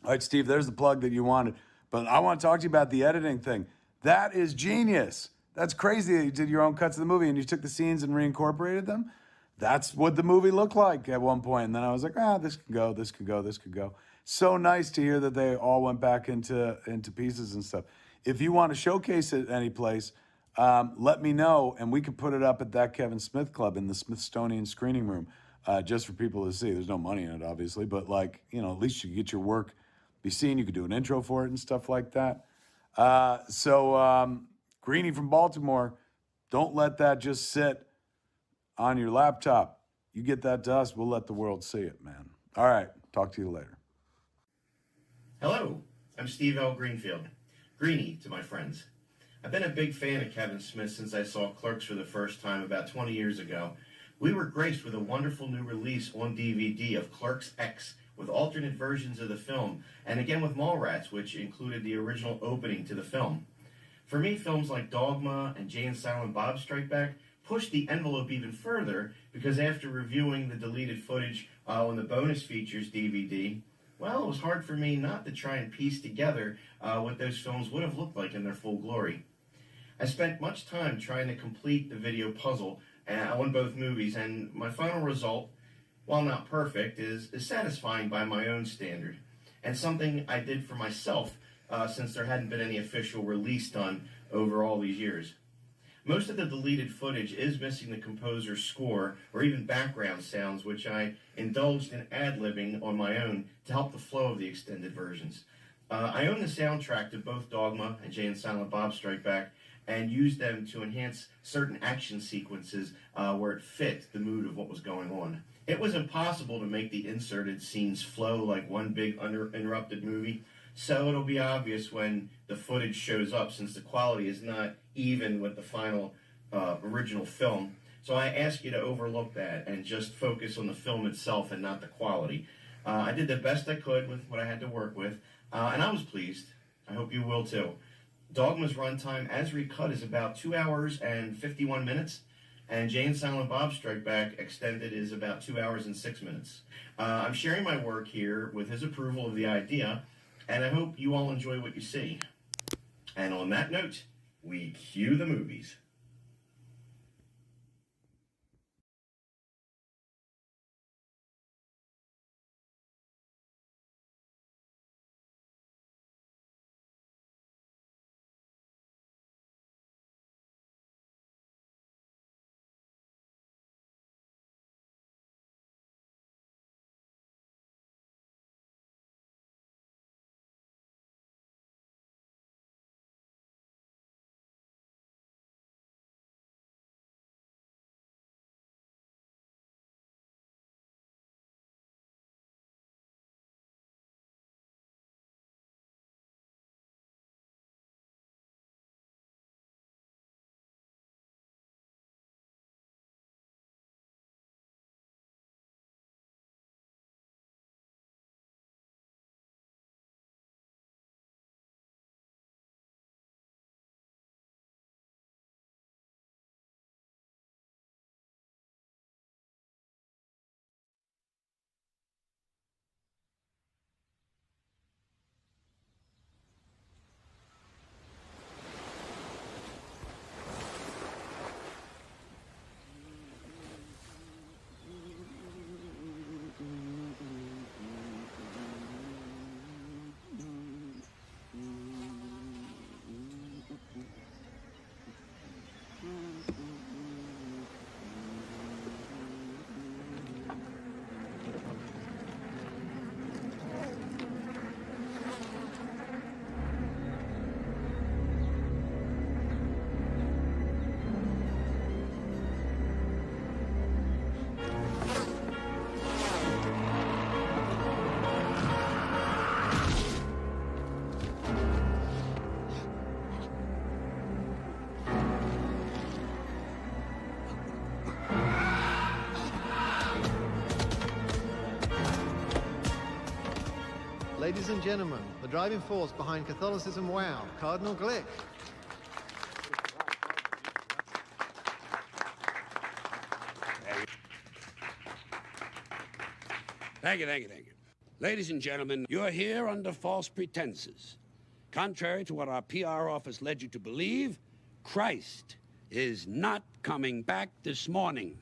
All right, Steve, there's the plug that you wanted. But I want to talk to you about the editing thing. That is genius. That's crazy that you did your own cuts of the movie and you took the scenes and reincorporated them. That's what the movie looked like at one point. And then I was like, this could go, this could go, this could go. So nice to hear that they all went back into pieces and stuff. If you want to showcase it any place, let me know, and we could put it up at that Kevin Smith Club in the Smithsonian screening room, just for people to see. There's no money in it, obviously, but like, at least you get your work be seen. You could do an intro for it and stuff like that. Greenie from Baltimore, don't let that just sit on your laptop. You get that to us, we'll let the world see it, man. All right, talk to you later. Hello, I'm Steve L. Greenfield. Greenie to my friends. I've been a big fan of Kevin Smith since I saw Clerks for the first time about 20 years ago. We were graced with a wonderful new release on DVD of Clerks X with alternate versions of the film, and again with Mallrats, which included the original opening to the film. For me, films like Dogma and Jay and Silent Bob Strike Back pushed the envelope even further because after reviewing the deleted footage on the bonus features DVD, well, it was hard for me not to try and piece together what those films would have looked like in their full glory. I spent much time trying to complete the video puzzle on both movies, and my final result, while not perfect, is satisfying by my own standard, and something I did for myself since there hadn't been any official release done over all these years. Most of the deleted footage is missing the composer's score or even background sounds, which I indulged in ad-libbing on my own to help the flow of the extended versions. I own the soundtrack to both Dogma and Jay and Silent Bob Strike Back and used them to enhance certain action sequences where it fit the mood of what was going on. It was impossible to make the inserted scenes flow like one big uninterrupted movie, so it'll be obvious when the footage shows up since the quality is not even with the final original film. So I ask you to overlook that and just focus on the film itself and not the quality. I did the best I could with what I had to work with, and I was pleased. I hope you will too. Dogma's runtime as recut is about 2 hours and 51 minutes, and Jay and Silent Bob Strike Back extended is about 2 hours and 6 minutes. I'm sharing my work here with his approval of the idea, and I hope you all enjoy what you see. And on that note, we cue the movies. Ladies and gentlemen, the driving force behind Catholicism Wow, Cardinal Glick. Thank you. Ladies and gentlemen, you're here under false pretenses. Contrary to what our PR office led you to believe, Christ is not coming back this morning.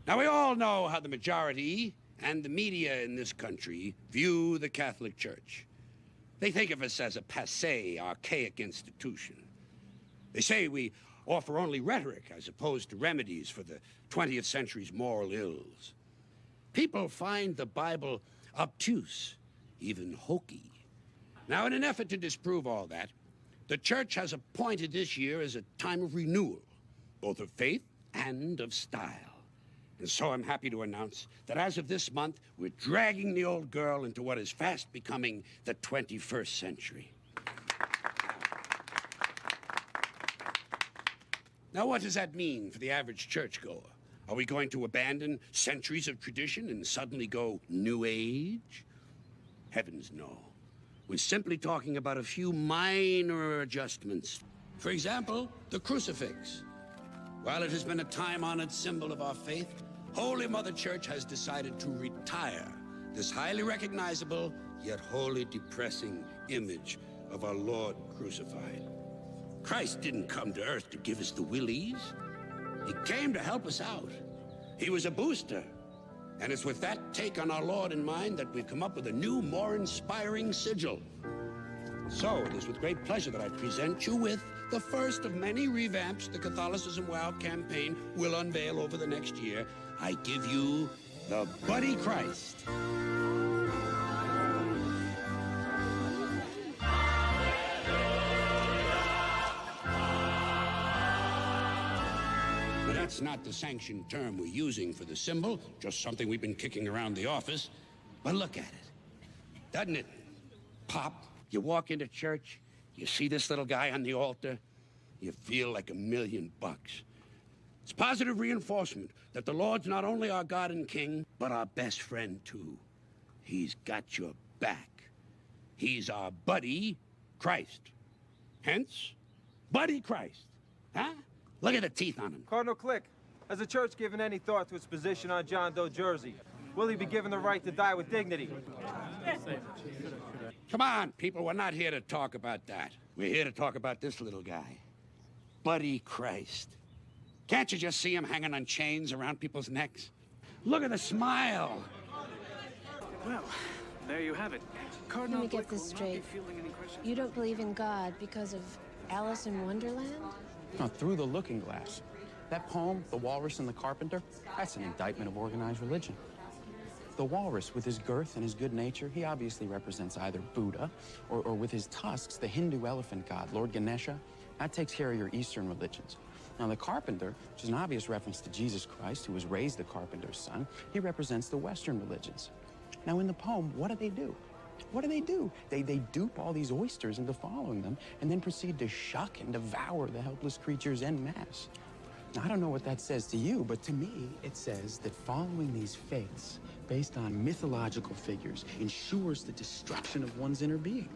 Now, we all know how the majority and the media in this country view the Catholic Church. They think of us as a passé, archaic institution. They say we offer only rhetoric as opposed to remedies for the 20th century's moral ills. People find the Bible obtuse, even hokey. Now, in an effort to disprove all that, the Church has appointed this year as a time of renewal, both of faith and of style. And so I'm happy to announce that as of this month, we're dragging the old girl into what is fast becoming the 21st century. Now, what does that mean for the average churchgoer? Are we going to abandon centuries of tradition and suddenly go New Age? Heavens, no. We're simply talking about a few minor adjustments. For example, the crucifix. While it has been a time-honored symbol of our faith, Holy Mother Church has decided to retire this highly recognizable, yet wholly depressing image of our Lord crucified. Christ didn't come to earth to give us the willies. He came to help us out. He was a booster. And it's with that take on our Lord in mind that we've come up with a new, more inspiring sigil. So it is with great pleasure that I present you with the first of many revamps the Catholicism Wow campaign will unveil over the next year. I give you the Buddy Christ. That's not the sanctioned term we're using for the symbol, just something we've been kicking around the office. But look at it. Doesn't it pop? You walk into church, you see this little guy on the altar, you feel like $1,000,000. It's positive reinforcement that the Lord's not only our God and King, but our best friend, too. He's got your back. He's our buddy, Christ. Hence, Buddy Christ. Huh? Look at the teeth on him. Cardinal Click, has the church given any thought to its position on John Doe Jersey? Will he be given the right to die with dignity? Come on, people, we're not here to talk about that. We're here to talk about this little guy, Buddy Christ. Can't you just see him hanging on chains around people's necks? Look at the smile. Well, there you have it. Cardinal Let me get this straight. You don't believe in God because of Alice in Wonderland? No, Through the Looking Glass. That poem, The Walrus and the Carpenter, that's an indictment of organized religion. The walrus, with his girth and his good nature, he obviously represents either Buddha or with his tusks, the Hindu elephant god, Lord Ganesha. That takes care of your Eastern religions. Now, the carpenter, which is an obvious reference to Jesus Christ, who was raised the carpenter's son, he represents the Western religions. Now, in the poem, what do? What do? They dupe all these oysters into following them and then proceed to shuck and devour the helpless creatures en masse. Now, I don't know what that says to you, but to me, it says that following these faiths based on mythological figures ensures the destruction of one's inner being.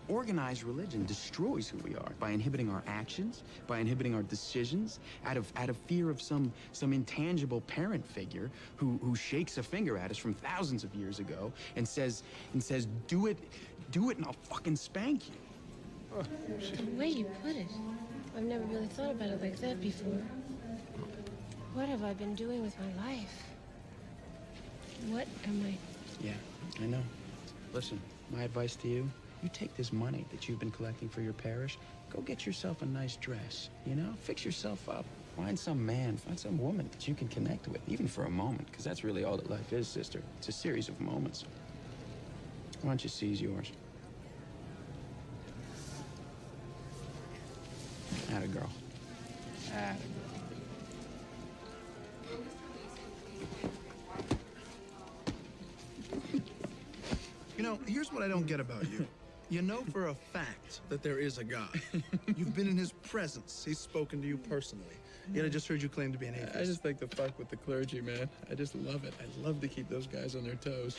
Organized religion destroys who we are by inhibiting our actions, by inhibiting our decisions, out of fear of some intangible parent figure who shakes a finger at us from thousands of years ago and says, do it and I'll fucking spank you. The way you put it, I've never really thought about it like that before. What have I been doing with my life? What am I? Yeah, I know. Listen, my advice to you, you take this money that you've been collecting for your parish, go get yourself a nice dress, you know? Fix yourself up. Find some man, find some woman that you can connect with, even for a moment, because that's really all that life is, sister. It's a series of moments. Why don't you seize yours? Atta girl. Atta girl. You know, here's what I don't get about you. You know for a fact that there is a God. You've been in his presence. He's spoken to you personally. Yet I just heard you claim to be an atheist. I just like to fuck with the clergy, man. I just love it. I love to keep those guys on their toes.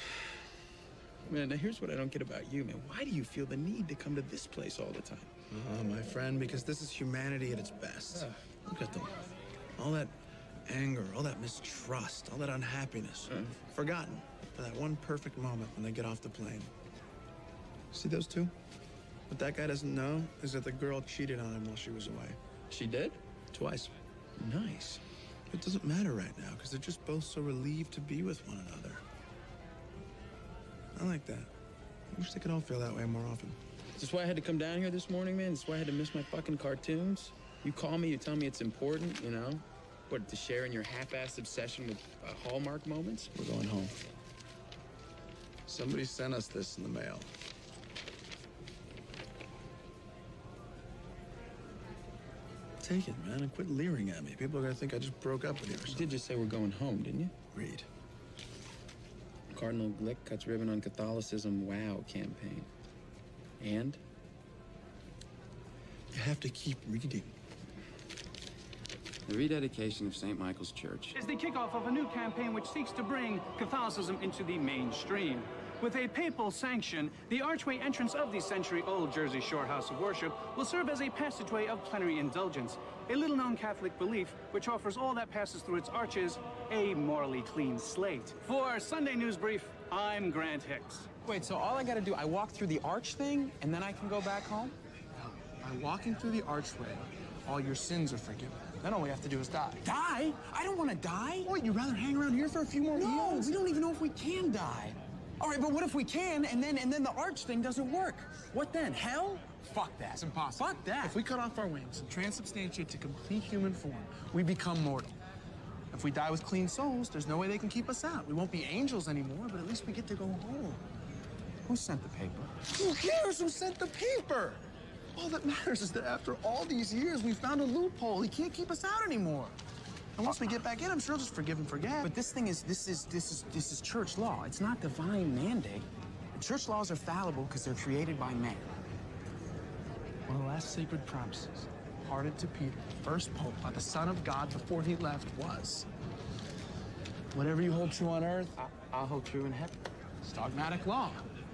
Man, now here's what I don't get about you, man. Why do you feel the need to come to this place all the time? My friend, because this is humanity at its best. Look at them. All that anger, all that mistrust, all that unhappiness. Forgotten for that one perfect moment when they get off the plane. See those two? What that guy doesn't know is that the girl cheated on him while she was away. She did? Twice. Nice. It doesn't matter right now because they're just both so relieved to be with one another. I like that. I wish they could all feel that way more often. Is this why I had to come down here this morning, man? Is this why I had to miss my fucking cartoons? You call me, you tell me it's important, you know? What, to share in your half-assed obsession with Hallmark moments? We're going home. Somebody sent us this in the mail. Take it, man, and quit leering at me. People are gonna think I just broke up with you or You something. did just say we're going home, didn't you? Read. Cardinal Glick cuts ribbon on Catholicism WOW campaign. And? You have to keep reading. The rededication of St. Michael's Church. Is the kickoff of a new campaign which seeks to bring Catholicism into the mainstream. With a papal sanction, the archway entrance of the century-old Jersey Shore House of Worship will serve as a passageway of plenary indulgence, a little-known Catholic belief which offers all that passes through its arches a morally clean slate. For Sunday News Brief, I'm Grant Hicks. Wait, so all I gotta do, I walk through the arch thing, and then I can go back home? By walking through the archway, all your sins are forgiven. Then all we have to do is die. Die? I don't want to die. What, you'd rather hang around here for a few more No, years? we don't even know if we can die. All right, but what if we can, and then the arch thing doesn't work? What then? Hell? Fuck that. It's impossible. Fuck that. If we cut off our wings and transubstantiate to complete human form, we become mortal. If we die with clean souls, there's no way they can keep us out. We won't be angels anymore, but at least we get to go home. Who sent the paper? Who cares who sent the paper? All that matters is that after all these years, we found a loophole. He can't keep us out anymore. And once we get back in, I'm sure he'll just forgive and forget. But this is church law. It's not divine mandate. Church laws are fallible because they're created by man. One of the last sacred promises, imparted to Peter, the first pope, by the Son of God before he left was, whatever you hold true on earth, I'll hold true in heaven. it's dogmatic law.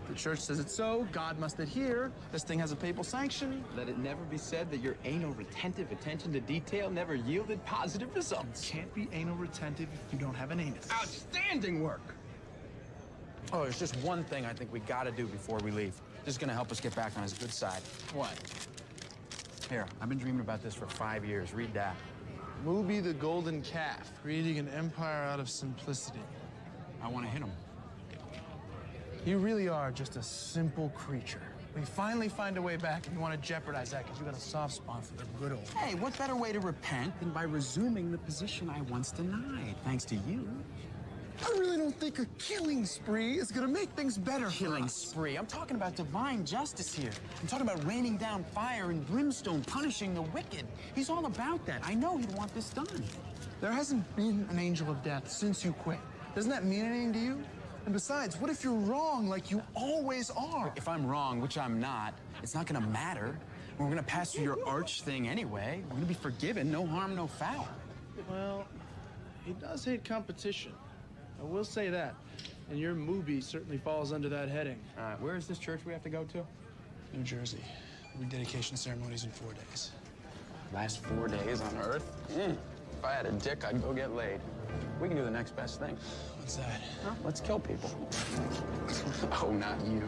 The church says it's so, God must adhere. This thing has a papal sanction. Let it never be said that your anal retentive attention to detail never yielded positive results. Can't be anal retentive if you don't have an anus. Outstanding work. Oh, there's just one thing I think we gotta do before we leave. This is gonna help us get back on his good side. What? Here, I've been dreaming about this for 5 years. Read that. Mubi the Golden Calf, creating an empire out of simplicity. I want to hit him. You really are just a simple creature. We finally find a way back, and you want to jeopardize that because you got a soft spot for the good old. Hey, what better way to repent than by resuming the position I once denied, thanks to you? I really don't think a killing spree is gonna make things better for Killing us. spree. I'm talking about divine justice here. I'm talking about raining down fire and brimstone, punishing the wicked. He's all about that. I know he'd want this done. There hasn't been an angel of death since you quit. Doesn't that mean anything to you? And besides, what if you're wrong like you always are? If I'm wrong, which I'm not, it's not gonna matter. We're gonna pass through your arch thing anyway. We're gonna be forgiven. No harm, no foul. Well, he does hate competition. I will say that. And your Mubi certainly falls under that heading. All right, where is this church we have to go to? New Jersey. Rededication ceremonies in 4 days. Last 4 days on Earth? If I had a dick, I'd go get laid. We can do the next best thing. What's that? Well, let's kill people. Oh, not you.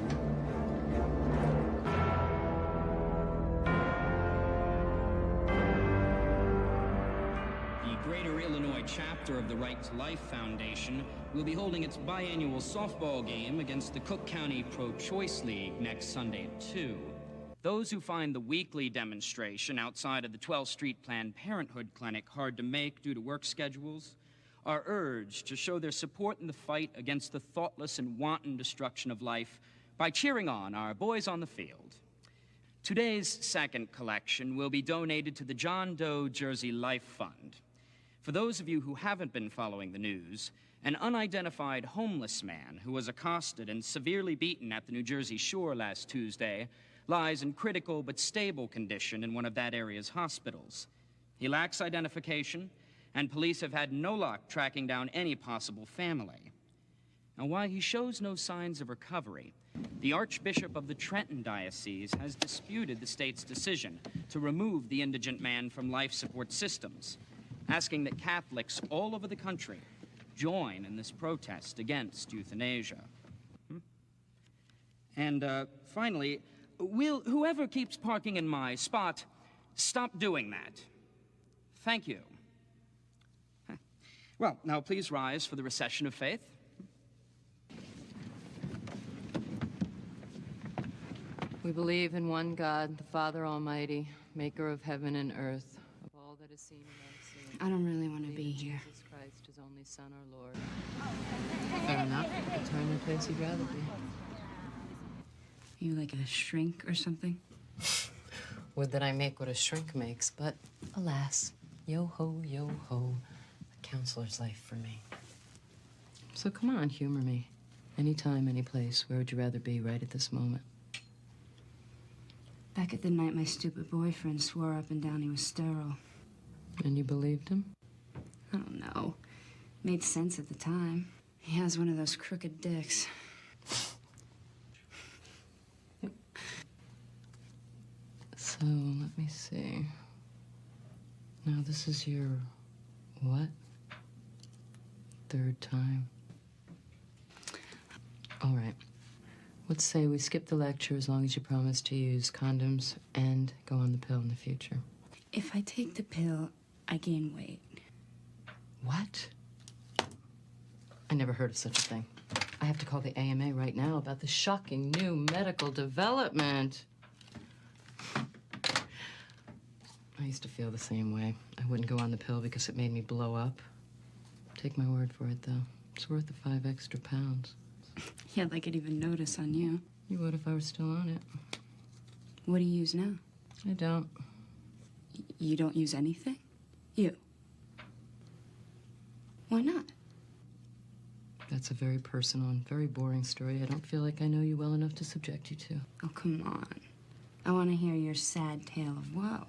The Greater Illinois chapter of the Right to Life Foundation will be holding its biannual softball game against the Cook County Pro-Choice League next Sunday at 2. Those who find the weekly demonstration outside of the 12th Street Planned Parenthood Clinic hard to make due to work schedules are urged to show their support in the fight against the thoughtless and wanton destruction of life by cheering on our boys on the field. Today's second collection will be donated to the John Doe Jersey Life Fund. For those of you who haven't been following the news, an unidentified homeless man who was accosted and severely beaten at the New Jersey shore last Tuesday lies in critical but stable condition in one of that area's hospitals. He lacks identification, and police have had no luck tracking down any possible family. Now, while he shows no signs of recovery, the Archbishop of the Trenton Diocese has disputed the state's decision to remove the indigent man from life support systems. asking that Catholics all over the country join in this protest against euthanasia. And finally, will whoever keeps parking in my spot stop doing that? Thank you. Well, now please rise for the recession of faith. We believe in one God, the Father Almighty, maker of heaven and earth, of all that is seen and unseen. I don't really want to be here. Jesus Christ, his only Son, our Lord. Fair enough. Return to the place you'd rather be. You like a shrink or something? Would that I make what a shrink makes, but alas, yo-ho, yo-ho, a counselor's life for me. So come on, humor me. Anytime, any place, where would you rather be right at this moment? Back at the night, my stupid boyfriend swore up and down he was sterile. And you believed him? I don't know. Made sense at the time. He has one of those crooked dicks. So, let me see. Now, this is your, what? Third time? All right. Let's say we skip the lecture as long as you promise to use condoms and go on the pill in the future. If I take the pill, I gain weight. What? I never heard of such a thing. I have to call the AMA right now about the shocking new medical development. I used to feel the same way. I wouldn't go on the pill because it made me blow up. Take my word for it, though. It's worth the 5 extra pounds. Yeah, like I'd even notice on you. You would if I were still on it. What do you use now? I don't. You don't use anything? You? Why not? That's a very personal and very boring story. I don't feel like I know you well enough to subject you to. Oh, come on. I want to hear your sad tale of woe.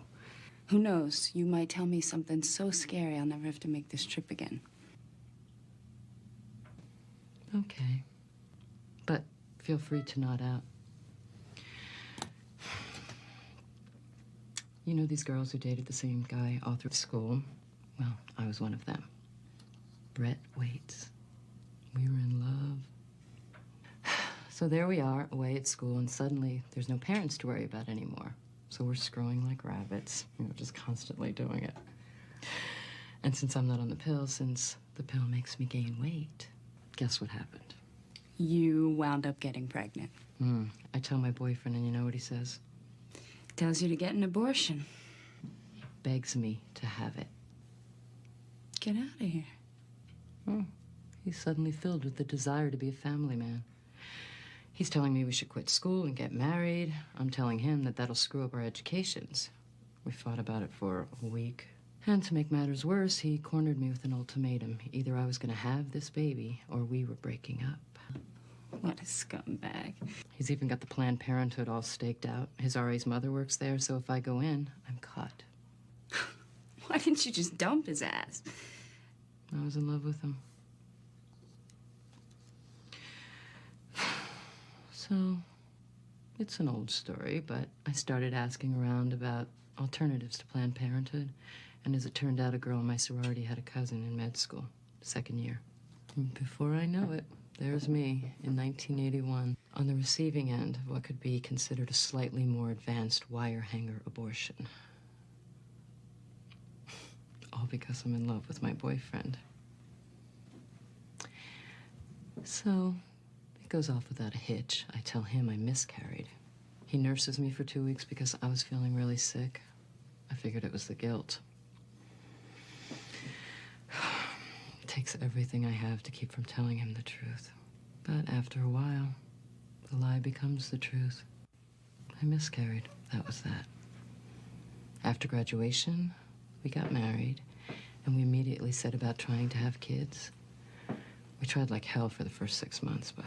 Who knows? You might tell me something so scary I'll never have to make this trip again. Okay. But feel free to nod out. You know these girls who dated the same guy all through school? Well, I was one of them. Brett Waits. We were in love. So there we are, away at school, and suddenly there's no parents to worry about anymore. So we're screwing like rabbits, just constantly doing it. And since I'm not on the pill, since the pill makes me gain weight, guess what happened? You wound up getting pregnant. I tell my boyfriend, and you know what he says? Tells you to get an abortion. He begs me to have it. Get out of here. He's suddenly filled with the desire to be a family man. He's telling me we should quit school and get married. I'm telling him that that'll screw up our educations. We fought about it for a week. And to make matters worse, he cornered me with an ultimatum. Either I was going to have this baby or we were breaking up. What a scumbag. He's even got the Planned Parenthood all staked out. His RA's mother works there, so if I go in, I'm caught. Why didn't you just dump his ass? I was in love with him. So, it's an old story, but I started asking around about alternatives to Planned Parenthood, and as it turned out, a girl in my sorority had a cousin in med school, 2nd year. And before I know it, there's me in 1981 on the receiving end of what could be considered a slightly more advanced wire hanger abortion. All because I'm in love with my boyfriend. So, it goes off without a hitch. I tell him I miscarried. He nurses me for 2 weeks because I was feeling really sick. I figured it was the guilt. It takes everything I have to keep from telling him the truth. But after a while, the lie becomes the truth. I miscarried. That was that. After graduation, we got married, and we immediately set about trying to have kids. We tried like hell for the first 6 months, but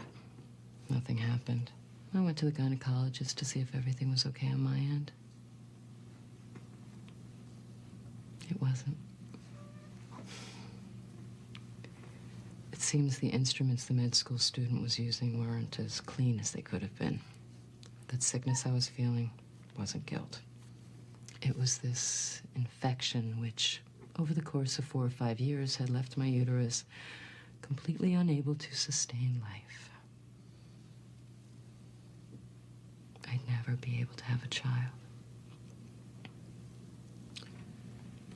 nothing happened. I went to the gynecologist to see if everything was okay on my end. It wasn't. It seems the instruments the med school student was using weren't as clean as they could have been. That sickness I was feeling wasn't guilt. It was this infection which over the course of 4 or 5 years, had left my uterus completely unable to sustain life. I'd never be able to have a child.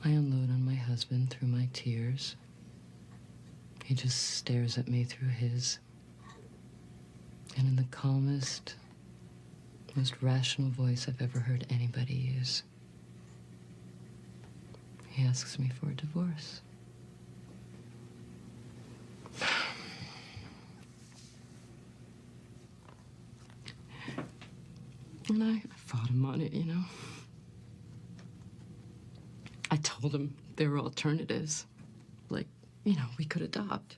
I unload on my husband through my tears. He just stares at me through his. And in the calmest, most rational voice I've ever heard anybody use, he asks me for a divorce. And I fought him on it, you know. I told him there were alternatives. Like, you know, we could adopt.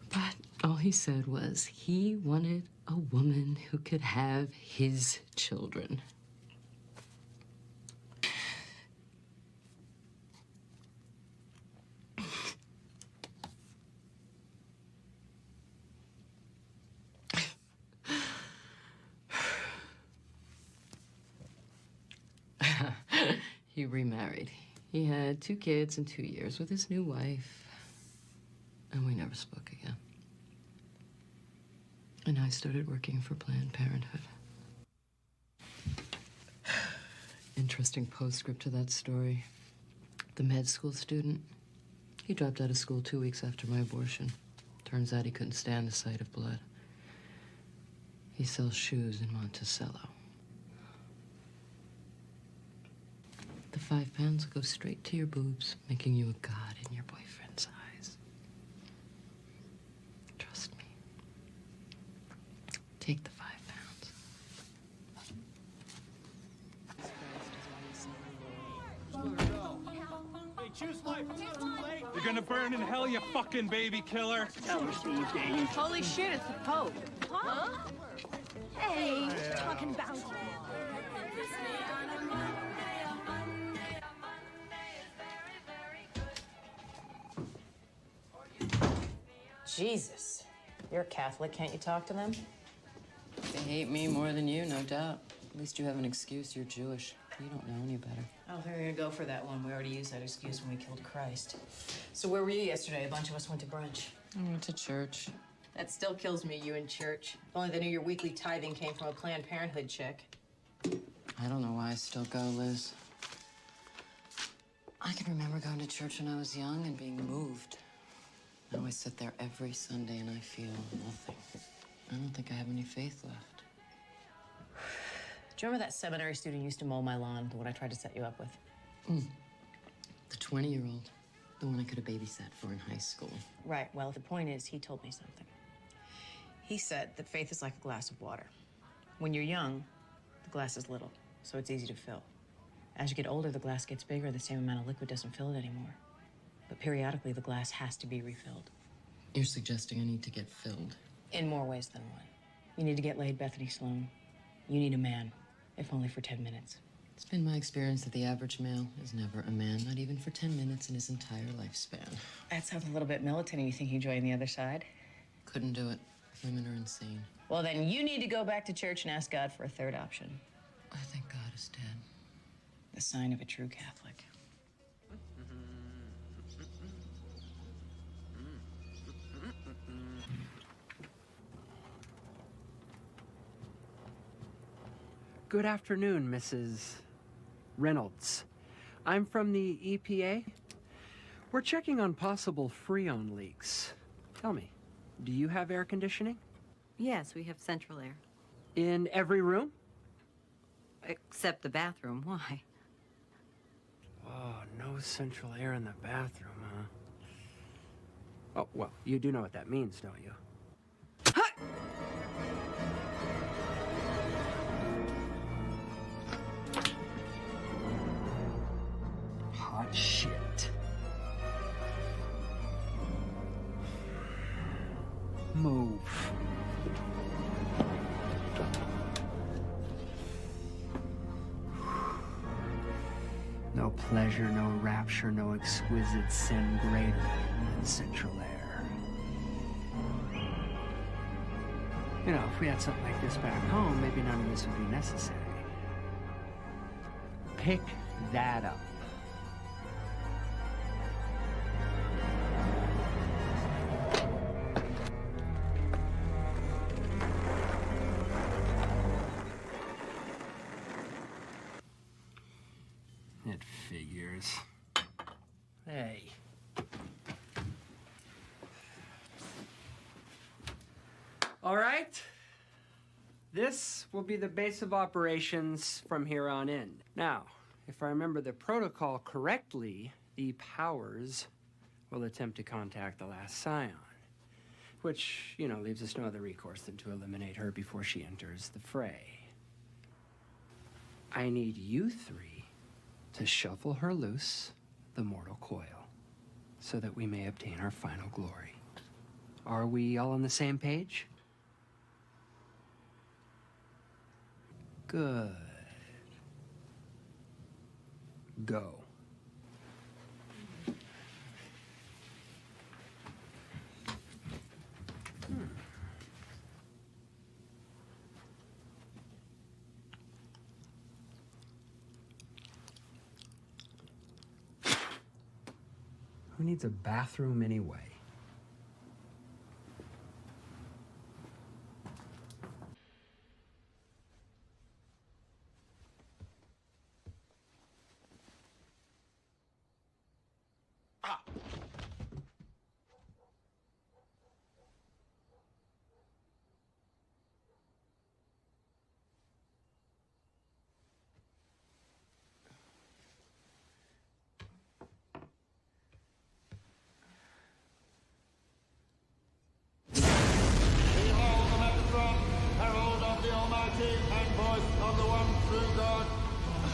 But all he said was he wanted a woman who could have his children. He remarried. He had 2 kids in 2 years with his new wife, and we never spoke again. And I started working for Planned Parenthood. Interesting postscript to that story. The med school student, he dropped out of school 2 weeks after my abortion. Turns out he couldn't stand the sight of blood. He sells shoes in Monticello. The 5 pounds will go straight to your boobs, making you a god in your boyfriend's eyes. Trust me. Take the 5 pounds. Hey, choose life. It's not too late. You're gonna burn in hell, you fucking baby killer. Tell her, Steve. Holy shit, it's the Pope. Huh? Hey, what you talking about? Jesus. You're Catholic. Can't you talk to them? They hate me more than you, no doubt. At least you have an excuse. You're Jewish. You don't know any better. Oh, they're gonna go for that one. We already used that excuse when we killed Christ. So where were you yesterday? A bunch of us went to brunch. I went to church. That still kills me, you in church. If only they knew your weekly tithing came from a Planned Parenthood check. I don't know why I still go, Liz. I can remember going to church when I was young and being moved. Now I sit there every Sunday and I feel nothing. I don't think I have any faith left. Do you remember that seminary student who used to mow my lawn, the one I tried to set you up with? The 20-year-old. The one I could have babysat for in high school. Right. Well, the point is, he told me something. He said that faith is like a glass of water. When you're young, the glass is little, so it's easy to fill. As you get older, the glass gets bigger, the same amount of liquid doesn't fill it anymore. But periodically, the glass has to be refilled. You're suggesting I need to get filled? In more ways than one. You need to get laid, Bethany Sloan. You need a man, if only for 10 minutes. It's been my experience that the average male is never a man, not even for 10 minutes in his entire lifespan. That sounds a little bit militant, and you think you join the other side? Couldn't do it. Women are insane. Well, then you need to go back to church and ask God for a third option. I think God is dead. The sign of a true Catholic. Good afternoon, Mrs. Reynolds. I'm from the EPA. We're checking on possible Freon leaks. Tell me, do you have air conditioning? Yes, we have central air. In every room? Except the bathroom. Why? Oh, no central air in the bathroom, huh? Oh, well, you do know what that means, don't you? Hot shit. Move. No pleasure, no rapture, no exquisite sin greater than central air. You know, if we had something like this back home, maybe none of this would be necessary. Pick that up. All right. This will be the base of operations from here on in. Now, if I remember the protocol correctly, the Powers will attempt to contact the last Scion, which, you know, leaves us no other recourse than to eliminate her before she enters the fray. I need you three to shuffle her loose the mortal coil so that we may obtain our final glory. Are we all on the same page? Good. Go. Who needs a bathroom anyway?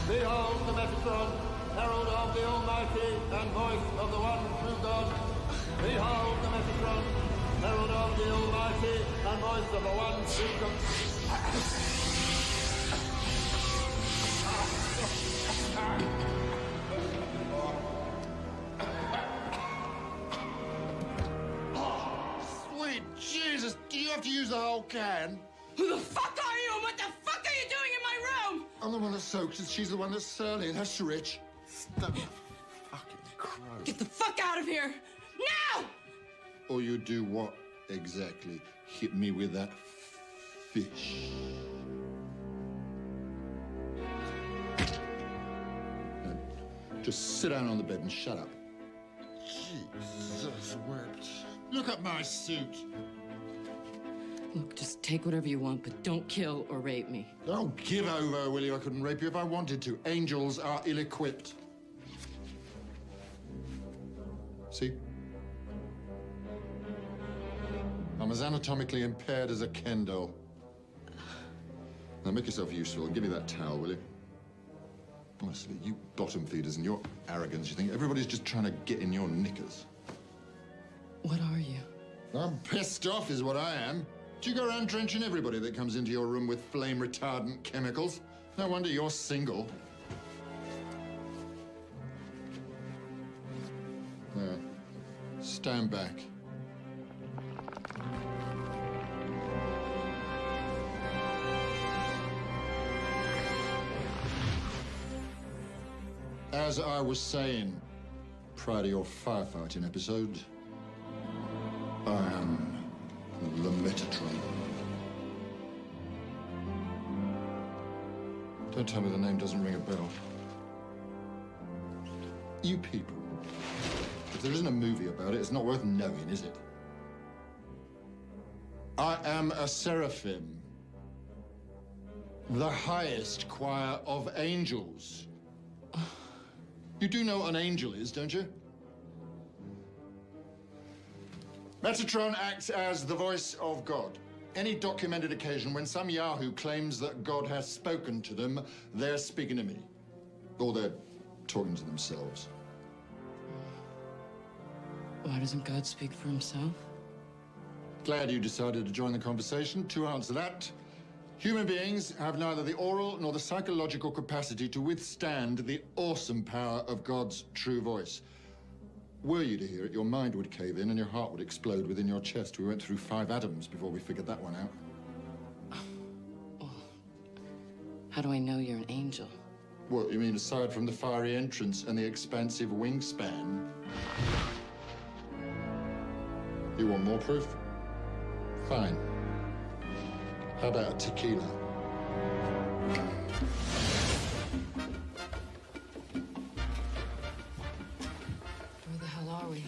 Behold the Metatron, herald of the Almighty and voice of the one true God. Behold the Metatron, herald of the Almighty and voice of the one true Oh, sweet Jesus, do you have to use the whole can? Who the fuck are you? What the fuck are you doing in my room? I'm the one that soaks and she's the one that's surly. That's rich. Stop fucking crow. Get the fuck out of here! Now! Or you do what exactly? Hit me with that fish. Now, just sit down on the bed and shut up. Jesus wept. Look at my suit. Look, just take whatever you want, but don't kill or rape me. Don't give over, will you? I couldn't rape you if I wanted to. Angels are ill-equipped. See? I'm as anatomically impaired as a Ken doll. Now make yourself useful and give me that towel, will you? Honestly, you bottom feeders and your arrogance, you think everybody's just trying to get in your knickers. What are you? I'm pissed off is what I am. Do you go around drenching everybody that comes into your room with flame-retardant chemicals? No wonder you're single. Now, stand back. As I was saying, prior to your firefighting episode, I am the Metatron. Don't tell me the name doesn't ring a bell. You people, if there isn't a movie about it, it's not worth knowing, is it? I am a seraphim, the highest choir of angels. You do know what an angel is, don't you? Metatron acts as the voice of God. Any documented occasion when some Yahoo claims that God has spoken to them, they're speaking to me. Or they're talking to themselves. Why doesn't God speak for himself? Glad you decided to join the conversation. To answer that, human beings have neither the oral nor the psychological capacity to withstand the awesome power of God's true voice. Were you to hear it, your mind would cave in and your heart would explode within your chest. We went through 5 atoms before we figured that one out. How do I know you're an angel? What, you mean aside from the fiery entrance and the expansive wingspan? You want more proof? Fine. How about a tequila? Where the hell are we?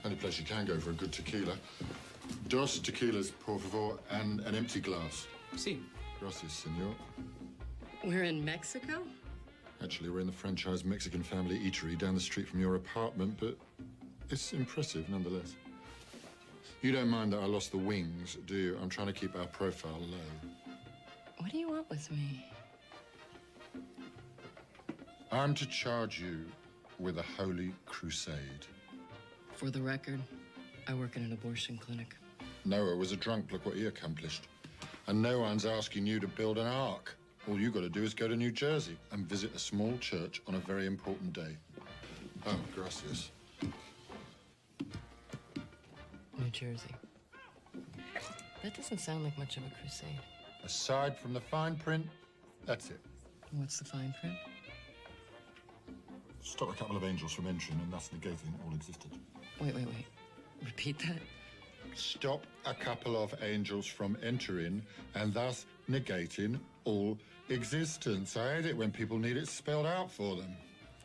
Only place you can go for a good tequila. Dos tequilas, por favor, and an empty glass. Si. Gracias, senor. We're in Mexico? Actually, we're in the franchise Mexican family eatery down the street from your apartment, but it's impressive nonetheless. You don't mind that I lost the wings, do you? I'm trying to keep our profile low. What do you want with me? I'm to charge you with a holy crusade. For the record, I work in an abortion clinic. Noah was a drunk. Look what he accomplished. And no one's asking you to build an ark. All you got to do is go to New Jersey and visit a small church on a very important day. Oh, gracias. New Jersey. That doesn't sound like much of a crusade. Aside from the fine print, that's it. What's the fine print? Stop a couple of angels from entering and thus negating all existence. Wait. Repeat that. Stop a couple of angels from entering and thus negating all existence. I hate it when people need it spelled out for them.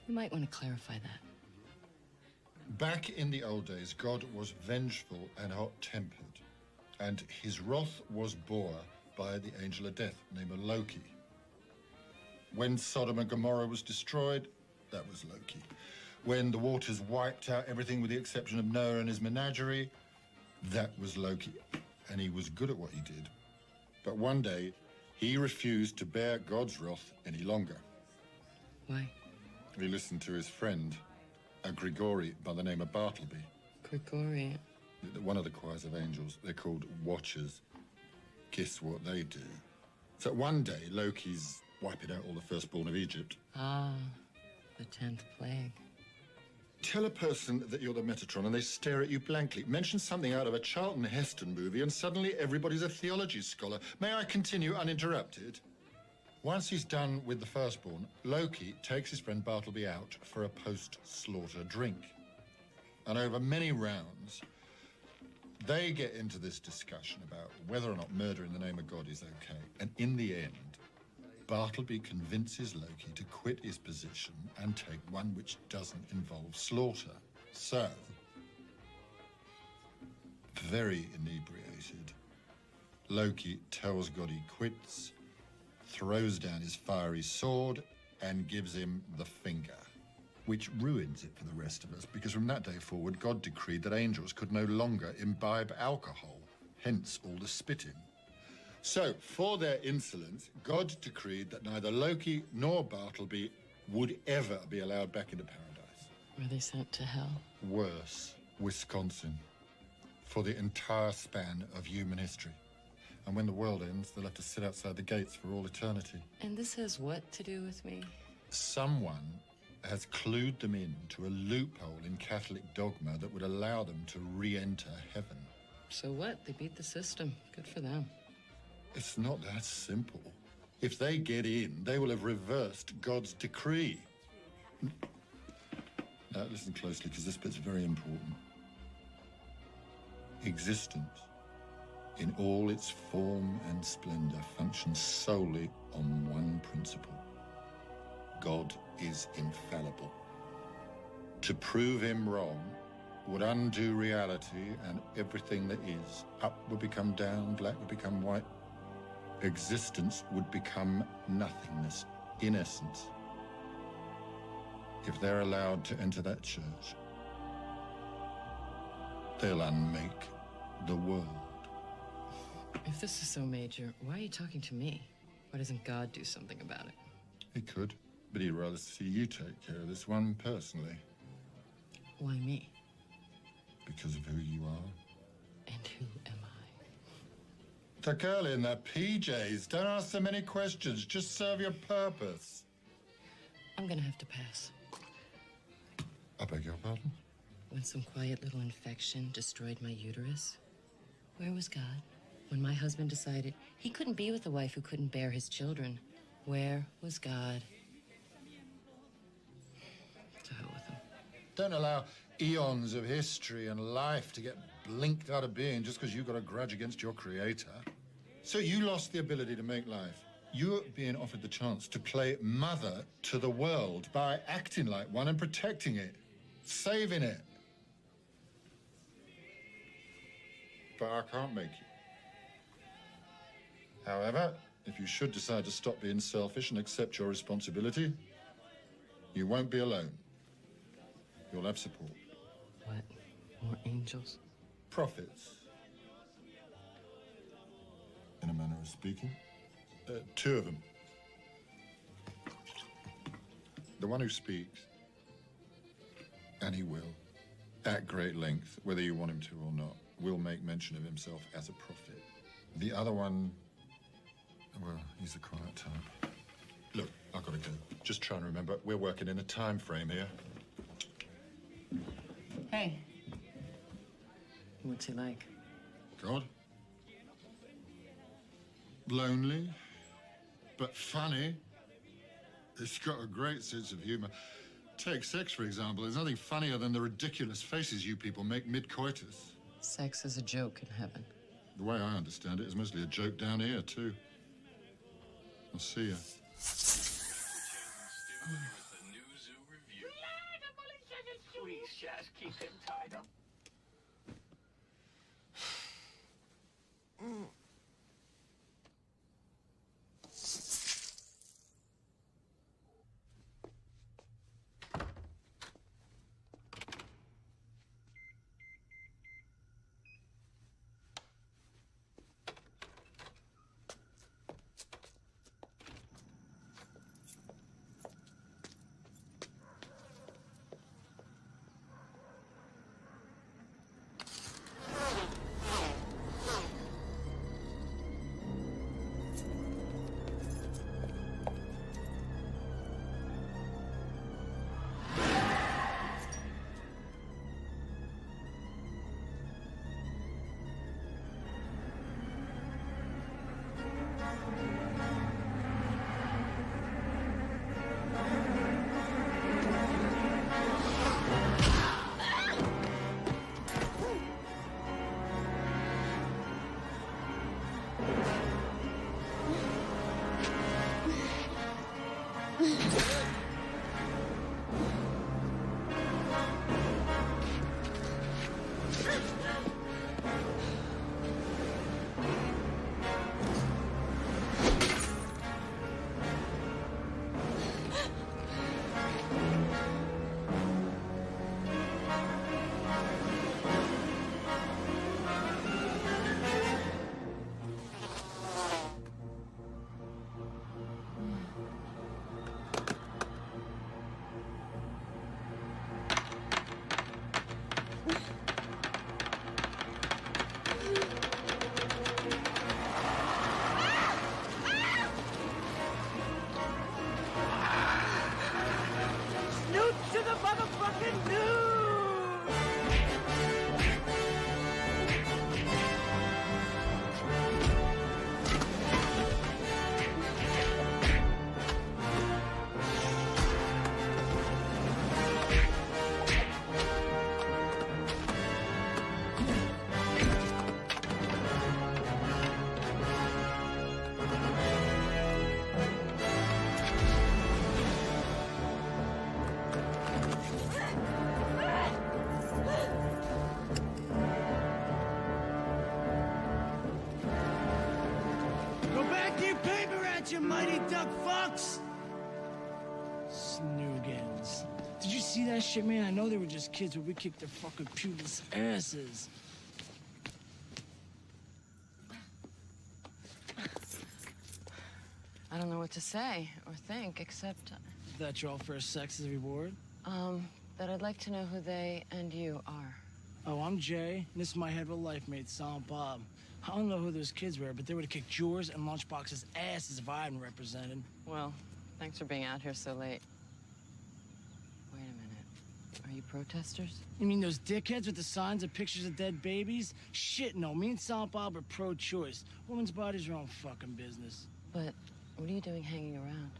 You might want to clarify that. Back in the old days, God was vengeful and hot-tempered, and his wrath was bore by the angel of death named Loki. When Sodom and Gomorrah was destroyed, that was Loki. When the waters wiped out everything with the exception of Noah and his menagerie, that was Loki. And he was good at what he did. But one day, he refused to bear God's wrath any longer. Why? He listened to his friend, a Grigori by the name of Bartleby. Grigori? One of the choirs of angels. They're called Watchers. Guess what they do? So one day, Loki's wiping out all the firstborn of Egypt. Ah, the 10th plague. Tell a person that you're the Metatron and they stare at you blankly. Mention something out of a Charlton Heston movie and suddenly everybody's a theology scholar. May I continue uninterrupted? Once he's done with the firstborn, Loki takes his friend Bartleby out for a post-slaughter drink. And over many rounds, they get into this discussion about whether or not murder in the name of God is okay. And in the end, Bartleby convinces Loki to quit his position and take one which doesn't involve slaughter. So, very inebriated, Loki tells God he quits, throws down his fiery sword, and gives him the finger, which ruins it for the rest of us, because from that day forward, God decreed that angels could no longer imbibe alcohol, hence all the spitting. So, for their insolence, God decreed that neither Loki nor Bartleby would ever be allowed back into paradise. Were they sent to hell? Worse, Wisconsin, for the entire span of human history. And when the world ends, they'll have to sit outside the gates for all eternity. And this has what to do with me? Someone has clued them in to a loophole in Catholic dogma that would allow them to re-enter heaven. So what? They beat the system. Good for them. It's not that simple. If they get in, they will have reversed God's decree. Now, listen closely, because this bit's very important. Existence, in all its form and splendor, functions solely on one principle. God is infallible. To prove him wrong would undo reality and everything that is. Up would become down, black would become white. Existence would become nothingness, in essence, if they're allowed to enter that church. They'll unmake the world. If this is so major, why are you talking to me? Why doesn't God do something about it? He could, but he'd rather see you take care of this one personally. Why me? Because of who you are. And who am I? The girl in the PJs. Don't ask so many questions. Just serve your purpose. I'm gonna have to pass. I beg your pardon? When some quiet little infection destroyed my uterus, where was God? When my husband decided he couldn't be with a wife who couldn't bear his children, where was God? To hell with him. Don't allow eons of history and life to get blinked out of being just because you got a grudge against your creator. So you lost the ability to make life. You're being offered the chance to play mother to the world by acting like one and protecting it, saving it. but I can't make you. However, if you should decide to stop being selfish and accept your responsibility, you won't be alone. You'll have support. What? More angels? Prophets. In a manner of speaking. 2 of them. The one who speaks, and he will, at great length, whether you want him to or not, will make mention of himself as a prophet. The other one, well, he's a quiet type. Look, I've got to go. Just trying to remember, we're working in a time frame here. Hey. What's he like? God. Lonely, but funny. He's got a great sense of humor. Take sex, for example. There's nothing funnier than the ridiculous faces you people make mid-coitus. Sex is a joke in heaven. The way I understand it, it's mostly a joke down here, too. I'll see you. Please just keep him tied up. You mighty duck fucks! Snoogans. Did you see that shit, man? I know they were just kids, but we kicked their fucking pubis asses. I don't know what to say or think, except... That your all first sex is a reward? That I'd like to know who they and you are. Oh, I'm Jay, and this is my head of a life mate, Silent Bob. I don't know who those kids were, but they would have kicked yours and Lunchbox's asses if I hadn't represented. Well, thanks for being out here so late. Wait a minute. Are you protesters? You mean those dickheads with the signs and pictures of dead babies? Shit, no. Me and Silent Bob are pro-choice. Women's bodies are own fucking business. But what are you doing hanging around?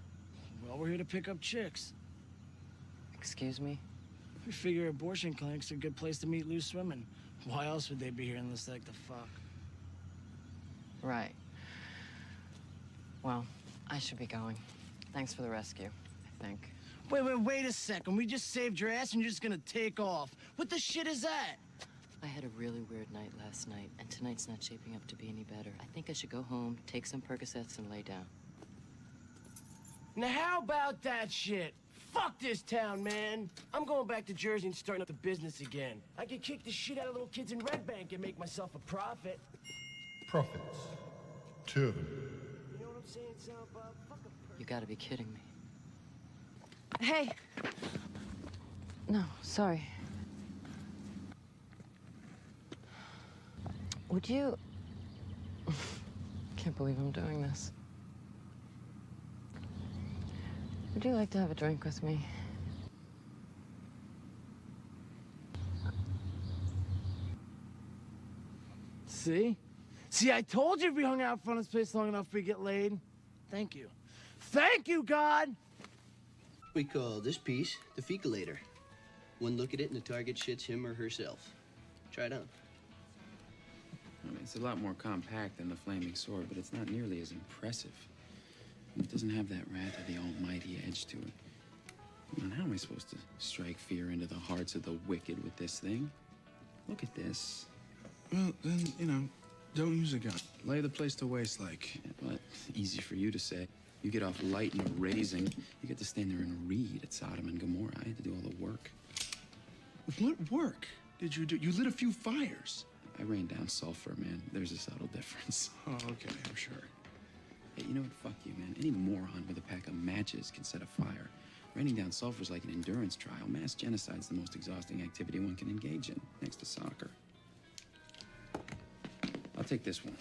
Well, we're here to pick up chicks. Excuse me? We figure abortion clinics are a good place to meet loose women. Why else would they be here unless they like to fuck? Right. Well, I should be going. Thanks for the rescue, I think. Wait a second. We just saved your ass and you're just gonna take off. What the shit is that? I had a really weird night last night, and tonight's not shaping up to be any better. I think I should go home, take some Percocets, and lay down. Now how about that shit? Fuck this town, man. I'm going back to Jersey and starting up the business again. I can kick the shit out of little kids in Red Bank and make myself a profit. Profits. 2 of them. You know what I'm saying, South Bob? Fuck a You gotta be kidding me. Hey, No, sorry. Would you... Can't believe I'm doing this. Would you like to have a drink with me? See? See, I told you if we hung out in front of this place long enough, we'd get laid. Thank you. Thank you, God! We call this piece the Fecalator. One look at it and the target shits him or herself. Try it on. I mean, it's a lot more compact than the Flaming Sword, but it's not nearly as impressive. It doesn't have that Wrath of the Almighty edge to it. Come on, how am I supposed to strike fear into the hearts of the wicked with this thing? Look at this. Well, then, you know, don't use a gun. Lay the place to waste like. Yeah, but easy for you to say. You get off light and raising. You get to stand there and read at Sodom and Gomorrah. I had to do all the work. What work did you do? You lit a few fires. I rained down sulfur, man. There's a subtle difference. Oh, okay, I'm sure. Hey, you know what? Fuck you, man. Any moron with a pack of matches can set a fire. Raining down sulfur's like an endurance trial. Mass genocide's the most exhausting activity one can engage in, next to soccer. I'll take this one.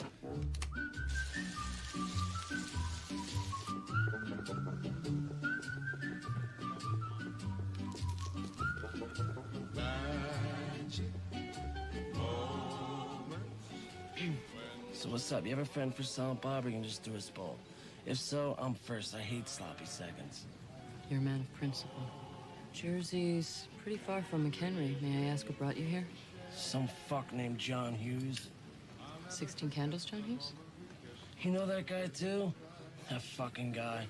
So what's up? You have a friend for Silent Bob, or you can just do us both? If so, I'm first. I hate sloppy seconds. You're a man of principle. Jersey's pretty far from McHenry. May I ask what brought you here? Some fuck named John Hughes. 16 Candles, John Hughes? You know that guy, too? That fucking guy.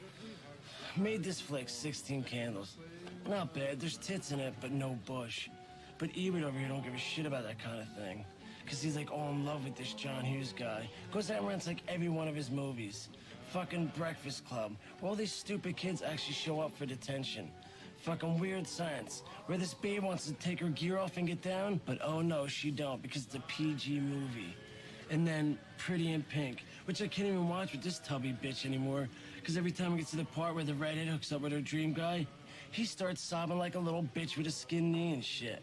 Made this flick 16 Candles. Not bad. There's tits in it, but no bush. But Ebert over here don't give a shit about that kind of thing. Because he's like all in love with this John Hughes guy. Goes out and rents like every one of his movies. Fucking Breakfast Club, where all these stupid kids actually show up for detention. Fucking Weird Science, where this babe wants to take her gear off and get down, but oh no, she don't, because it's a PG movie. And then Pretty in Pink, which I can't even watch with this tubby bitch anymore, because every time it gets to the part where the redhead hooks up with her dream guy, he starts sobbing like a little bitch with a skin knee and shit.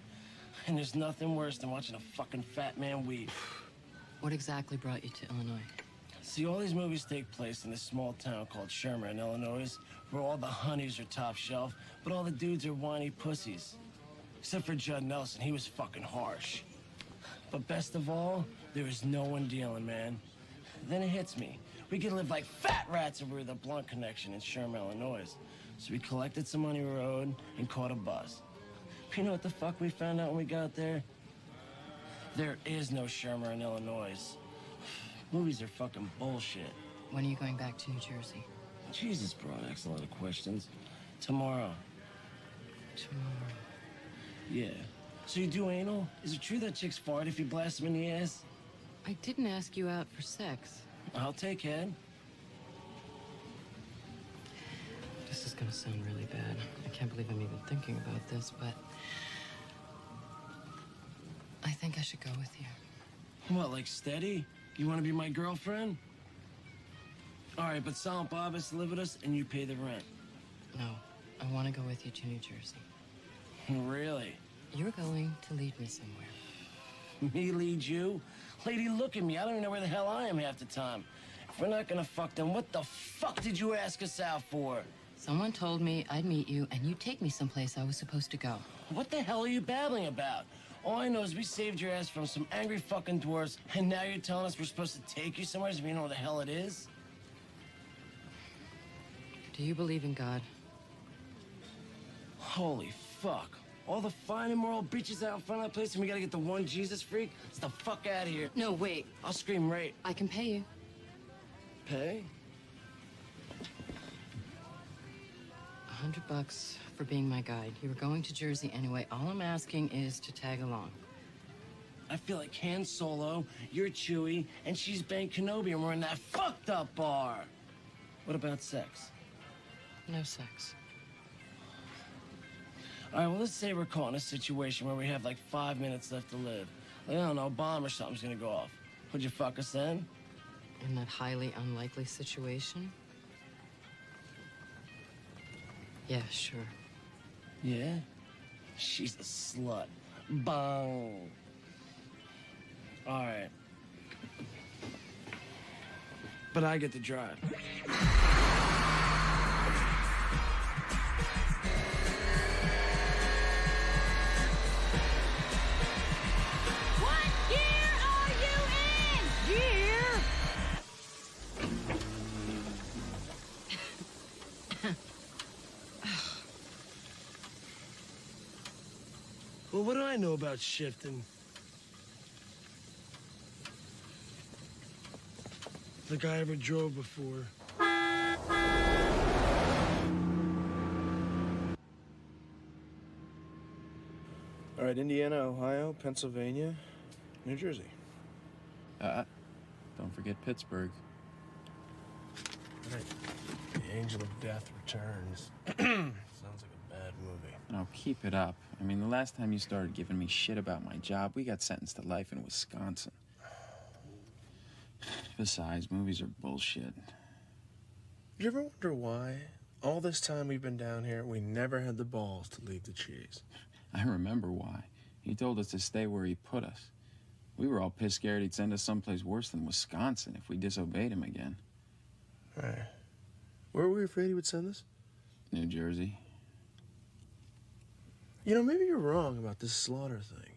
And there's nothing worse than watching a fucking fat man weep. What exactly brought you to Illinois? See, all these movies take place in this small town called Sherman, Illinois, where all the honeys are top shelf, but all the dudes are whiny pussies. Except for Judd Nelson, he was fucking harsh. But best of all, there was no one dealing, man. Then it hits me. We could live like fat rats if we were the Blunt Connection in Sherman, Illinois. So we collected some money we were owed and caught a bus. You know what the fuck we found out when we got there? There is no Sherman, Illinois. Movies are fucking bullshit. When are you going back to New Jersey? Jesus, bro, ask a lot of questions. Tomorrow. Tomorrow. Yeah. So you do anal? Is it true that chicks fart if you blast them in the ass? I didn't ask you out for sex. I'll take head. This is gonna sound really bad. I can't believe I'm even thinking about this, but I think I should go with you. What, like steady? You want to be my girlfriend? All right, but Silent Bob has to live with us, and you pay the rent. No, I want to go with you to New Jersey. Really? You're going to lead me somewhere. Me lead you? Lady, look at me. I don't even know where the hell I am half the time. If we're not gonna fuck, then what the fuck did you ask us out for? Someone told me I'd meet you and you'd take me someplace I was supposed to go. What the hell are you babbling about? All I know is we saved your ass from some angry fucking dwarves, and now you're telling us we're supposed to take you somewhere so we know where the hell it is? Do you believe in God? Holy fuck. All the fine and moral bitches out in front of that place, and we gotta get the one Jesus freak? Let's the fuck out of here. No, wait. I'll scream right. I can pay you. Pay? $100 for being my guide. You were going to Jersey anyway. All I'm asking is to tag along. I feel like Han Solo, you're Chewie, and she's Ben Kenobi, and we're in that fucked up bar. What about sex? No sex. All right, well, let's say we're caught in a situation where we have like 5 minutes left to live. Like, I don't know, a bomb or something's gonna go off. Would you fuck us then? In that highly unlikely situation? Yeah, sure. Yeah? She's a slut. Bang. All right. But I get to drive. What gear are you in? Gear? Well, what do I know about shifting? Like I ever drove before. All right, Indiana, Ohio, Pennsylvania, New Jersey. Don't forget Pittsburgh. All right. The Angel of Death returns. Sounds like a bad movie. Oh, keep it up. I mean, the last time you started giving me shit about my job, we got sentenced to life in Wisconsin. Besides, movies are bullshit. You ever wonder why, all this time we've been down here, we never had the balls to leave the cheese? I remember why. He told us to stay where he put us. We were all pissed scared he'd send us someplace worse than Wisconsin if we disobeyed him again. Right. Where were we afraid he would send us? New Jersey. You know, maybe you're wrong about this slaughter thing.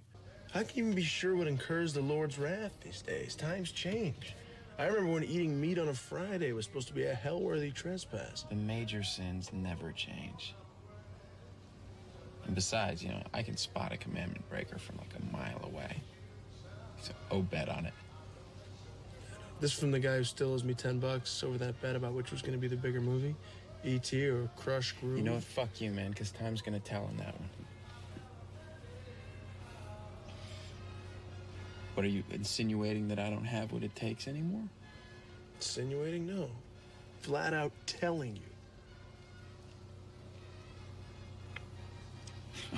How can you even be sure what incurs the Lord's wrath these days? Times change. I remember when eating meat on a Friday was supposed to be a hell-worthy trespass. The major sins never change. And besides, you know, I can spot a commandment breaker from like a mile away. So, bet on it. This from the guy who still owes me $10 over that bet about which was going to be the bigger movie, E.T. or Crush Groove. You know what? Fuck you, man, because time's gonna tell on that one. What, are you insinuating that I don't have what it takes anymore? Insinuating? No. Flat out telling you.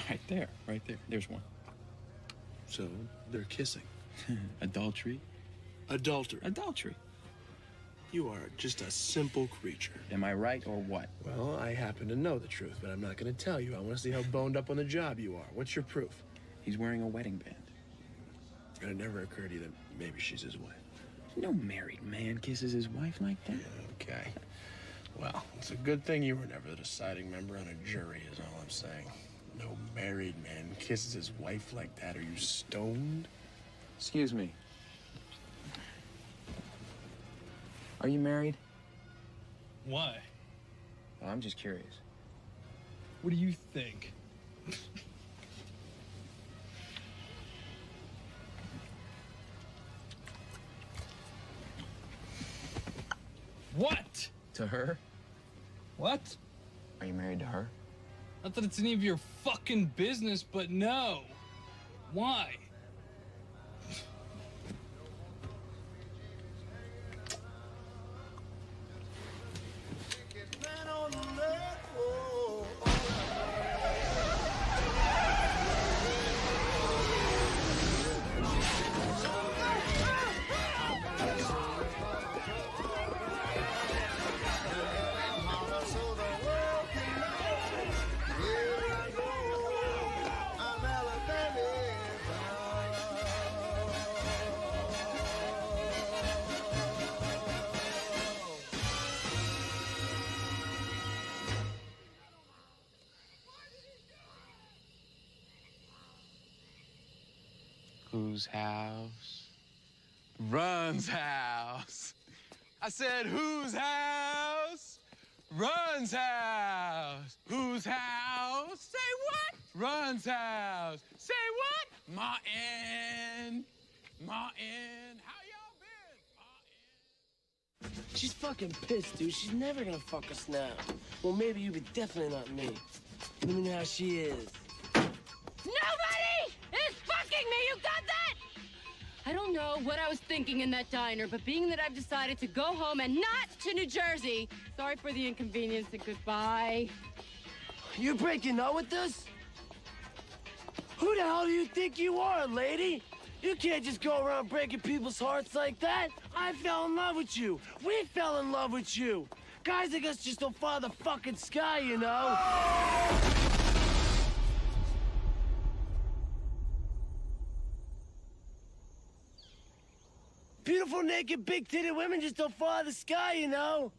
Right there. There's one. So, they're kissing. Adultery. Adultery. You are just a simple creature. Am I right or what? Well, I happen to know the truth, but I'm not going to tell you. I want to see how boned up on the job you are. What's your proof? He's wearing a wedding band. And it never occurred to you that maybe she's his wife. No married man kisses his wife like that. Okay. Well, it's a good thing you were never the deciding member on a jury, is all I'm saying. No married man kisses his wife like that. Are you stoned? Excuse me. Are you married? Why? Oh, I'm just curious. What do you think? What? To her? What? Are you married to her? Not that it's any of your fucking business, but no. Why? Whose house? Run's house. I said, whose house? Run's house. Whose house? Say what? Run's house. Say what? Martin. How y'all been? She's fucking pissed, dude. She's never gonna fuck us now. Well, maybe you, but definitely not me. Let me know how she is. Nobody is fucking me, you got that? know what I was thinking in that diner, but being that I've decided to go home and not to New Jersey, sorry for the inconvenience and goodbye. You're breaking up with us? Who the hell do you think you are, lady? You can't just go around breaking people's hearts like that. I fell in love with you. We fell in love with you. Guys like us just don't follow the fucking sky, you know? Beautiful, naked, big-titted women just don't follow the sky, you know?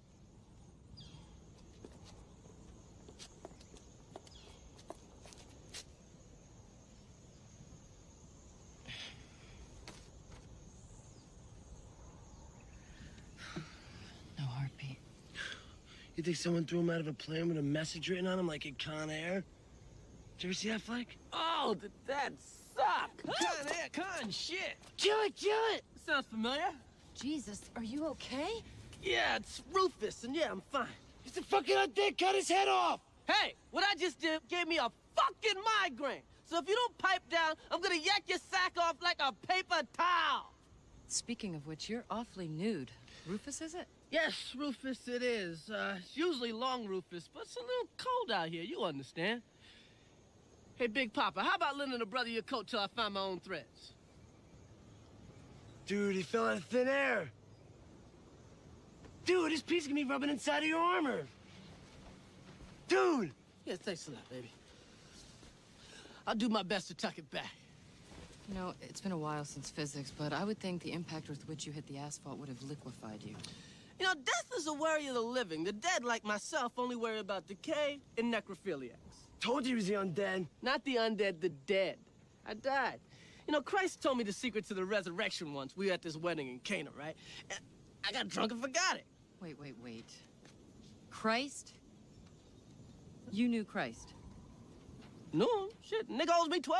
No heartbeat. You think someone threw him out of a plane with a message written on him like in Con Air? Did you ever see that flick? Oh, that sucked. Con Air, con shit. Kill it, kill it! Sounds familiar? Jesus, are you okay? Yeah, it's Rufus, and yeah, I'm fine. He's the fucking undead, cut his head off! Hey, what I just did gave me a fucking migraine. So if you don't pipe down, I'm gonna yank your sack off like a paper towel. Speaking of which, you're awfully nude. Rufus, is it? Yes, Rufus it is. It's usually long Rufus, but it's a little cold out here, you understand. Hey, Big Papa, how about lending a brother your coat till I find my own threads? Dude, he fell out of thin air. Dude, this piece can be rubbing inside of your armor. Dude! Yeah, thanks a lot, baby. I'll do my best to tuck it back. You know, it's been a while since physics, but I would think the impact with which you hit the asphalt would have liquefied you. You know, death is a worry of the living. The dead, like myself, only worry about decay and necrophiliacs. Told you he was the undead. Not the undead, the dead. I died. You know, Christ told me the secret to the resurrection once. We were at this wedding in Cana, right? And I got drunk and forgot it. Wait. Christ? You knew Christ? No, shit. Nigga owes me $12.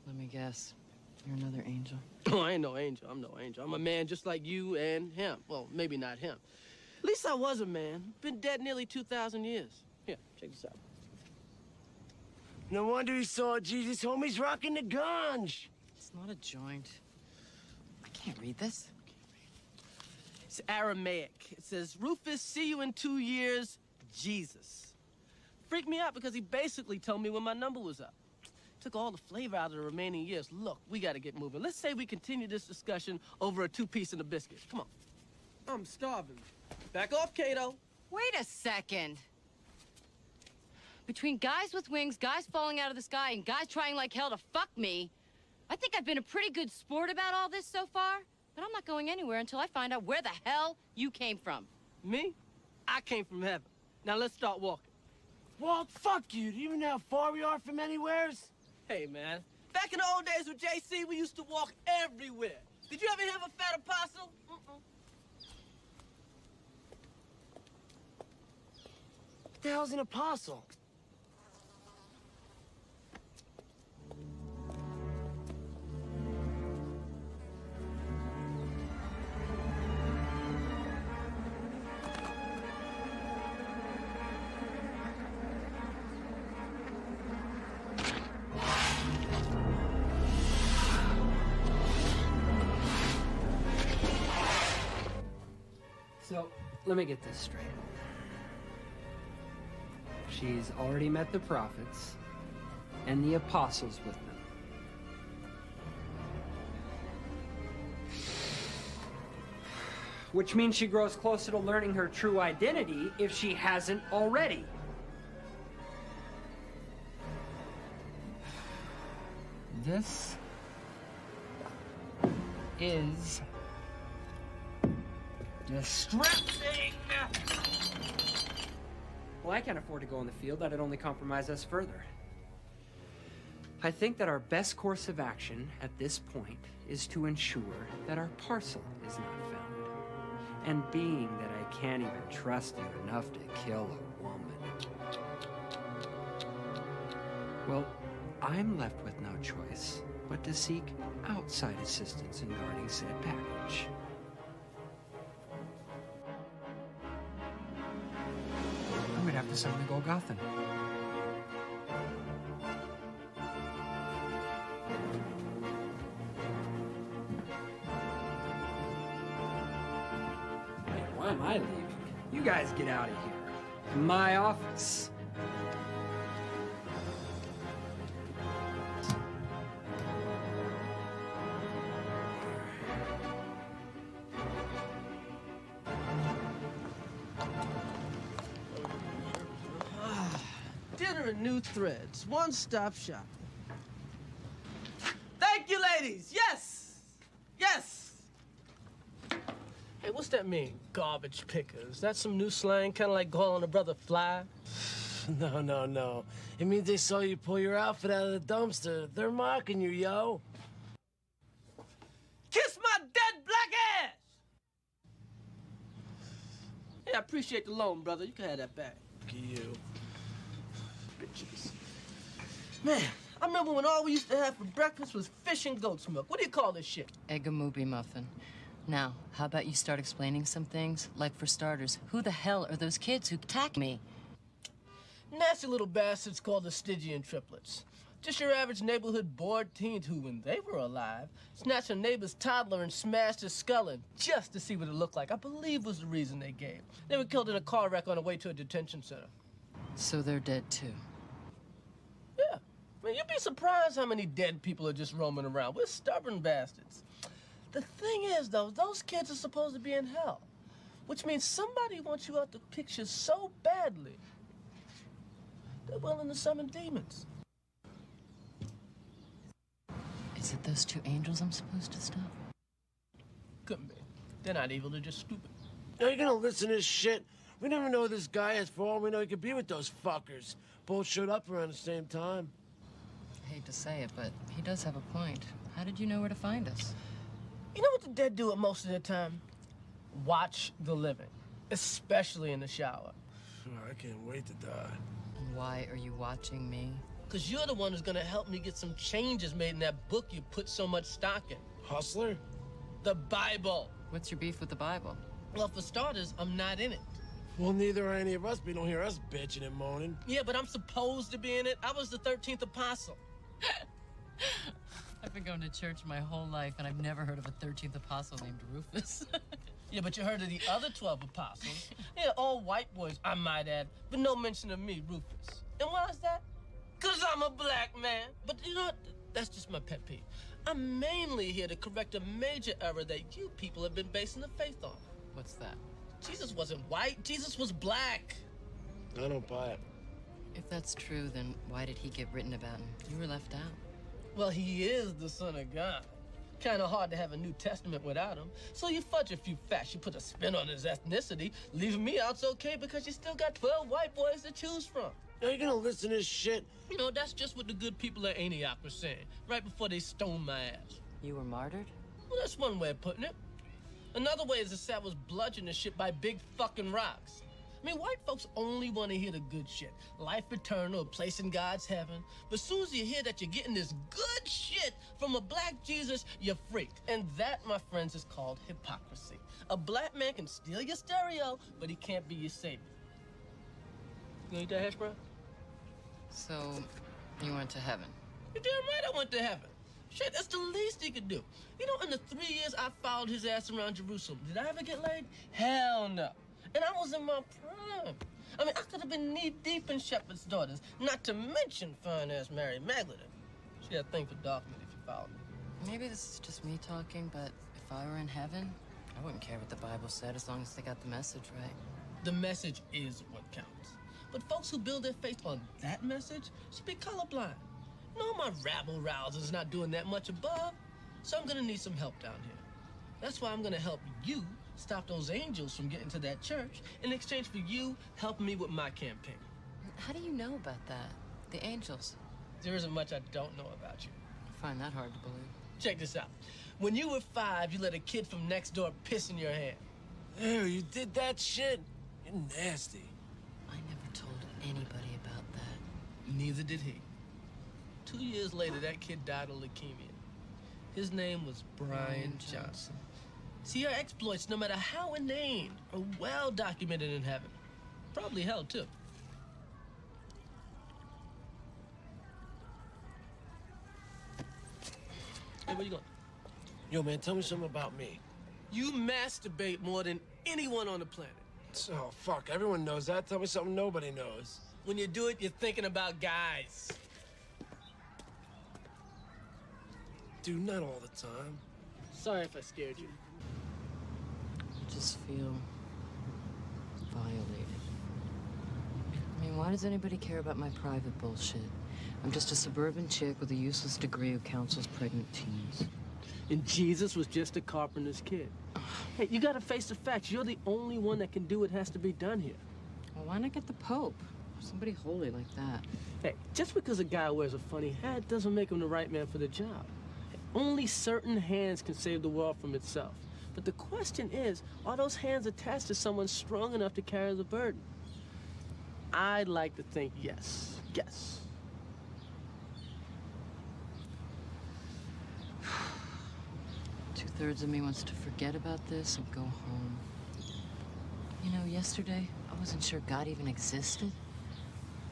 Let me guess. You're another angel. Oh, I ain't no angel. I'm no angel. I'm a man just like you and him. Well, maybe not him. At least I was a man. Been dead nearly 2,000 years. Here, check this out. No wonder he saw Jesus. Homie's rocking the ganj. It's not a joint. I can't read this. It's Aramaic. It says, Rufus, see you in 2 years, Jesus. Freaked me out because he basically told me when my number was up. Took all the flavor out of the remaining years. Look, we gotta get moving. Let's say we continue this discussion over a 2-piece and a biscuit. Come on. I'm starving. Back off, Kato. Wait a second. Between guys with wings, guys falling out of the sky, and guys trying like hell to fuck me, I think I've been a pretty good sport about all this so far, but I'm not going anywhere until I find out where the hell you came from. Me? I came from heaven. Now let's start walking. Walt, fuck you. Do you even know how far we are from anywheres? Hey, man. Back in the old days with JC, we used to walk everywhere. Did you ever hear of a fat apostle? What the hell's an apostle? So, let me get this straight. She's already met the prophets and the apostles with them. Which means she grows closer to learning her true identity if she hasn't already. This is distressing! Well, I can't afford to go in the field. That'd only compromise us further. I think that our best course of action at this point is to ensure that our parcel is not found. And being that I can't even trust you enough to kill a woman, well, I'm left with no choice but to seek outside assistance in guarding said package. I'm gonna have to summon the Golgothan. Why am I leaving? You guys get out of here. My office. Dinner and new threads. One-stop shop. Thank you, ladies. Yes. Yes. Hey, what's that mean? Garbage pickers. That's some new slang, kind of like calling a brother fly? No. It means they saw you pull your outfit out of the dumpster. They're mocking you, yo. Kiss my dead black ass! Hey, I appreciate the loan, brother. You can have that back. Look at you. Bitches. Man, I remember when all we used to have for breakfast was fish and goat's milk. What do you call this shit? Egg and movie muffin. Now, how about you start explaining some things? Like, for starters, who the hell are those kids who attacked me? Nasty little bastards called the Stygian triplets. Just your average neighborhood bored teens who, when they were alive, snatched a neighbor's toddler and smashed his skull in just to see what it looked like. I believe was the reason they gave. They were killed in a car wreck on the way to a detention center. So they're dead, too. Yeah. I mean, you'd be surprised how many dead people are just roaming around. We're stubborn bastards. The thing is, though, those kids are supposed to be in hell, which means somebody wants you out the picture so badly, they're willing to summon demons. Is it those two angels I'm supposed to stop? Couldn't be. They're not evil, they're just stupid. Are you gonna listen to this shit? We never know who this guy is. For all we know, he could be with those fuckers. Both showed up around the same time. I hate to say it, but he does have a point. How did you know where to find us? You know what the dead do at most of their time? Watch the living, especially in the shower. I can't wait to die. And why are you watching me? Because you're the one who's gonna help me get some changes made in that book you put so much stock in. Hustler? The Bible. What's your beef with the Bible? Well, for starters, I'm not in it. Well, neither are any of us, but you don't hear us bitching and moaning. Yeah, but I'm supposed to be in it. I was the 13th apostle. I've been going to church my whole life, and I've never heard of a 13th apostle named Rufus. Yeah, but you heard of the other 12 apostles. Yeah, all white boys, I might add, but no mention of me, Rufus. And why is that? Because I'm a black man. But you know what? That's just my pet peeve. I'm mainly here to correct a major error that you people have been basing the faith on. What's that? Jesus wasn't white. Jesus was black. I don't buy it. If that's true, then why did he get written about and you were left out? Well, he is the Son of God. Kind of hard to have a New Testament without him. So you fudge a few facts, you put a spin on his ethnicity. Leaving me out's okay because you still got 12 white boys to choose from. Are you gonna listen to this shit? You know, that's just what the good people at Antioch were saying, right before they stoned my ass. You were martyred? Well, that's one way of putting it. Another way is the South was bludgeoned to shit by big fucking rocks. I mean, white folks only want to hear the good shit. Life eternal, a place in God's heaven. But as soon as you hear that you're getting this good shit from a black Jesus, you're freaked. And that, my friends, is called hypocrisy. A black man can steal your stereo, but he can't be your savior. You eat that hash brown? So, you went to heaven? You're damn right I went to heaven. Shit, that's the least he could do. You know, in the 3 years I followed his ass around Jerusalem, did I ever get laid? Hell no. And I was in my prime. I mean, I could have been knee-deep in Shepherd's daughters, not to mention fine-ass Mary Magdalene. She had a thing for dark meat if you followed me. Maybe this is just me talking, but if I were in heaven, I wouldn't care what the Bible said as long as they got the message right. The message is what counts. But folks who build their faith on that message should be colorblind. No, my rabble-rouser's not doing that much above, so I'm gonna need some help down here. That's why I'm gonna help you stop those angels from getting to that church in exchange for you helping me with my campaign. How do you know about that? The angels? There isn't much I don't know about you. I find that hard to believe. Check this out. When you were 5, you let a kid from next door piss in your hand. Ew, you did that shit? You're nasty. I never told anybody about that. Neither did he. 2 years later, that kid died of leukemia. His name was Brian Johnson. See, your exploits, no matter how inane, are well documented in heaven. Probably hell, too. Hey, where you going? Yo, man, tell me something about me. You masturbate more than anyone on the planet. Oh, fuck. Everyone knows that. Tell me something nobody knows. When you do it, you're thinking about guys. Dude, not all the time. Sorry if I scared you. I just feel violated. I mean, why does anybody care about my private bullshit? I'm just a suburban chick with a useless degree who counsels pregnant teens. And Jesus was just a carpenter's kid. Hey, you gotta face the facts. You're the only one that can do what has to be done here. Well, why not get the Pope? Somebody holy like that. Hey, just because a guy wears a funny hat doesn't make him the right man for the job. Only certain hands can save the world from itself. But the question is, are those hands attached to someone strong enough to carry the burden? I'd like to think yes. Yes. Two-thirds of me wants to forget about this and go home. You know, yesterday, I wasn't sure God even existed.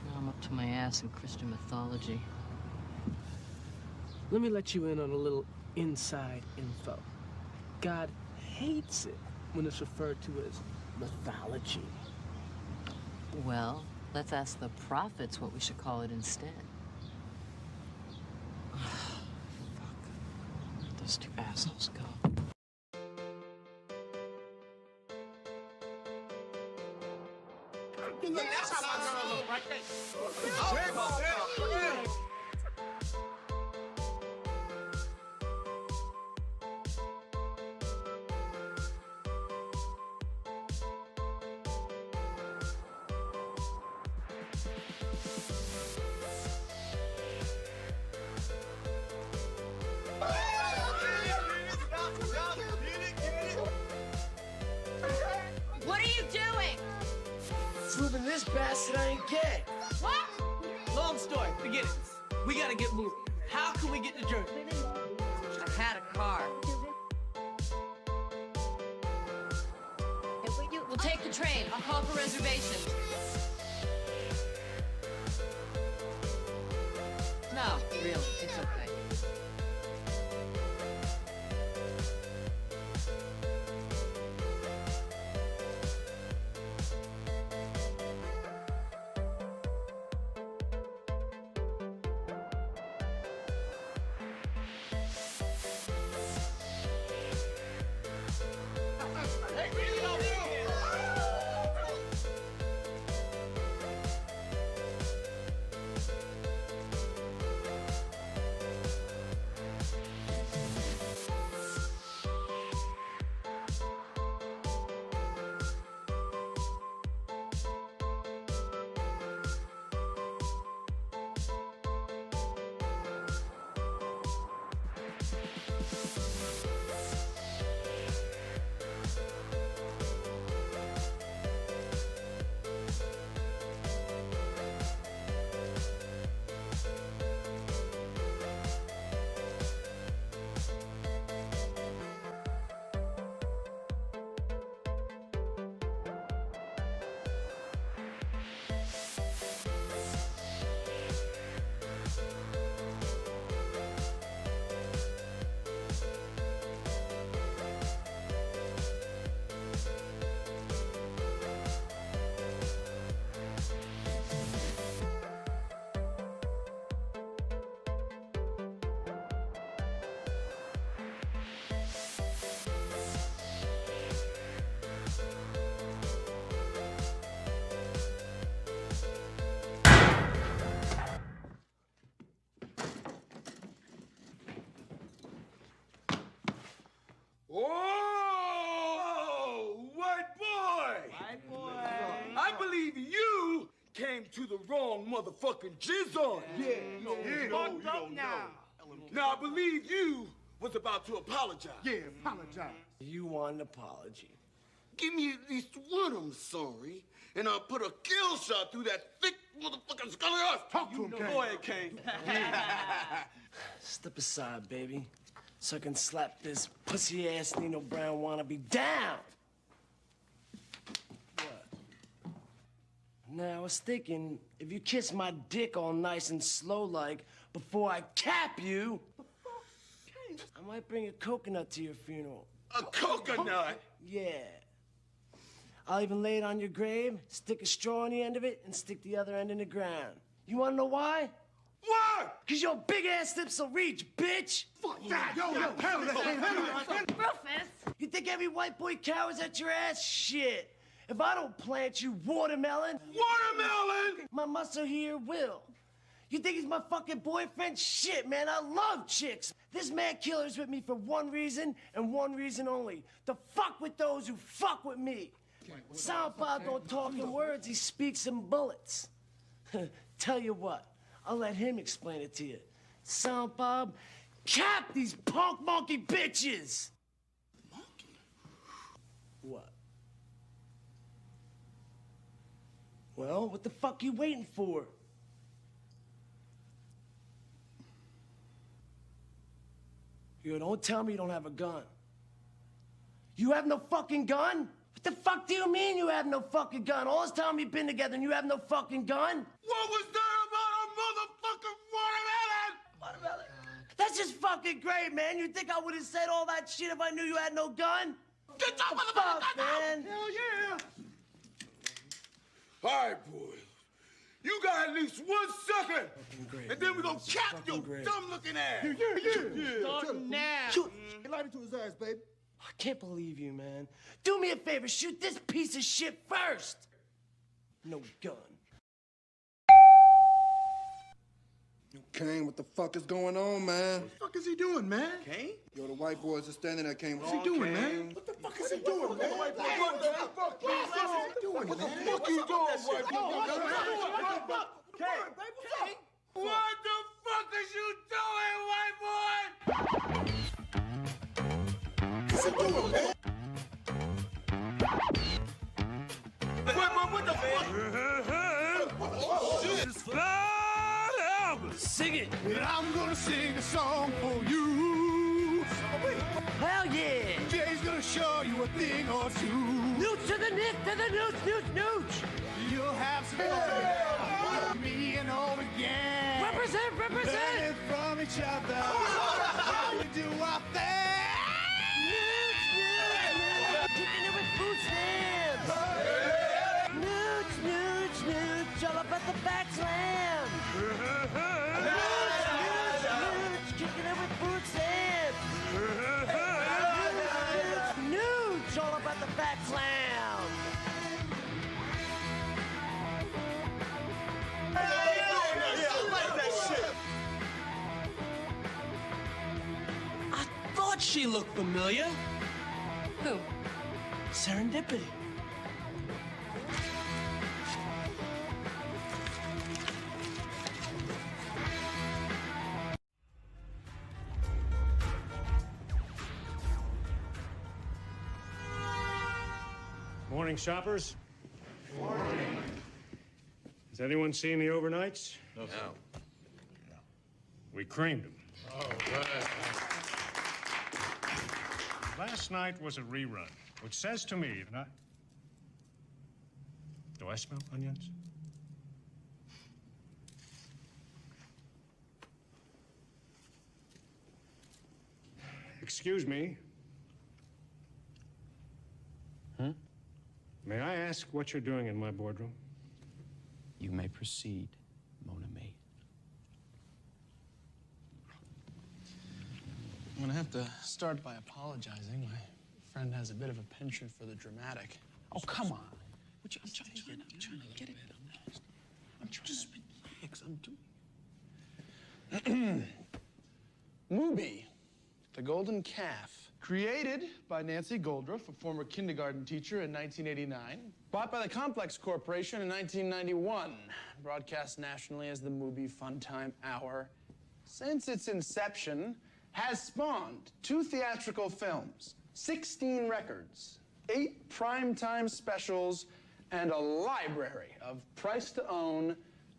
Now I'm up to my ass in Christian mythology. Let me let you in on a little inside info. God hates it when it's referred to as mythology. Well, let's ask the prophets what we should call it instead. Fuck. Where'd those two assholes go? What are you doing? Proving this bastard I ain't gay. What? Long story, forget it. We gotta get moving. How can we get to Jersey? I had a car. We'll take the train. I'll call for reservations. No, really, it's okay. To the wrong motherfucking jizz on. Fucked up now. Now I believe you was about to apologize. Yeah, apologize. You want an apology. Give me at least one I'm sorry, and I'll put a kill shot through that thick motherfucking skull of yours. Talk to him, Kane. Go ahead, Kane. Step aside, baby, so I can slap this pussy-ass Nino Brown wannabe down. Now, I was thinking, if you kiss my dick all nice and slow like before I cap you, I might bring a coconut to your funeral. A coconut? Yeah. I'll even lay it on your grave, stick a straw on the end of it, and stick the other end in the ground. You wanna know why? Why? Cause your big ass lips will reach, bitch! Fuck that! Yo, Rufus! You think every white boy cowers at your ass? Shit! If I don't plant you, watermelon... Watermelon! My muscle here will. You think he's my fucking boyfriend? Shit, man, I love chicks. This man killer's with me for one reason and one reason only. To fuck with those who fuck with me. Sound Bob don't talk in words, he speaks in bullets. Tell you what, I'll let him explain it to you. Sound Bob, cap these punk monkey bitches! Monkey? What? Well, what the fuck you waiting for? Yo, don't tell me you don't have a gun. You have no fucking gun? What the fuck do you mean you have no fucking gun? All this time we've been together and you have no fucking gun? What was that about a motherfucking watermelon? Watermelon? That's just fucking great, man. You think I would have said all that shit if I knew you had no gun? Get the fuck, man. Hell yeah! All right, boys. You got at least 1 second, and then we're gonna cap your dumb-looking ass. Yeah. Start now. Shoot. Light it to his ass, baby. I can't believe you, man. Do me a favor, shoot this piece of shit first. No gun. Kane, what the fuck is going on, man? What the fuck is he doing, man? Kane? Yo, the white boys are standing there, Kane. What's he doing, man? What the fuck is he doing, man? What the fuck is he doing, man? What the fuck you doing, white boy? What the fuck is you doing, white boy? What's he doing, man? What the fuck? Sing it! And I'm gonna sing a song for you. Hell yeah! Jay's gonna show you a thing or two. Nooch to the nick, to the nooch! You'll have some fun. Me and old again. Represent! Learning from each other. How we do out there. Kicking it with food stamps! Nooch, all up at the back slam! Nooch, kicking it with food stamps! Nooch, all up at the back slam! I thought she looked familiar. Who? Serendipity. Morning, shoppers. Morning. Has anyone seen the overnights? No. We creamed them. Oh, good. Last night was a rerun, which says to me that Do I smell onions? Excuse me. May I ask what you're doing in my boardroom? You may proceed, Mon ami. I'm gonna have to start by apologizing. My friend has a bit of a penchant for the dramatic. Oh, come on. I'm trying to get it. I'm trying to relax. I'm doing. Mubi, the golden calf. Created by Nancy Goldruff, a former kindergarten teacher, in 1989. Bought by the Complex Corporation in 1991. Broadcast nationally as the Mubi Funtime Hour. Since its inception, has spawned 2 theatrical films, 16 records, 8 primetime specials, and a library of price-to-own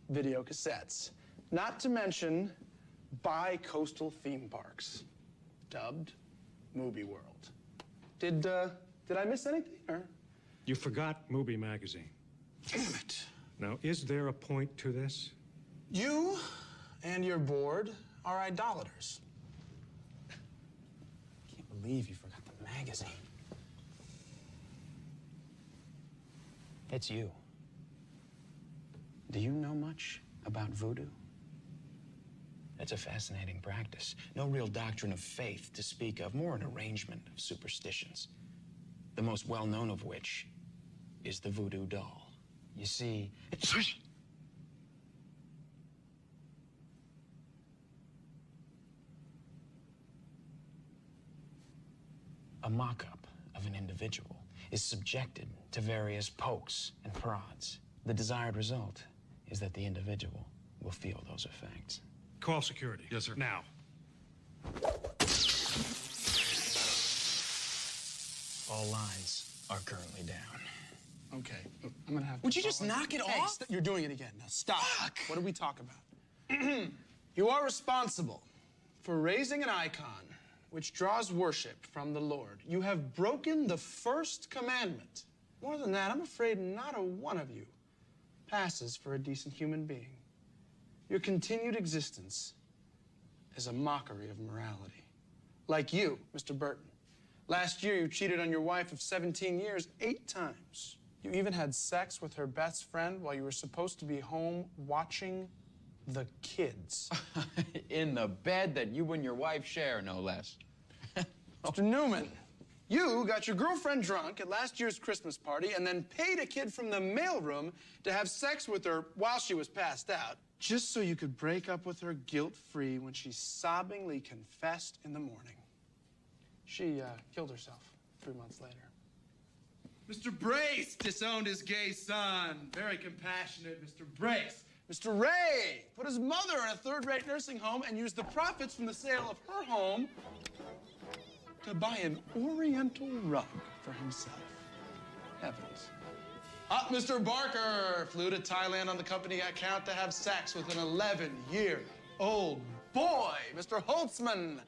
video cassettes. Not to mention bi-coastal theme parks, dubbed Mubi World. Did I miss anything, or? You forgot Mubi magazine. Damn it. Now, is there a point to this? You and your board are idolaters. Can't believe you forgot the magazine. It's you. Do you know much about voodoo? It's a fascinating practice. No real doctrine of faith to speak of, more an arrangement of superstitions. The most well-known of which is the voodoo doll. You see, it's... A mock-up of an individual is subjected to various pokes and prods. The desired result is that the individual will feel those effects. Call security. Yes, sir. Now. All lines are currently down. Okay, I'm gonna have to... Would you just knock it off? You're doing it again. Now stop. Fuck. What did we talk about? You are responsible for raising an icon which draws worship from the Lord. You have broken the first commandment. More than that, I'm afraid not a one of you passes for a decent human being. Your continued existence is a mockery of morality. Like you, Mr. Burton. Last year, you cheated on your wife of 17 years 8 times. You even had sex with her best friend while you were supposed to be home watching the kids. In the bed that you and your wife share, no less. Mr. Newman, you got your girlfriend drunk at last year's Christmas party and then paid a kid from the mailroom to have sex with her while she was passed out, just so you could break up with her guilt-free when she sobbingly confessed in the morning. She killed herself 3 months later. Mr. Brace disowned his gay son. Very compassionate, Mr. Brace. Mr. Ray put his mother in a third-rate nursing home and used the profits from the sale of her home to buy an oriental rug for himself. Heavens. Mr. Barker flew to Thailand on the company account to have sex with an 11-year-old boy. Mr. Holtzman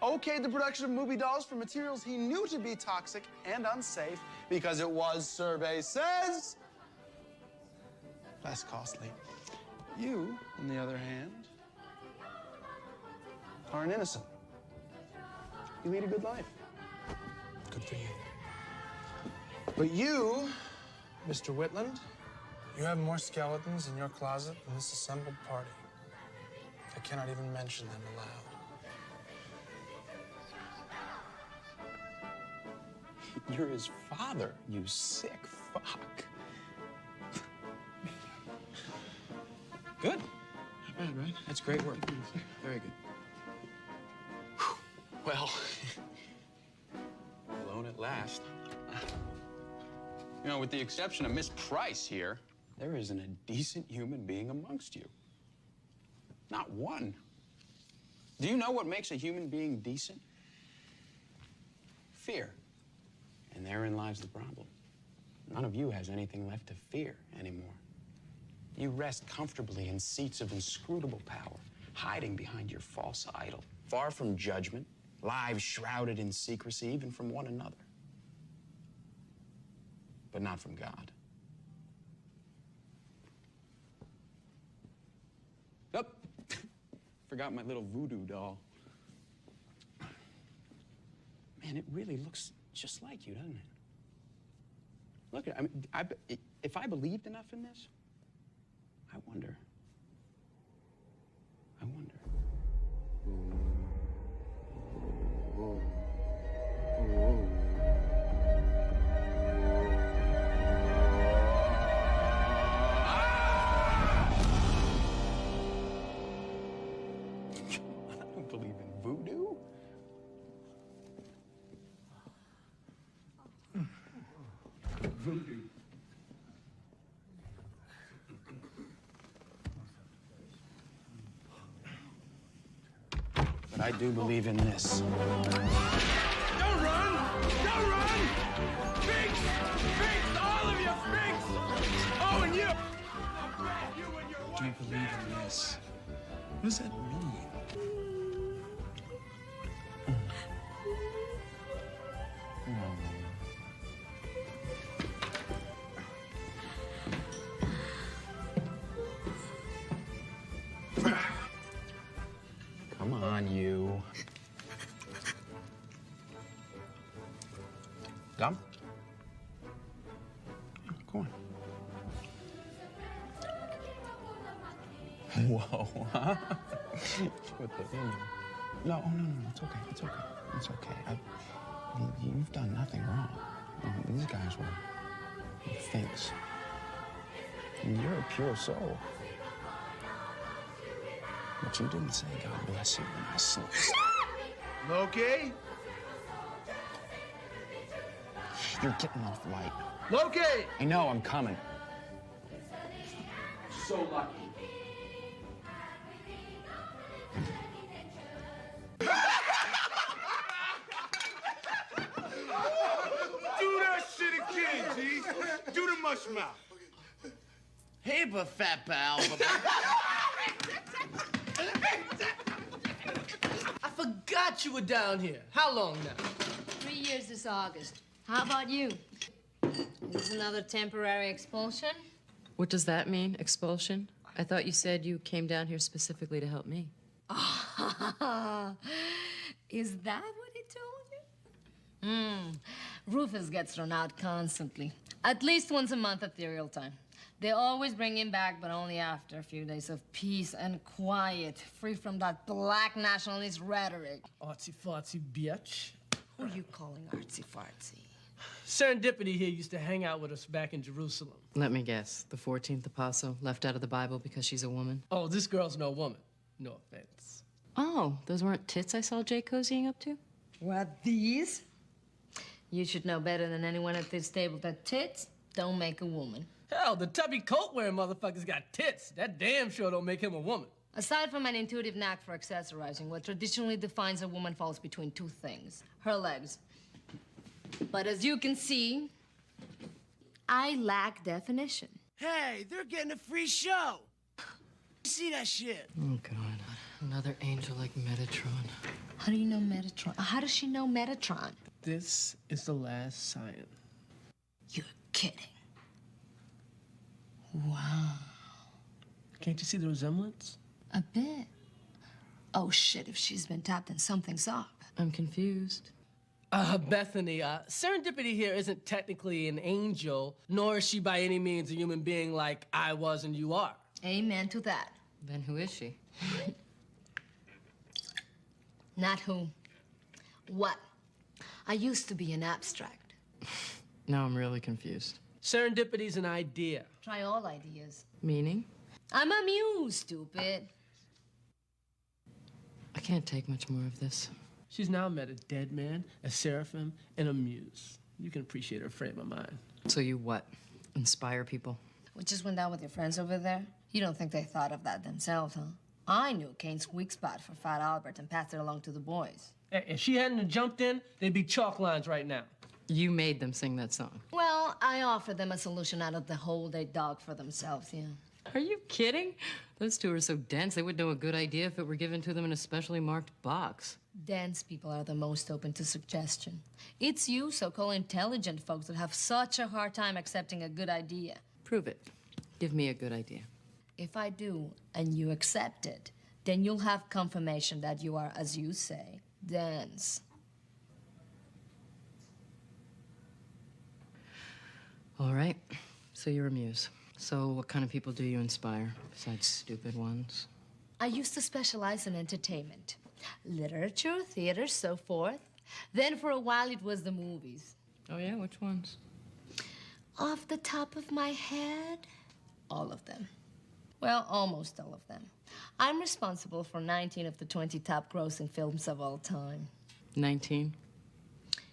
okayed the production of movie dolls from materials he knew to be toxic and unsafe because it was, survey says, less costly. You, on the other hand, are an innocent. You lead a good life. Good for you. But you, Mr. Whitland, you have more skeletons in your closet than this assembled party. I cannot even mention them aloud. You're his father, you sick fuck. Good. Not bad, right? That's great work. Very good. Well, alone at last. You know, with the exception of Miss Price here, there isn't a decent human being amongst you. Not one. Do you know what makes a human being decent? Fear. And therein lies the problem. None of you has anything left to fear anymore. You rest comfortably in seats of inscrutable power, hiding behind your false idol, far from judgment, lives shrouded in secrecy, even from one another. But not from God. Oh, forgot my little voodoo doll. Man, it really looks just like you, doesn't it? Look, I mean, if I believed enough in this, I wonder. I don't believe in voodoo. Voodoo. But I do believe in this. Don't run! Don't run! Finks! Finks! All of you Finks! Oh, and you! I don't believe in this. What does that mean? Come on, you. Gum? Go on. Whoa, huh? Put that in there. No, oh, no, it's okay, it's okay, it's okay. You've done nothing wrong. These guys were fakes. And you're a pure soul. But you didn't say God bless you when I slipped. Loki? You're getting off light. Loki! I know, I'm coming. So lucky. Do that shit again, G. Do the mush mouth. Hey, but fat pal. I forgot you were down here. How long now? 3 years this August. How about you? Is this another temporary expulsion? What does that mean, expulsion? I thought you said you came down here specifically to help me. Is that what he told you? Rufus gets thrown out constantly. At least once a month at Ethereal time. They always bring him back, but only after a few days of peace and quiet, free from that black nationalist rhetoric. Artsy-fartsy bitch. Who are you calling artsy-fartsy? Serendipity here used to hang out with us back in Jerusalem. Let me guess. The 14th apostle left out of the Bible because she's a woman? Oh, this girl's no woman. No offense. Oh, those weren't tits I saw Jay cozying up to? What, these? You should know better than anyone at this table that tits don't make a woman. Hell, the tubby coat-wearing motherfucker's got tits. That damn sure don't make him a woman. Aside from an intuitive knack for accessorizing, what traditionally defines a woman falls between two things. Her legs. But as you can see, I lack definition. Hey, they're getting a free show. See that shit? Oh, God. Another angel like Metatron. How do you know Metatron? How does she know Metatron? This is the last sign. You're kidding. Wow. Can't you see the resemblance? A bit. Oh, shit, if she's been tapped, then something's up. I'm confused. Bethany, Serendipity here isn't technically an angel, nor is she by any means a human being like I was and you are. Amen to that. Then who is she? Not who. What? I used to be an abstract. Now I'm really confused. Serendipity's an idea. Try all ideas. Meaning? I'm a muse, stupid. I can't take much more of this. She's now met a dead man, a seraphim, and a muse. You can appreciate her frame of mind. So you what? Inspire people? What just went down with your friends over there? You don't think they thought of that themselves, huh? I knew Kane's weak spot for Fat Albert and passed it along to the boys. Hey, if she hadn't jumped in, they'd be chalk lines right now. You made them sing that song. Well, I offered them a solution out of the hole they dug for themselves, yeah. Are you kidding? Those two are so dense, they would know a good idea if it were given to them in a specially marked box. Dense people are the most open to suggestion. It's you, so-called intelligent folks, that have such a hard time accepting a good idea. Prove it. Give me a good idea. If I do, and you accept it, then you'll have confirmation that you are, as you say, dense. All right. So you're a muse. So what kind of people do you inspire, besides stupid ones? I used to specialize in entertainment. Literature, theater, so forth. Then for a while it was the movies. Oh yeah? Which ones? Off the top of my head, all of them. Well, almost all of them. I'm responsible for 19 of the 20 top grossing films of all time. 19?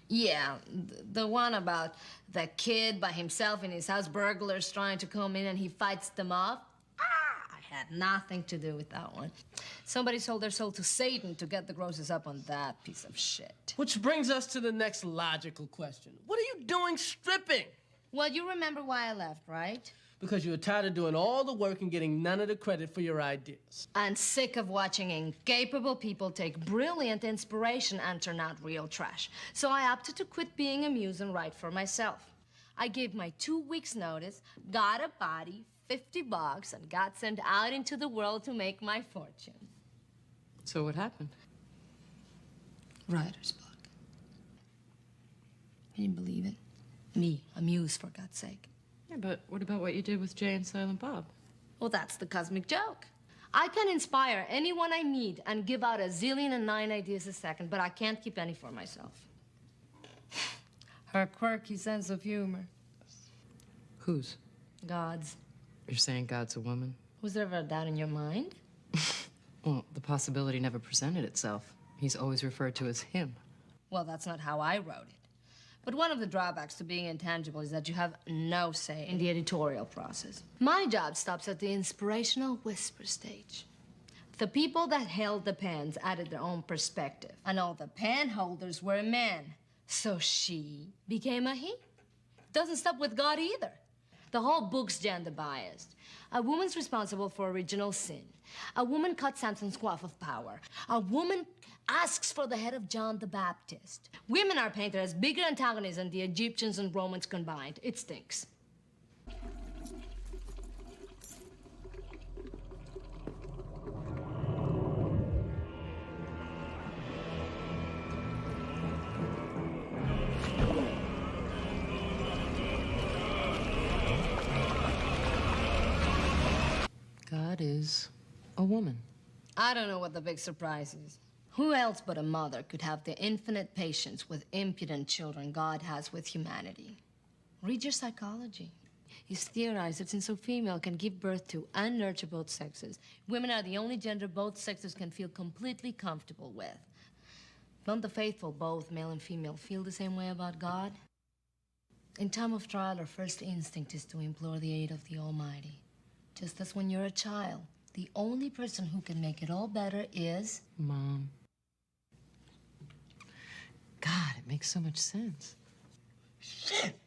Yeah, the one about the kid by himself in his house, burglars trying to come in and he fights them off. I had nothing to do with that one. Somebody sold their soul to Satan to get the grosses up on that piece of shit. Which brings us to the next logical question. What are you doing stripping? Well, you remember why I left, right? Because you were tired of doing all the work and getting none of the credit for your ideas. And sick of watching incapable people take brilliant inspiration and turn out real trash. So I opted to quit being a muse and write for myself. I gave my 2 weeks' notice, got a body, $50, and got sent out into the world to make my fortune. So what happened? Writer's block. Can you believe it? Me, a muse, for God's sake. Yeah, but what about what you did with Jay and Silent Bob? Well, that's the cosmic joke. I can inspire anyone I meet and give out 1,000,009 ideas a second, but I can't keep any for myself. Her quirky sense of humor. Whose? God's. You're saying God's a woman? Was there ever a doubt in your mind? Well, the possibility never presented itself. He's always referred to as him. Well, that's not how I wrote it. But one of the drawbacks to being intangible is that you have no say in the editorial process. My job stops at the inspirational whisper stage. The people that held the pens added their own perspective, and all the pen holders were men. So she became a he. Doesn't stop with God either. The whole book's gender biased. A woman's responsible for original sin. A woman cut Samson's coif of power. A woman asks for the head of John the Baptist. Women are painted as bigger antagonists than the Egyptians and Romans combined. It stinks. God is a woman. I don't know what the big surprise is. Who else but a mother could have the infinite patience with impudent children God has with humanity? Read your psychology. He's theorized that since a female can give birth to and nurture both sexes, women are the only gender both sexes can feel completely comfortable with. Don't the faithful, both male and female, feel the same way about God? In time of trial, our first instinct is to implore the aid of the Almighty. Just as when you're a child, the only person who can make it all better is... Mom. God, it makes so much sense. Shit!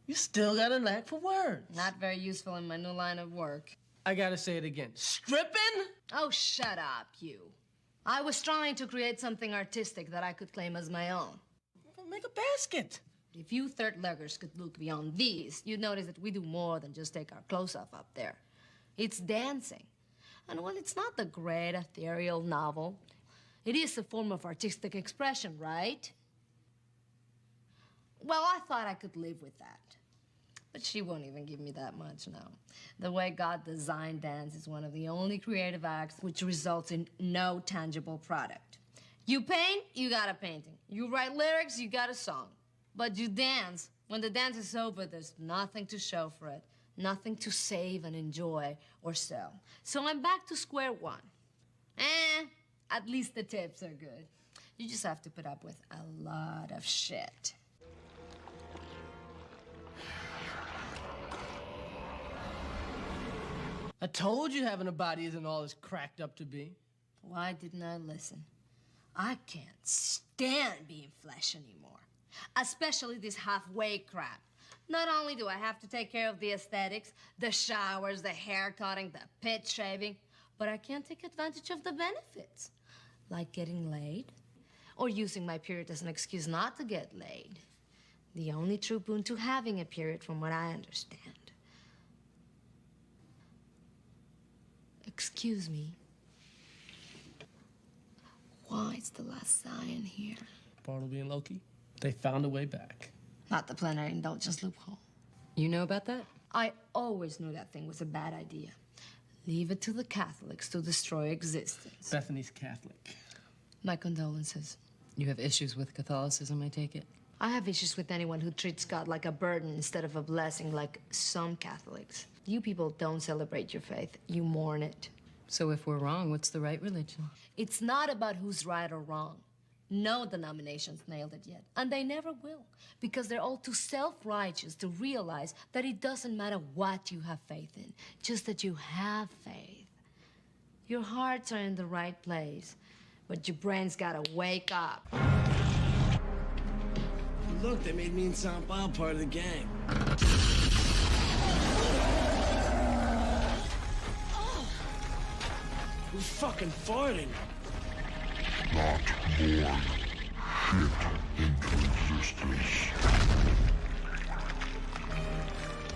You still got a knack for words. Not very useful in my new line of work. I gotta say it again. Stripping? Oh, shut up, you. I was trying to create something artistic that I could claim as my own. Make a basket. If you third-leggers could look beyond these, you'd notice that we do more than just take our clothes off up there. It's dancing. And when it's not the great ethereal novel, it is a form of artistic expression, right? Well, I thought I could live with that. But she won't even give me that much now. The way God designed dance is one of the only creative acts which results in no tangible product. You paint, you got a painting. You write lyrics, you got a song. But you dance. When the dance is over, there's nothing to show for it. Nothing to save and enjoy or sell. So I'm back to square one. At least the tips are good. You just have to put up with a lot of shit. I told you having a body isn't all it's cracked up to be. Why didn't I listen? I can't stand being flesh anymore. Especially this halfway crap. Not only do I have to take care of the aesthetics, the showers, the hair cutting, the pit shaving, but I can't take advantage of the benefits. Like getting laid, or using my period as an excuse not to get laid. The only true boon to having a period, from what I understand. Excuse me. Why is the last Zion here? Bartleby and Loki, they found a way back. Not the plenary indulgence loophole. You know about that? I always knew that thing was a bad idea. Leave it to the Catholics to destroy existence. Bethany's Catholic. My condolences. You have issues with Catholicism, I take it? I have issues with anyone who treats God like a burden instead of a blessing, like some Catholics. You people don't celebrate your faith, you mourn it. So if we're wrong, what's the right religion? It's not about who's right or wrong. No denominations nailed it yet, and they never will, because they're all too self-righteous to realize that it doesn't matter what you have faith in, just that you have faith. Your hearts are in the right place, but your brain's gotta wake up. Look, they made me and Sampao part of the gang. Who's fucking farting? Not born. Shit into existence.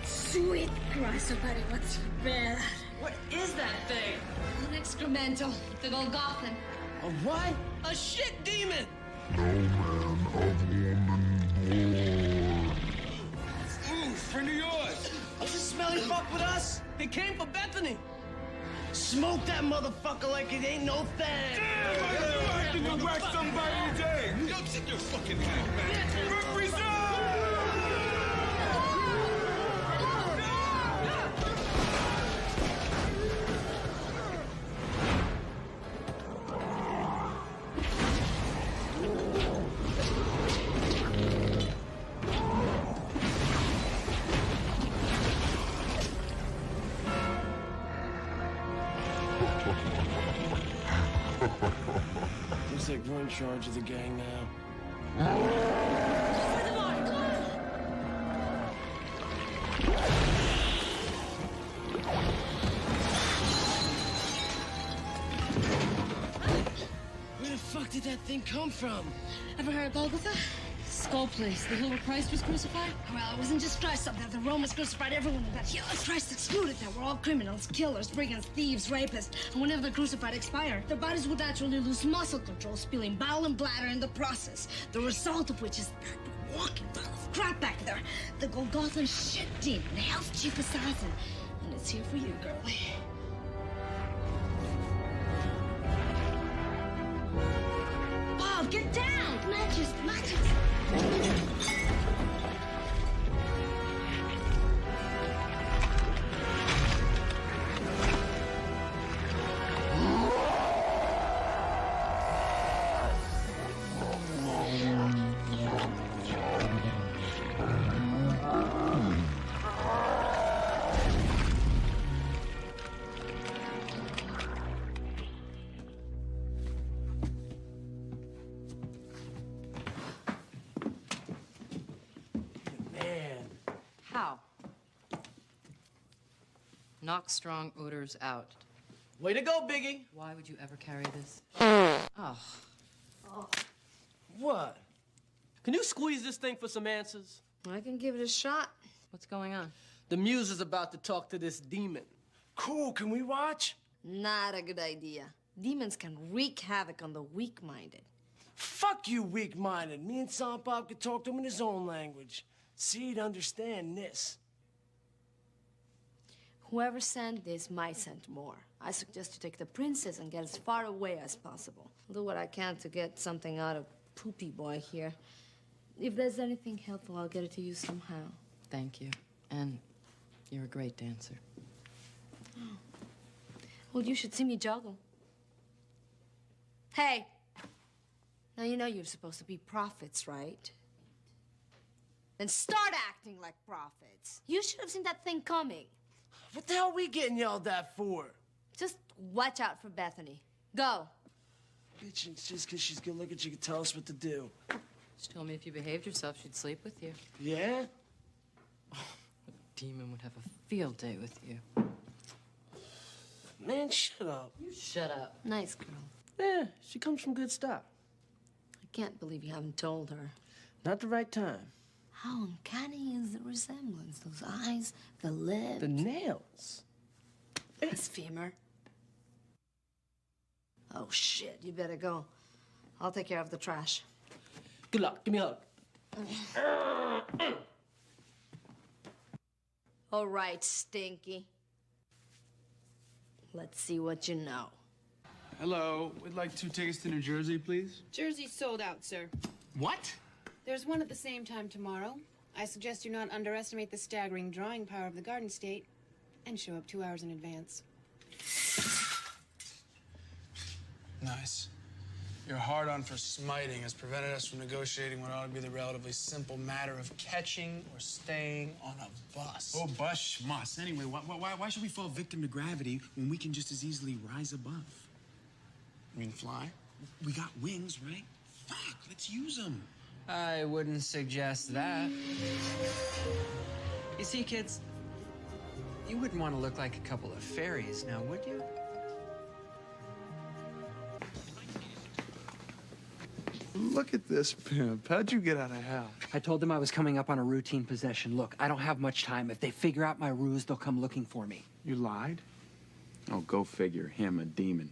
Sweet grasshopper, what's bad? What is that thing? An excremental, the Golgothan. A what? A shit demon! No man of woman born. Ooh, friend of yours. Does this smelly fuck with us? He came for Bethany. smoke that motherfucker like it ain't no thing. Damn, you acting to whack somebody today. Yo, take your fucking hat, man. Represent! Looks like we're in charge of the gang now. Where the fuck did that thing come from? Ever heard of Golgotha? Skull place, the hill where Christ was crucified? Well, it wasn't just Christ up there. The Romans crucified everyone in that hill. Christ excluded them. We're all criminals, killers, brigands, thieves, rapists. And whenever the crucified expired, their bodies would naturally lose muscle control, spilling bowel and bladder in the process. The result of which is that walking pile of crap back there. The Golgothan shit demon, hell's chief assassin. And it's here for you, girlie. Bob, get down! Matches, matches! How? Knock strong odors out. Way to go, Biggie. Why would you ever carry this? Oh. What? Can you squeeze this thing for some answers? I can give it a shot. What's going on? The muse is about to talk to this demon. Cool, can we watch? Not a good idea. Demons can wreak havoc on the weak-minded. Fuck you, weak-minded. Me and Silent Bob could talk to him in his own language. See, he'd understand this. Whoever sent this might send more. I suggest you take the princess and get as far away as possible. I'll do what I can to get something out of Poopy Boy here. If there's anything helpful, I'll get it to you somehow. Thank you. And you're a great dancer. Oh. Well, you should see me juggle. Hey! Now, you know you're supposed to be prophets, right? Then start acting like prophets. You should have seen that thing coming. What the hell are we getting yelled at for? Just watch out for Bethany. Go. Bitch, it's just because she's good looking, she can tell us what to do. She told me if you behaved yourself, she'd sleep with you. Yeah? Oh, a demon would have a field day with you. Man, shut up. You shut up. Nice girl. Yeah, she comes from good stock. I can't believe you haven't told her. Not the right time. How uncanny is the resemblance? Those eyes, the lips. The nails. This femur. Oh, shit. You better go. I'll take care of the trash. Good luck. Give me a hug. All right, Stinky. Let's see what you know. Hello. We'd like 2 tickets to New Jersey, please. Jersey's sold out, sir. What? There's one at the same time tomorrow. I suggest you not underestimate the staggering drawing power of the Garden State and show up 2 hours in advance. Nice. Your hard-on for smiting has prevented us from negotiating what ought to be the relatively simple matter of catching or staying on a bus. Oh, bus schmuss. Anyway, why should we fall victim to gravity when we can just as easily rise above? You mean fly? We got wings, right? Fuck, let's use them. I wouldn't suggest that. You see, kids, you wouldn't want to look like a couple of fairies now, would you? Look at this pimp. How'd you get out of hell? I told them I was coming up on a routine possession. Look, I don't have much time. If they figure out my ruse, they'll come looking for me. You lied? Oh, go figure. Him, a demon.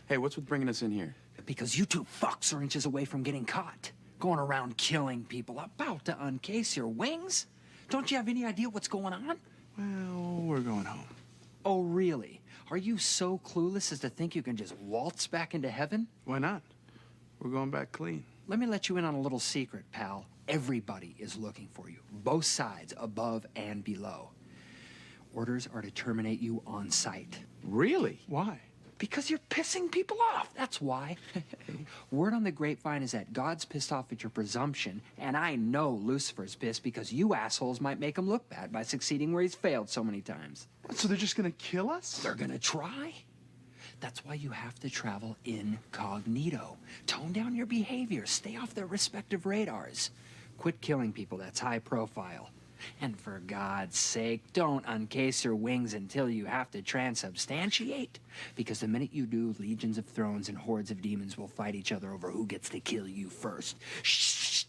Hey, what's with bringing us in here? Because you 2 fucks are inches away from getting caught. Going around killing people, about to uncase your wings. Don't you have any idea what's going on? Well, we're going home. Oh, really? Are you so clueless as to think you can just waltz back into heaven? Why not? We're going back clean. Let me let you in on a little secret, pal. Everybody is looking for you. Both sides, above and below. Orders are to terminate you on sight. Really? Why? Because you're pissing people off, that's why. Word on the grapevine is that God's pissed off at your presumption, and I know Lucifer's pissed because you assholes might make him look bad by succeeding where he's failed so many times. So they're just gonna kill us? They're gonna try. That's why you have to travel incognito. Tone down your behavior, stay off their respective radars. Quit killing people, that's high profile. And for God's sake, don't uncase your wings until you have to transubstantiate. Because the minute you do, legions of thrones and hordes of demons will fight each other over who gets to kill you first. Shh.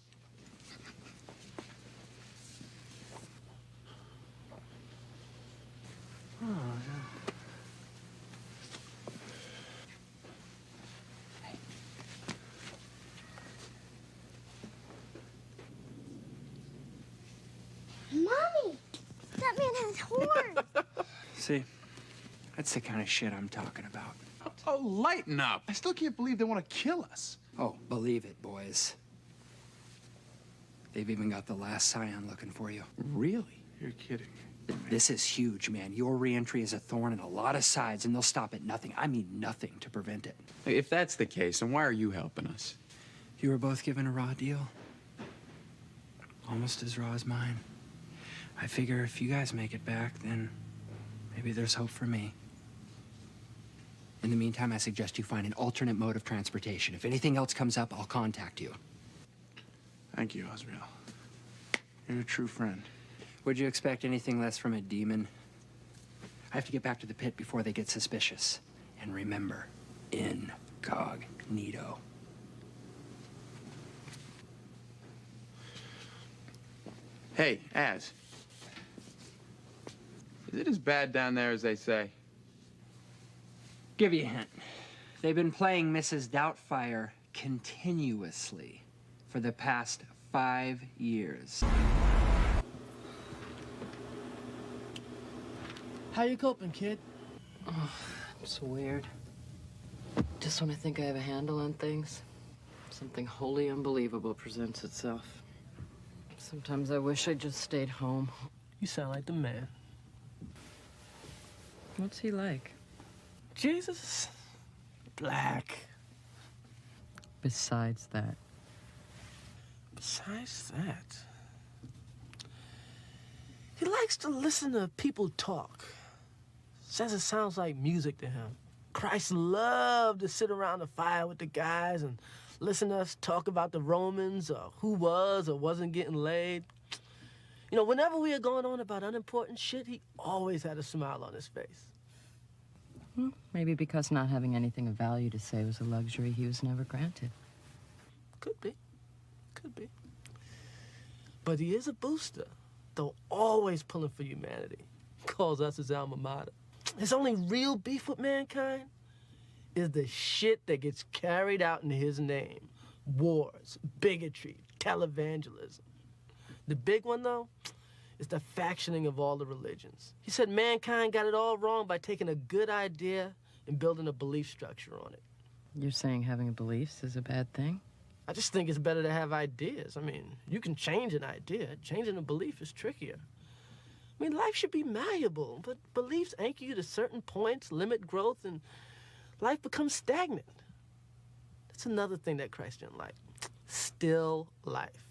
Mommy! That man has horns! See, that's the kind of shit I'm talking about. Oh, lighten up. I still can't believe they want to kill us. Oh, believe it, boys. They've even got the last scion looking for you. Really? You're kidding. This is huge, man. Your re-entry is a thorn in a lot of sides, and they'll stop at nothing. I mean nothing to prevent it. If that's the case, then why are you helping us? You were both given a raw deal. Almost as raw as mine. I figure if you guys make it back, then maybe there's hope for me. In the meantime, I suggest you find an alternate mode of transportation. If anything else comes up, I'll contact you. Thank you, Azrael. You're a true friend. Would you expect anything less from a demon? I have to get back to the pit before they get suspicious. And remember, incognito. Hey, Az. Is it as bad down there as they say? Give you a hint. They've been playing Mrs. Doubtfire continuously for the past 5 years. How you coping, kid? Oh, it's weird. Just when I think I have a handle on things, something wholly unbelievable presents itself. Sometimes I wish I'd just stayed home. You sound like the man. What's he like? Jesus? Black. Besides that. Besides that, he likes to listen to people talk. Says it sounds like music to him. Christ loved to sit around the fire with the guys and listen to us talk about the Romans or who was or wasn't getting laid. You know, whenever we were going on about unimportant shit, he always had a smile on his face. Well, maybe because not having anything of value to say was a luxury he was never granted. Could be. Could be. But he is a booster, though always pulling for humanity. Calls us his alma mater. His only real beef with mankind is the shit that gets carried out in his name. Wars, bigotry, televangelism. The big one, though, is the factioning of all the religions. He said mankind got it all wrong by taking a good idea and building a belief structure on it. You're saying having a belief is a bad thing? I just think it's better to have ideas. I mean, you can change an idea. Changing a belief is trickier. I mean, life should be malleable, but beliefs anchor you to certain points, limit growth, and life becomes stagnant. That's another thing that Christ didn't like. Still life.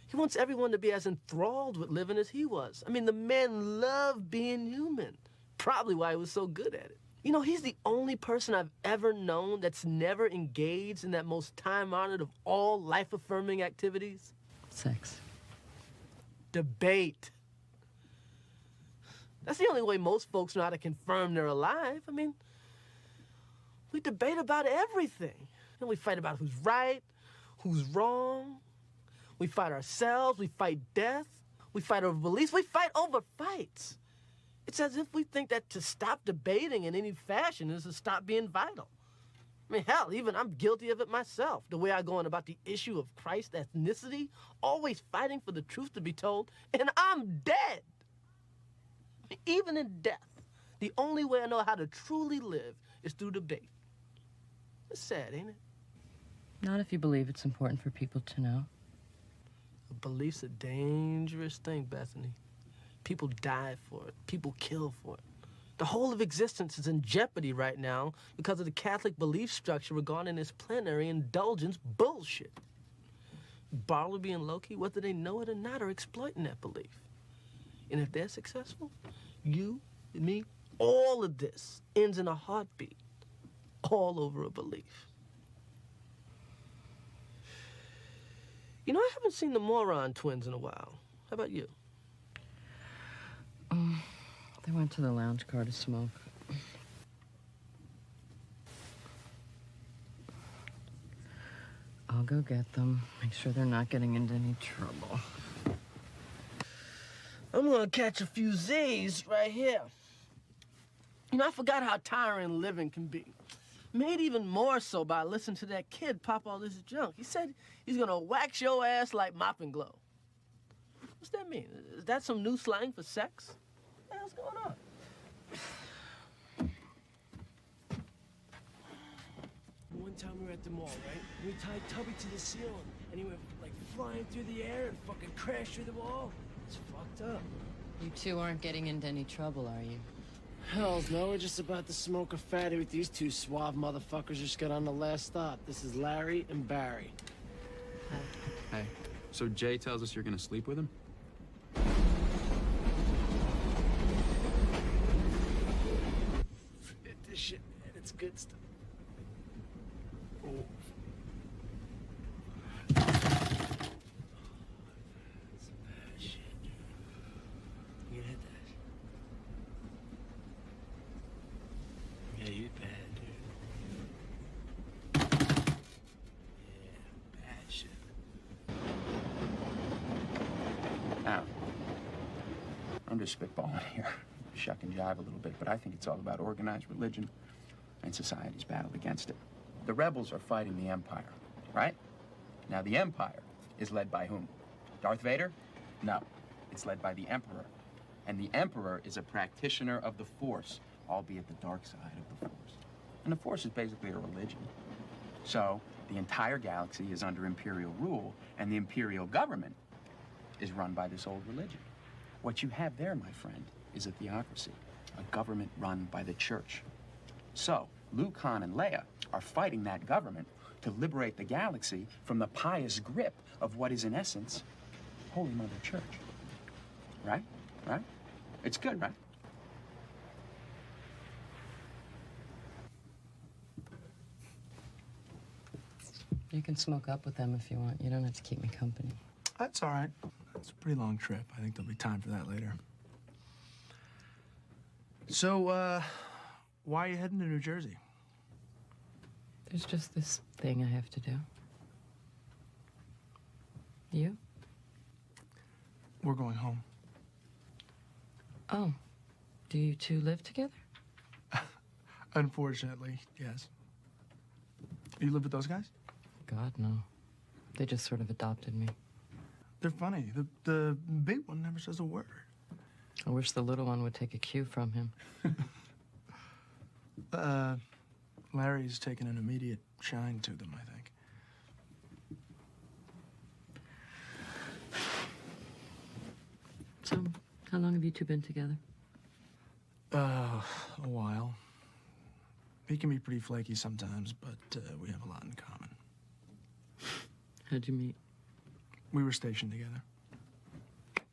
He wants everyone to be as enthralled with living as he was. I mean, the man loved being human. Probably why he was so good at it. You know, he's the only person I've ever known that's never engaged in that most time-honored of all life-affirming activities. Sex. Debate. That's the only way most folks know how to confirm they're alive. I mean, we debate about everything. And we fight about who's right, who's wrong. We fight ourselves, we fight death, we fight over beliefs, we fight over fights. It's as if we think that to stop debating in any fashion is to stop being vital. I mean, hell, even I'm guilty of it myself. The way I go on about the issue of Christ's ethnicity, always fighting for the truth to be told, and I'm dead. Even in death, The only way I know how to truly live is through debate. It's sad, ain't it? Not if you believe it's important for people to know. A belief's a dangerous thing, Bethany. People die for it. People kill for it. The whole of existence is in jeopardy right now because of the Catholic belief structure regarding this plenary indulgence bullshit. Bartleby and Loki, whether they know it or not, are exploiting that belief. And if they're successful, you and me, all of this ends in a heartbeat, all over a belief. You know, I haven't seen the Moron twins in a while. How about you? They went to the lounge car to smoke. I'll go get them. Make sure they're not getting into any trouble. I'm gonna catch a few Z's right here. You know, I forgot how tiring living can be. Made even more so by listening to that kid pop all this junk. He said he's gonna wax your ass like mop and glow. What's that mean? Is that some new slang for sex? What the hell's going on? One time we were at the mall, right? We tied Tubby to the ceiling, and he went like flying through the air and fucking crashed through the wall. It's fucked up. You two aren't getting into any trouble, are you? Hell no, we're just about to smoke a fatty with these two suave motherfuckers just got on the last stop. This is Larry and Barry. Hey, so Jay tells us you're gonna sleep with him? Forget this shit, man. It's good stuff. Oh. It's bad shit. You hit that. Yeah, you bad, dude. Yeah, bad shit. Now, I'm just spitballing here, shuck and jive a little bit, but I think it's all about organized religion and society's battle against it. The rebels are fighting the Empire, right? Now, the Empire is led by whom? Darth Vader? No, it's led by the Emperor. And the Emperor is a practitioner of the Force, albeit the dark side of the Force. And the Force is basically a religion. So, the entire galaxy is under Imperial rule, and the Imperial government is run by this old religion. What you have there, my friend, is a theocracy, a government run by the church. So, Luke, Han, and Leia are fighting that government to liberate the galaxy from the pious grip of what is, in essence, Holy Mother Church. Right? Right? It's good, right? You can smoke up with them if you want. You don't have to keep me company. That's all right. It's a pretty long trip. I think there'll be time for that later. So, why are you heading to New Jersey? There's just this thing I have to do. You? We're going home. Oh. Do you two live together? Unfortunately, yes. You live with those guys? God, no. They just sort of adopted me. They're funny. The big one never says a word. I wish the little one would take a cue from him. Larry's taken an immediate shine to them, I think. So, how long have you two been together? A while. He can be pretty flaky sometimes, but we have a lot in common. How'd you meet? We were stationed together.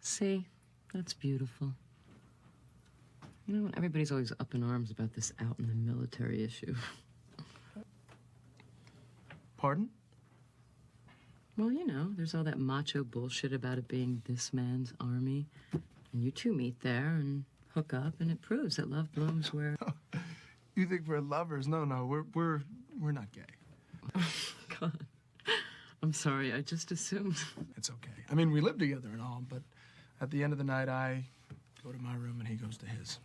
See, that's beautiful. You know, everybody's always up in arms about this out in the military issue. Pardon? Well, you know, there's all that macho bullshit about it being this man's army. And you two meet there and hook up, and it proves that love blooms where... You think we're lovers? No, we're not gay. God. I'm sorry, I just assumed. It's okay. I mean, we live together and all, but at the end of the night, I go to my room and he goes to his.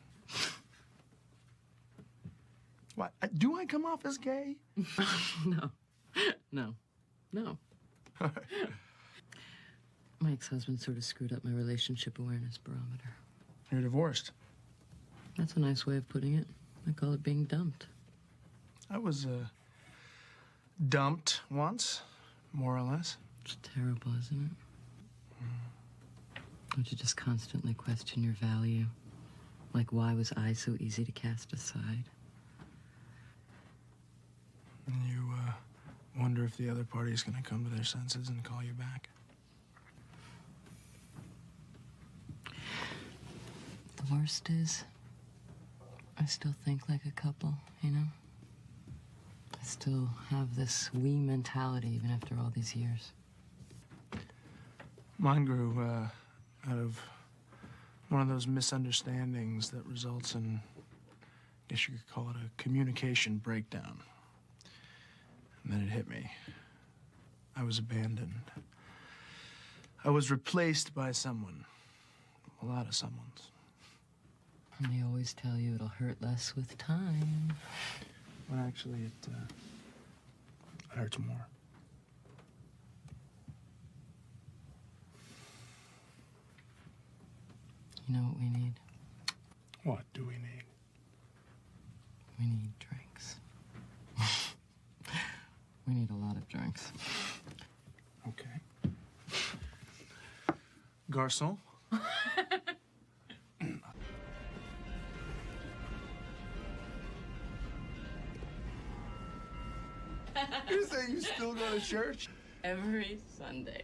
What? Do I come off as gay? No. My ex-husband sort of screwed up my relationship awareness barometer. You're divorced? That's a nice way of putting it. I call it being dumped. I was, dumped once, more or less. It's terrible, isn't it? Don't you just constantly question your value? Like, why was I so easy to cast aside? And you, wonder if the other party's gonna come to their senses and call you back. The worst is, I still think like a couple, you know? I still have this we mentality even after all these years. Mine grew, out of one of those misunderstandings that results in, I guess you could call it a communication breakdown. And then it hit me. I was abandoned. I was replaced by someone. A lot of someones. And they always tell you it'll hurt less with time. Well, actually, it hurts more. You know what we need? What do we need? We need drinks. We need a lot of drinks. Okay. Garçon? You're saying you still go to church? Every Sunday.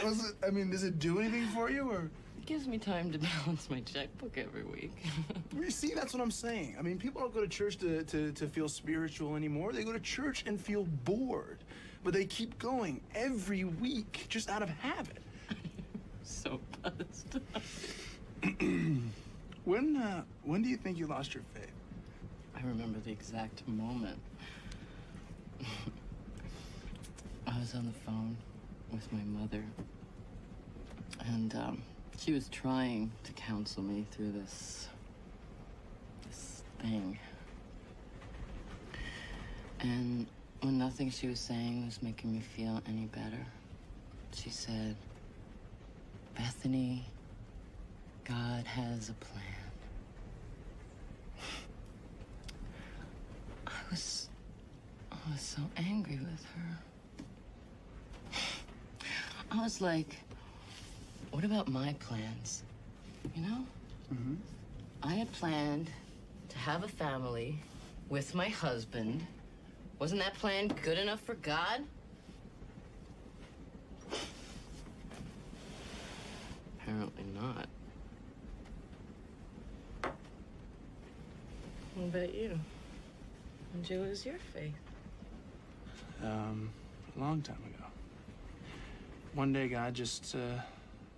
Does it do anything for you, or? It gives me time to balance my checkbook every week. You see, that's what I'm saying. I mean, people don't go to church to feel spiritual anymore. They go to church and feel bored. But they keep going every week, just out of habit. So buzzed. When do you think you lost your faith? I remember the exact moment. I was on the phone with my mother, and she was trying to counsel me through this thing. And when nothing she was saying was making me feel any better, she said, "Bethany, God has a plan." I was so angry with her. I was like, what about my plans? You know? Mm-hmm. I had planned to have a family with my husband. Wasn't that plan good enough for God? Apparently not. What about you? When'd you lose your faith? A long time ago. One day, God just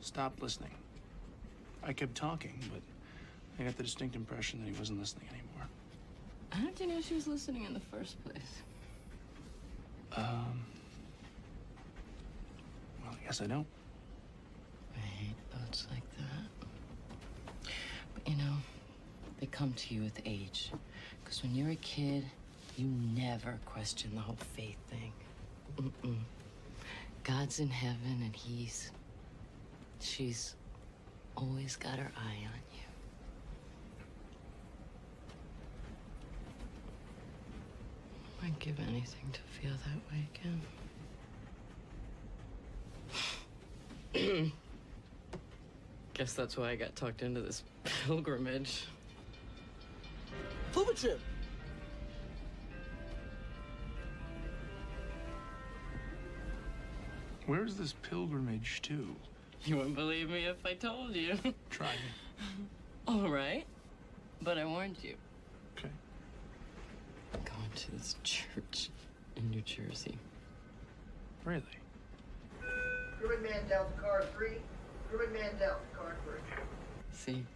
stopped listening. I kept talking, but I got the distinct impression that he wasn't listening anymore. How did you know she was listening in the first place? Well, I guess I don't. I hate boats like that. But you know, they come to you with age. Because when you're a kid, you never question the whole faith thing. Mm-mm. God's in heaven and she's always got her eye on you. I'd give anything to feel that way again. Guess that's why I got talked into this pilgrimage. Cuba trip. Where's this pilgrimage to? You wouldn't believe me if I told you. Try me. All right. But I warned you. Okay. Going to this church in New Jersey. Really? Ruben Mandel, car 3. Ruben Mandel, car 3. See,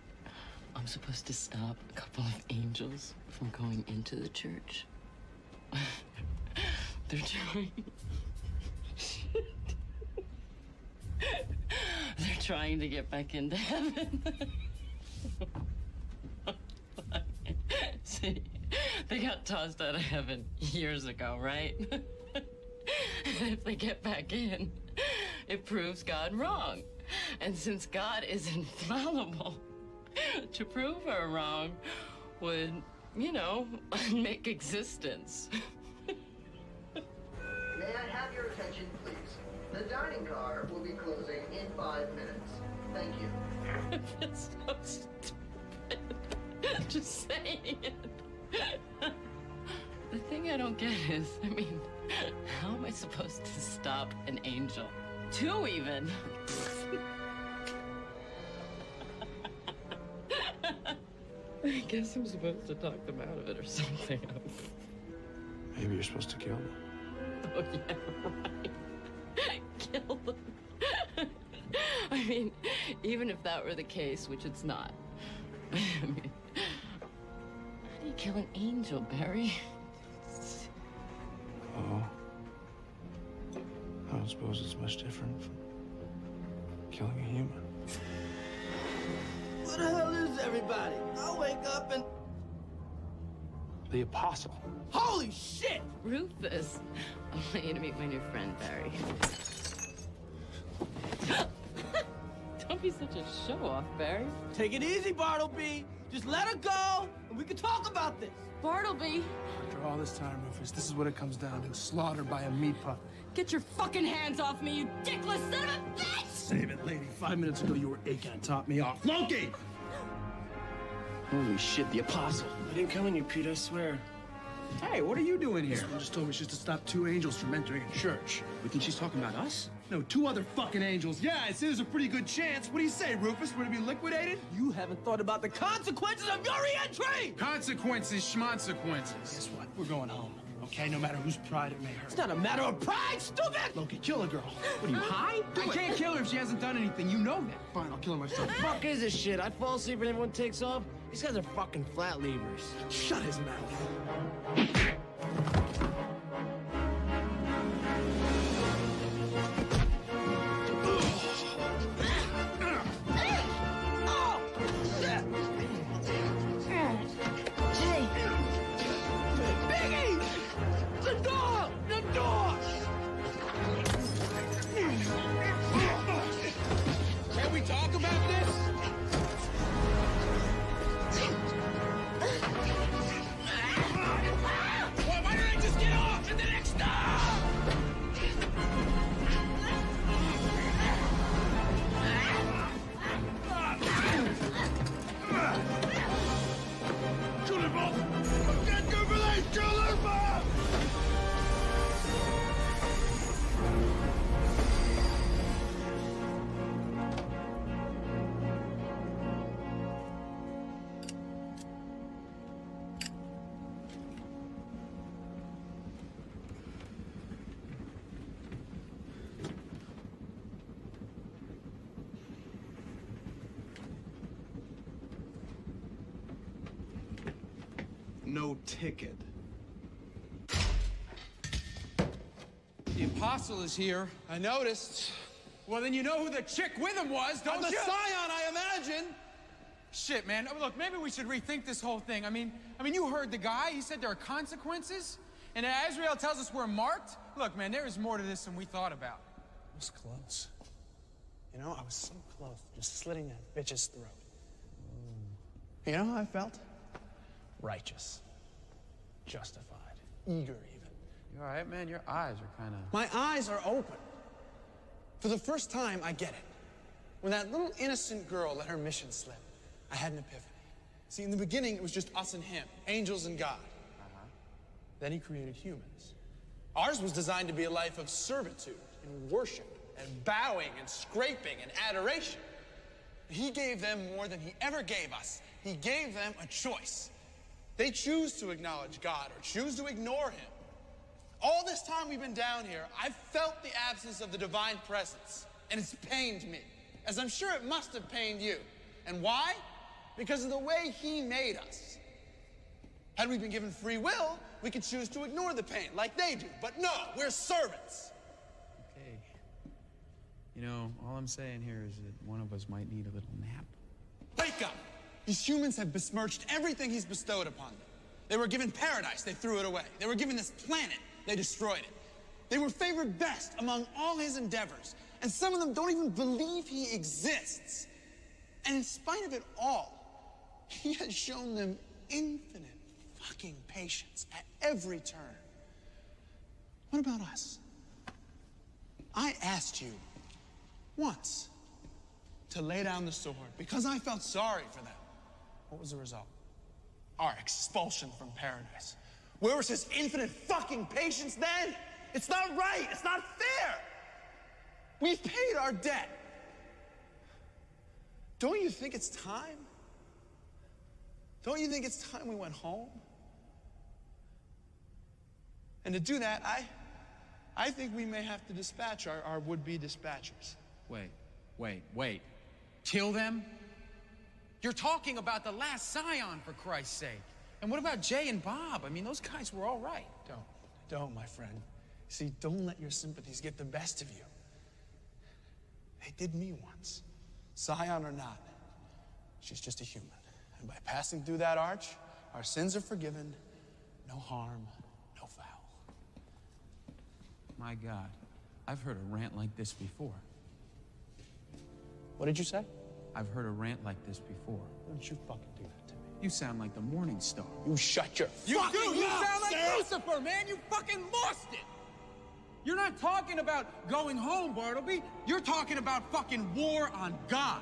I'm supposed to stop a couple of angels from going into the church. They're trying... They're trying to get back into heaven. See, they got tossed out of heaven years ago, right? And if they get back in, it proves God wrong. And since God is infallible, To prove her wrong would, you know, make existence. May I have your attention, please? The dining car will be closing in 5 minutes. Thank you. It's so stupid. Just saying it. The thing I don't get is, I mean, how am I supposed to stop an angel? 2 even. I guess I'm supposed to talk them out of it or something. Maybe you're supposed to kill them. Oh, yeah, right. Kill them. I mean, even if that were the case, which it's not. I mean, how do you kill an angel, Barry? Oh. I don't suppose it's much different from killing a human. What the hell is everybody? I'll wake up and... The Apostle. Holy shit! Rufus, I want you to meet my new friend, Barry. Don't be such a show-off, Barry. Take it easy, Bartleby. Just let her go, and we can talk about this. Bartleby! After all this time, Rufus, this is what it comes down to. Slaughtered by a meat pup. Get your fucking hands off me, you dickless son of a bitch! Save it, lady. 5 minutes ago, you were aching and top me off. Loki! Holy shit, the Apostle. I didn't come in you, Pete, I swear. Hey, what are you doing here? Someone just told me she's to stop 2 angels from entering a church. You think she's talking about us? No, 2 other fucking angels. Yeah, I say there's a pretty good chance. What do you say, Rufus? We're to be liquidated? You haven't thought about the consequences of your re-entry! Consequences, schmonsequences. Guess what? We're going home. Okay, no matter whose pride it may hurt. It's not a matter of pride, stupid! Loki, kill a girl. What are you, high? I can't kill her if she hasn't done anything. You know that. Fine, I'll kill her myself. Fuck is this shit? I fall asleep and everyone takes off? These guys are fucking flat leavers. Shut his mouth. No ticket. The Apostle is here. I noticed. Well, then you know who the chick with him was, don't I'm the you? Scion, I imagine. Shit, man. Look, maybe we should rethink this whole thing. I mean, you heard the guy. He said there are consequences. And Azrael tells us we're marked. Look, man, there is more to this than we thought about. I was close. You know, I was so close to just slitting that bitch's throat. You know how I felt? Righteous. Justified. Eager, even. You all right, man? Your eyes are kind of... My eyes are open. For the first time, I get it. When that little innocent girl let her mission slip, I had an epiphany. See, in the beginning, it was just us and him, angels and God. Then he created humans. Ours was designed to be a life of servitude and worship and bowing and scraping and adoration. He gave them more than he ever gave us. He gave them a choice. They choose to acknowledge God or choose to ignore him. All this time we've been down here, I've felt the absence of the divine presence, and it's pained me, as I'm sure it must have pained you. And why? Because of the way he made us. Had we been given free will, we could choose to ignore the pain like they do. But no, we're servants. Okay. You know, all I'm saying here is that one of us might need a little nap. Wake up! These humans have besmirched everything he's bestowed upon them. They were given paradise, they threw it away. They were given this planet, they destroyed it. They were favored best among all his endeavors, and some of them don't even believe he exists. And in spite of it all, He has shown them infinite fucking patience at every turn. What about us? I asked you once to lay down the sword because I felt sorry for them. What was the result? Our expulsion from paradise. Where was his infinite fucking patience then? It's not right. It's not fair. We've paid our debt. Don't you think it's time? Don't you think it's time we went home? And to do that, I think we may have to dispatch our would-be dispatchers. Wait. Kill them? You're talking about the last Scion, for Christ's sake. And what about Jay and Bob? I mean, those guys were all right. Don't, my friend. See, don't let your sympathies get the best of you. They did me once. Scion or not, she's just a human. And by passing through that arch, our sins are forgiven. No harm, no foul. My God, I've heard a rant like this before. What did you say? I've heard a rant like this before. Don't you fucking do that to me. You sound like the Morning Star. You shut your You fucking do! You mouth, sound like Sam! Lucifer, man! You fucking lost it! You're not talking about going home, Bartleby. You're talking about fucking war on God.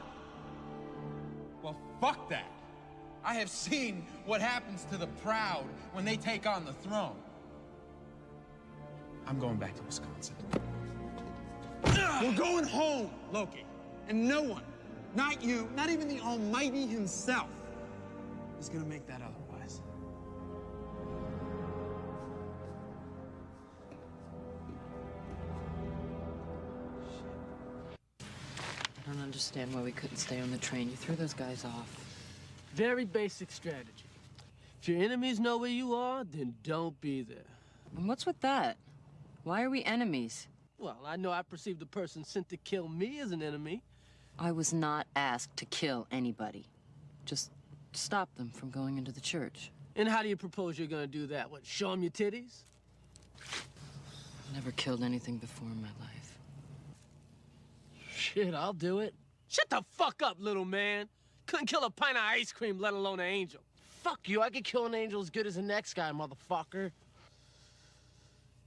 Well, fuck that. I have seen what happens to the proud when they take on the throne. I'm going back to Wisconsin. We're going home, Loki. And no one, not you, not even the Almighty himself, is gonna make that otherwise. I don't understand why we couldn't stay on the train. You threw those guys off. Very basic strategy. If your enemies know where you are, then don't be there. And what's with that? Why are we enemies? Well, I know I perceive the person sent to kill me as an enemy. I was not asked to kill anybody. Just stop them from going into the church. And how do you propose you're gonna do that? What, show them your titties? I've never killed anything before in my life. Shit, I'll do it. Shut the fuck up, little man. Couldn't kill a pint of ice cream, let alone an angel. Fuck you, I could kill an angel as good as the next guy, motherfucker.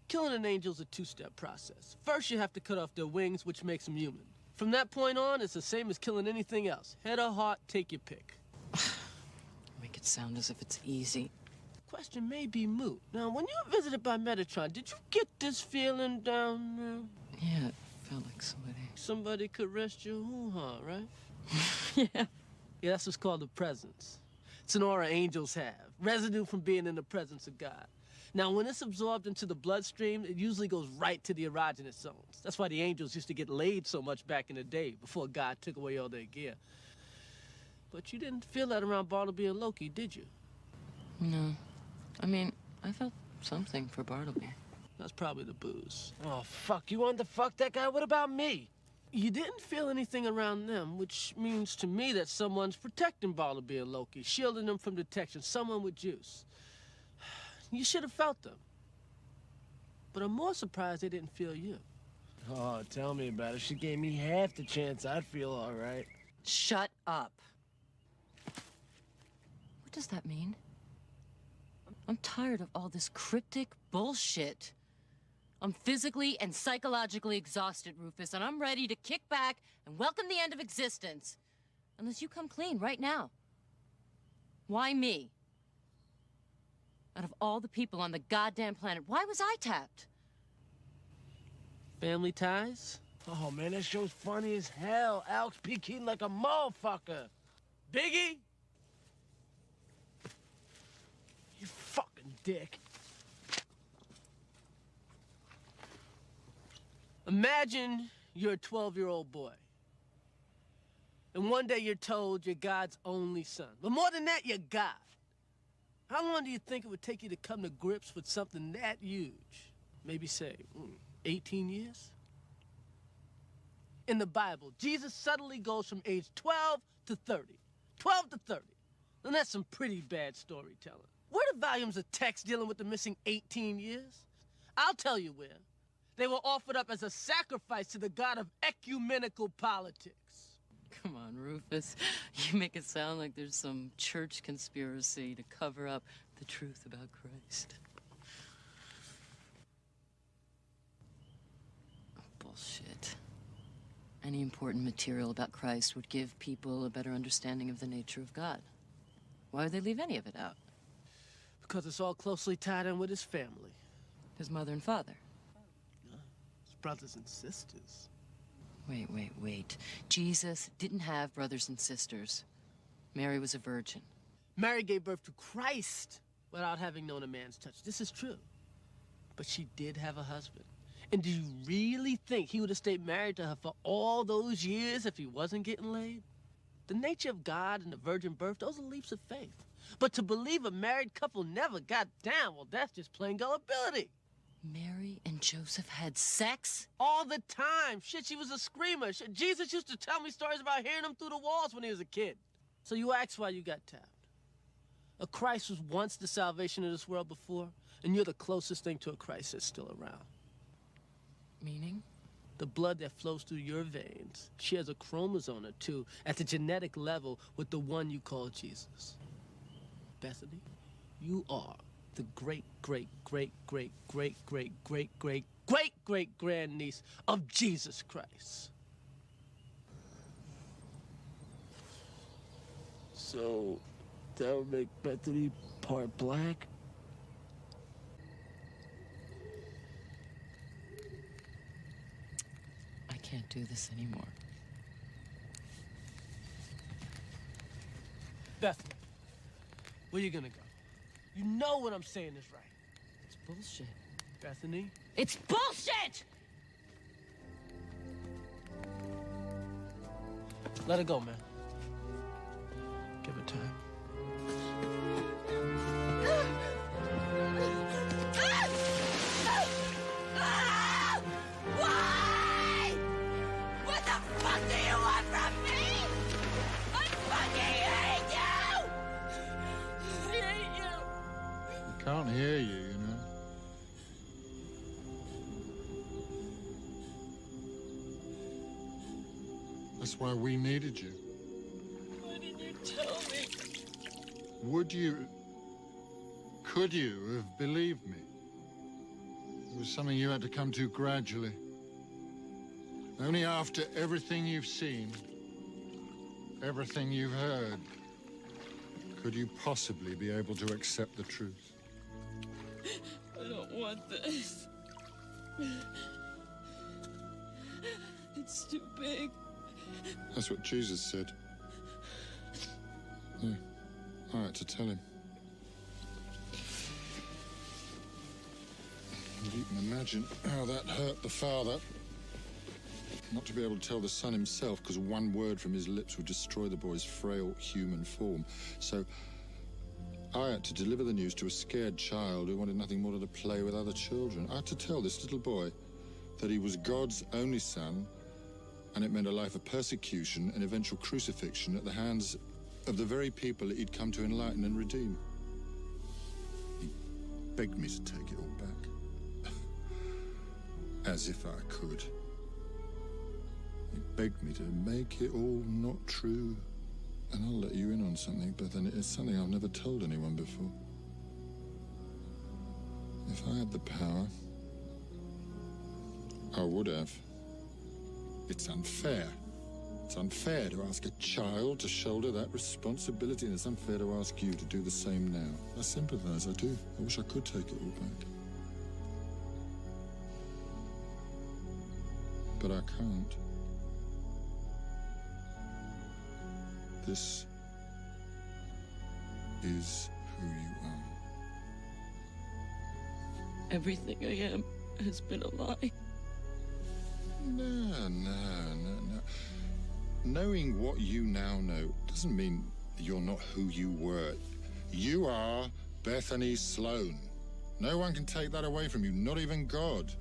Killing an angel's a two-step process. First, you have to cut off their wings, which makes them human. From that point on, it's the same as killing anything else. Head or heart, take your pick. Make it sound as if it's easy. Question may be moot. Now, when you were visited by Metatron, did you get this feeling down there? Yeah, it felt like Somebody could rest your hoo-ha, right? Yeah. Yeah, that's what's called a presence. It's an aura angels have, residue from being in the presence of God. Now, when it's absorbed into the bloodstream, it usually goes right to the erogenous zones. That's why the angels used to get laid so much back in the day, before God took away all their gear. But you didn't feel that around Bartleby and Loki, did you? No. I mean, I felt something for Bartleby. That's probably the booze. Oh, fuck, you wanted to fuck that guy? What about me? You didn't feel anything around them, which means to me that someone's protecting Bartleby and Loki, shielding them from detection, someone with juice. You should have felt them. But I'm more surprised they didn't feel you. Oh, tell me about it. If she gave me half the chance, I'd feel all right. Shut up. What does that mean? I'm tired of all this cryptic bullshit. I'm physically and psychologically exhausted, Rufus, and I'm ready to kick back and welcome the end of existence. Unless you come clean right now. Why me? Out of all the people on the goddamn planet, why was I tapped? Family ties? Oh, man, that show's funny as hell. Alex P. Keaton like a motherfucker. Biggie? You fucking dick. Imagine you're a 12-year-old boy. And one day you're told you're God's only son. But more than that, you're God. How long do you think it would take you to come to grips with something that huge? Maybe say, 18 years? In the Bible, Jesus suddenly goes from age 12 to 30. 12 to 30. And that's some pretty bad storytelling. Where are the volumes of text dealing with the missing 18 years? I'll tell you where. They were offered up as a sacrifice to the god of ecumenical politics. Come on, Rufus. You make it sound like there's some church conspiracy to cover up the truth about Christ. Bullshit. Any important material about Christ would give people a better understanding of the nature of God. Why would they leave any of it out? Because it's all closely tied in with his family. His mother and father. His brothers and sisters. Wait. Jesus didn't have brothers and sisters. Mary was a virgin. Mary gave birth to Christ without having known a man's touch. This is true. But she did have a husband. And do you really think he would have stayed married to her for all those years if he wasn't getting laid? The nature of God and the virgin birth, those are leaps of faith. But to believe a married couple never got down, well, that's just plain gullibility. Mary and Joseph had sex? All the time. Shit, she was a screamer. Shit, Jesus used to tell me stories about hearing him through the walls when he was a kid. So you ask why you got tapped. A Christ was once the salvation of this world before, and you're the closest thing to a Christ that's still around. Meaning? The blood that flows through your veins shares a chromosome or two at the genetic level with the one you call Jesus. Bethany, you are the great-great-great-great-great-great-great-great-great-grandniece of Jesus Christ. So, that would make Bethany part black? I can't do this anymore. Bethany, where you gonna go? You know what I'm saying is right. It's bullshit. Bethany? It's bullshit! Let her go, man. Give her time. Why? What the fuck do you want from me? I fucking hate you! I hate you! I can't hear you, you know. That's why we needed you. Why didn't you tell me? Could you have believed me? It was something you had to come to gradually. Only after everything you've seen, everything you've heard, could you possibly be able to accept the truth. I don't want this. It's too big. That's what Jesus said. Yeah, I had to tell him. And you can imagine how that hurt the father. Not to be able to tell the son himself, because one word from his lips would destroy the boy's frail human form. So I had to deliver the news to a scared child who wanted nothing more than to play with other children. I had to tell this little boy that he was God's only son, and it meant a life of persecution and eventual crucifixion at the hands of the very people that he'd come to enlighten and redeem. He begged me to take it all back. As if I could. He begged me to make it all not true. And I'll let you in on something, Bethany. It's something I've never told anyone before. If I had the power, I would have. It's unfair. It's unfair to ask a child to shoulder that responsibility, and it's unfair to ask you to do the same now. I sympathize, I do. I wish I could take it all back. But I can't. This is who you are. Everything I am has been a lie. No. Knowing what you now know doesn't mean you're not who you were. You are Bethany Sloan. No one can take that away from you, not even God.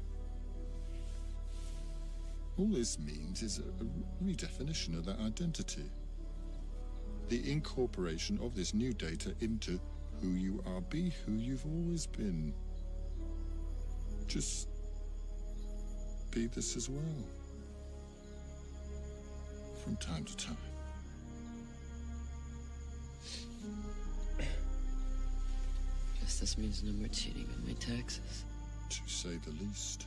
All this means is a redefinition of that identity. The incorporation of this new data into who you are. Be who you've always been. Just be this as well. from time to time. Guess this means no more cheating on my taxes. To say the least.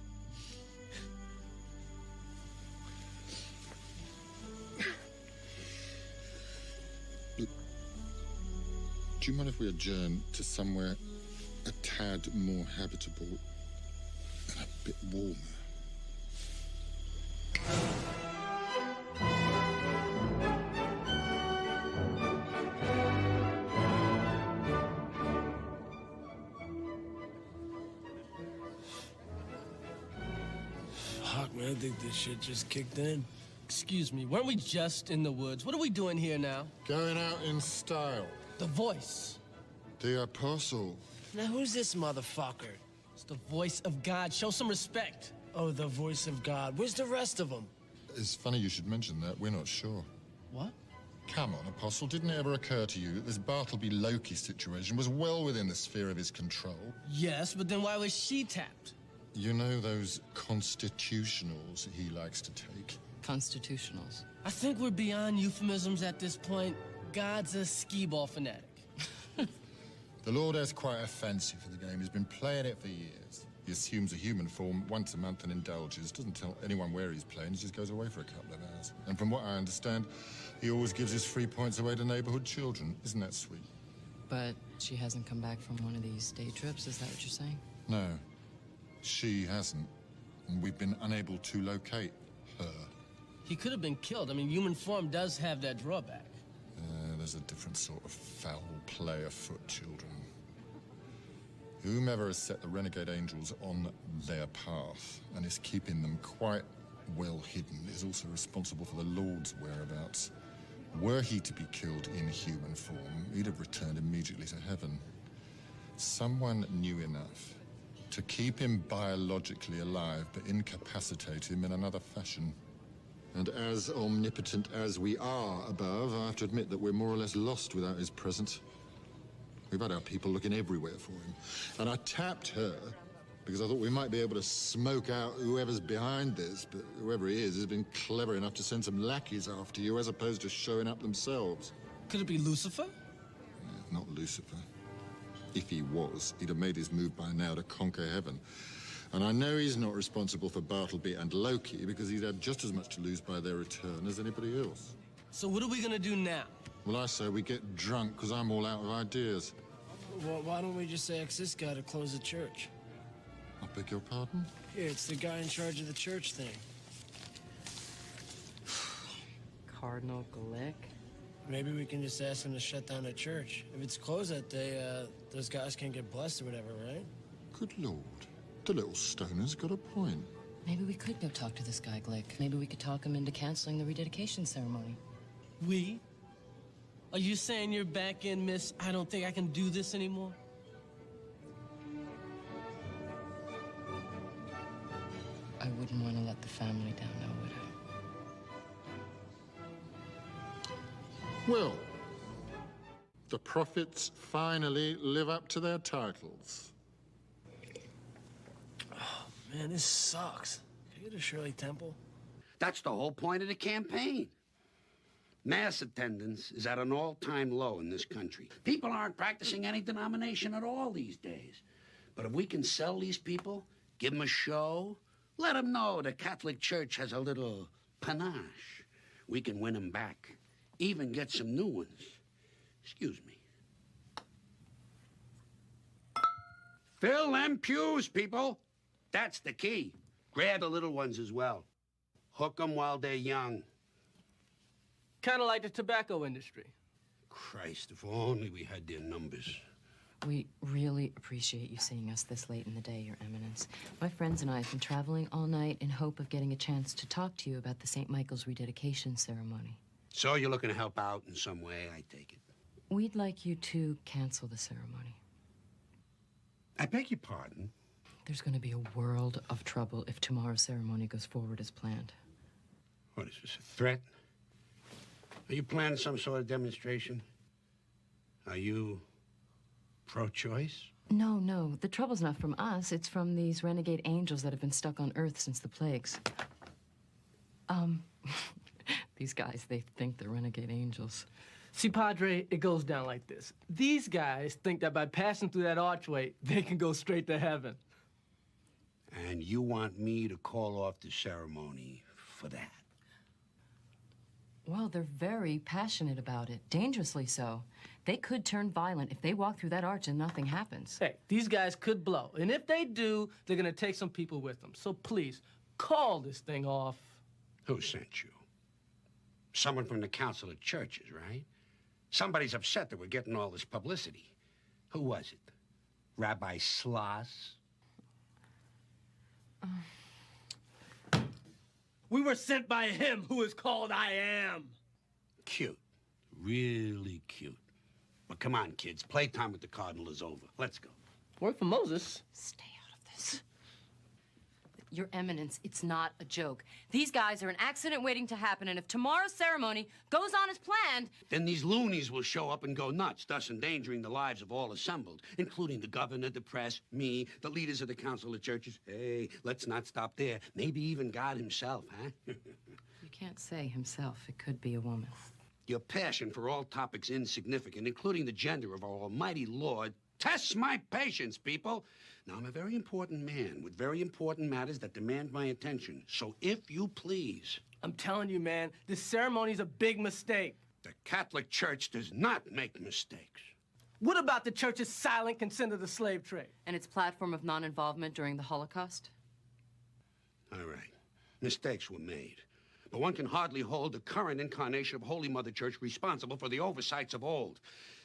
Look, do you mind if we adjourn to somewhere a tad more habitable and a bit warmer? Fuck, man, I think this shit just kicked in. Excuse me, weren't we just in the woods? What are we doing here now? Going out in style. The voice. The apostle. Now, who's this motherfucker? It's the voice of God. Show some respect. Oh, the voice of God. Where's the rest of them? It's funny you should mention that. We're not sure. What? Come on, Apostle. Didn't it ever occur to you that this Bartleby-Loki situation was well within the sphere of his control? Yes, but then why was she tapped? You know those constitutionals he likes to take? Constitutionals. I think we're beyond euphemisms at this point. God's a skee-ball fanatic. The Lord has quite a fancy for the game. He's been playing it for years. He assumes a human form once a month and indulges. Doesn't tell anyone where he's playing. He just goes away for a couple of hours. And from what I understand, he always gives his free points away to neighborhood children. Isn't that sweet? But she hasn't come back from one of these day trips, is that what you're saying? No, she hasn't. And we've been unable to locate her. He could have been killed. I mean, human form does have that drawback. There's a different sort of foul play afoot, children. Whomever has set the renegade angels on their path and is keeping them quite well hidden is also responsible for the Lord's whereabouts. Were he to be killed in human form, he'd have returned immediately to heaven. Someone knew enough to keep him biologically alive, but incapacitate him in another fashion. And as omnipotent as we are above, I have to admit that we're more or less lost without his presence. We've had our people looking everywhere for him. And I tapped her because I thought we might be able to smoke out whoever's behind this, but whoever he is has been clever enough to send some lackeys after you as opposed to showing up themselves. Could it be Lucifer? Not Lucifer. If he was, he'd have made his move by now to conquer heaven. And I know he's not responsible for Bartleby and Loki because he's had just as much to lose by their return as anybody else. So what are we gonna do now? Well, I say we get drunk because I'm all out of ideas. Well, why don't we just ask this guy to close the church? I beg your pardon? Yeah, it's the guy in charge of the church thing. Cardinal Glick? Maybe we can just ask him to shut down the church. If it's closed that day, those guys can't get blessed or whatever, right? Good Lord. The little stoner's got a point. Maybe we could go talk to this guy, Glick. Maybe we could talk him into canceling the rededication ceremony. We? Are you saying you're back in, miss? I don't think I can do this anymore? I wouldn't want to let the family down, now, would I? Well, the prophets finally live up to their titles. Oh, man, this sucks. Can you go to Shirley Temple? That's the whole point of the campaign. Mass attendance is at an all-time low in this country. People aren't practicing any denomination at all these days. But if we can sell these people, give them a show, let them know the Catholic Church has a little panache, we can win them back, even get some new ones. Excuse me. Fill them pews, people. That's the key. Grab the little ones as well. Hook them while they're young. Kind of like the tobacco industry. Christ, if only we had their numbers. We really appreciate you seeing us this late in the day, Your Eminence. My friends and I have been traveling all night in hope of getting a chance to talk to you about the St. Michael's rededication ceremony. So you're looking to help out in some way, I take it. We'd like you to cancel the ceremony. I beg your pardon? There's going to be a world of trouble if tomorrow's ceremony goes forward as planned. What, is this a threat? Are you planning some sort of demonstration? Are you pro-choice? No, no. The trouble's not from us. It's from these renegade angels that have been stuck on Earth since the plagues. These guys, they think they're renegade angels. See, Padre, it goes down like this. These guys think that by passing through that archway, they can go straight to heaven. And you want me to call off the ceremony for that? Well, they're very passionate about it, dangerously so. They could turn violent if they walk through that arch and nothing happens. Hey, these guys could blow. And if they do, they're gonna take some people with them. So please, call this thing off. Who sent you? Someone from the Council of Churches, right? Somebody's upset that we're getting all this publicity. Who was it? Rabbi Sloss? We were sent by him who is called I Am. Cute. Really cute. But come on, kids. Playtime with the Cardinal is over. Let's go. Word for Moses. Stay out of this. Your Eminence, it's not a joke. These guys are an accident waiting to happen, and if tomorrow's ceremony goes on as planned... Then these loonies will show up and go nuts, thus endangering the lives of all assembled, including the governor, the press, me, the leaders of the Council of Churches. Hey, let's not stop there. Maybe even God himself, huh? You can't say himself. It could be a woman. Your passion for all topics insignificant, including the gender of our almighty Lord, tests my patience, people. Now, I'm a very important man with very important matters that demand my attention. So if you please... I'm telling you, man, this ceremony's a big mistake. The Catholic Church does not make mistakes. What about the Church's silent consent of the slave trade? And its platform of non-involvement during the Holocaust? All right. Mistakes were made. But one can hardly hold the current incarnation of Holy Mother Church responsible for the oversights of old.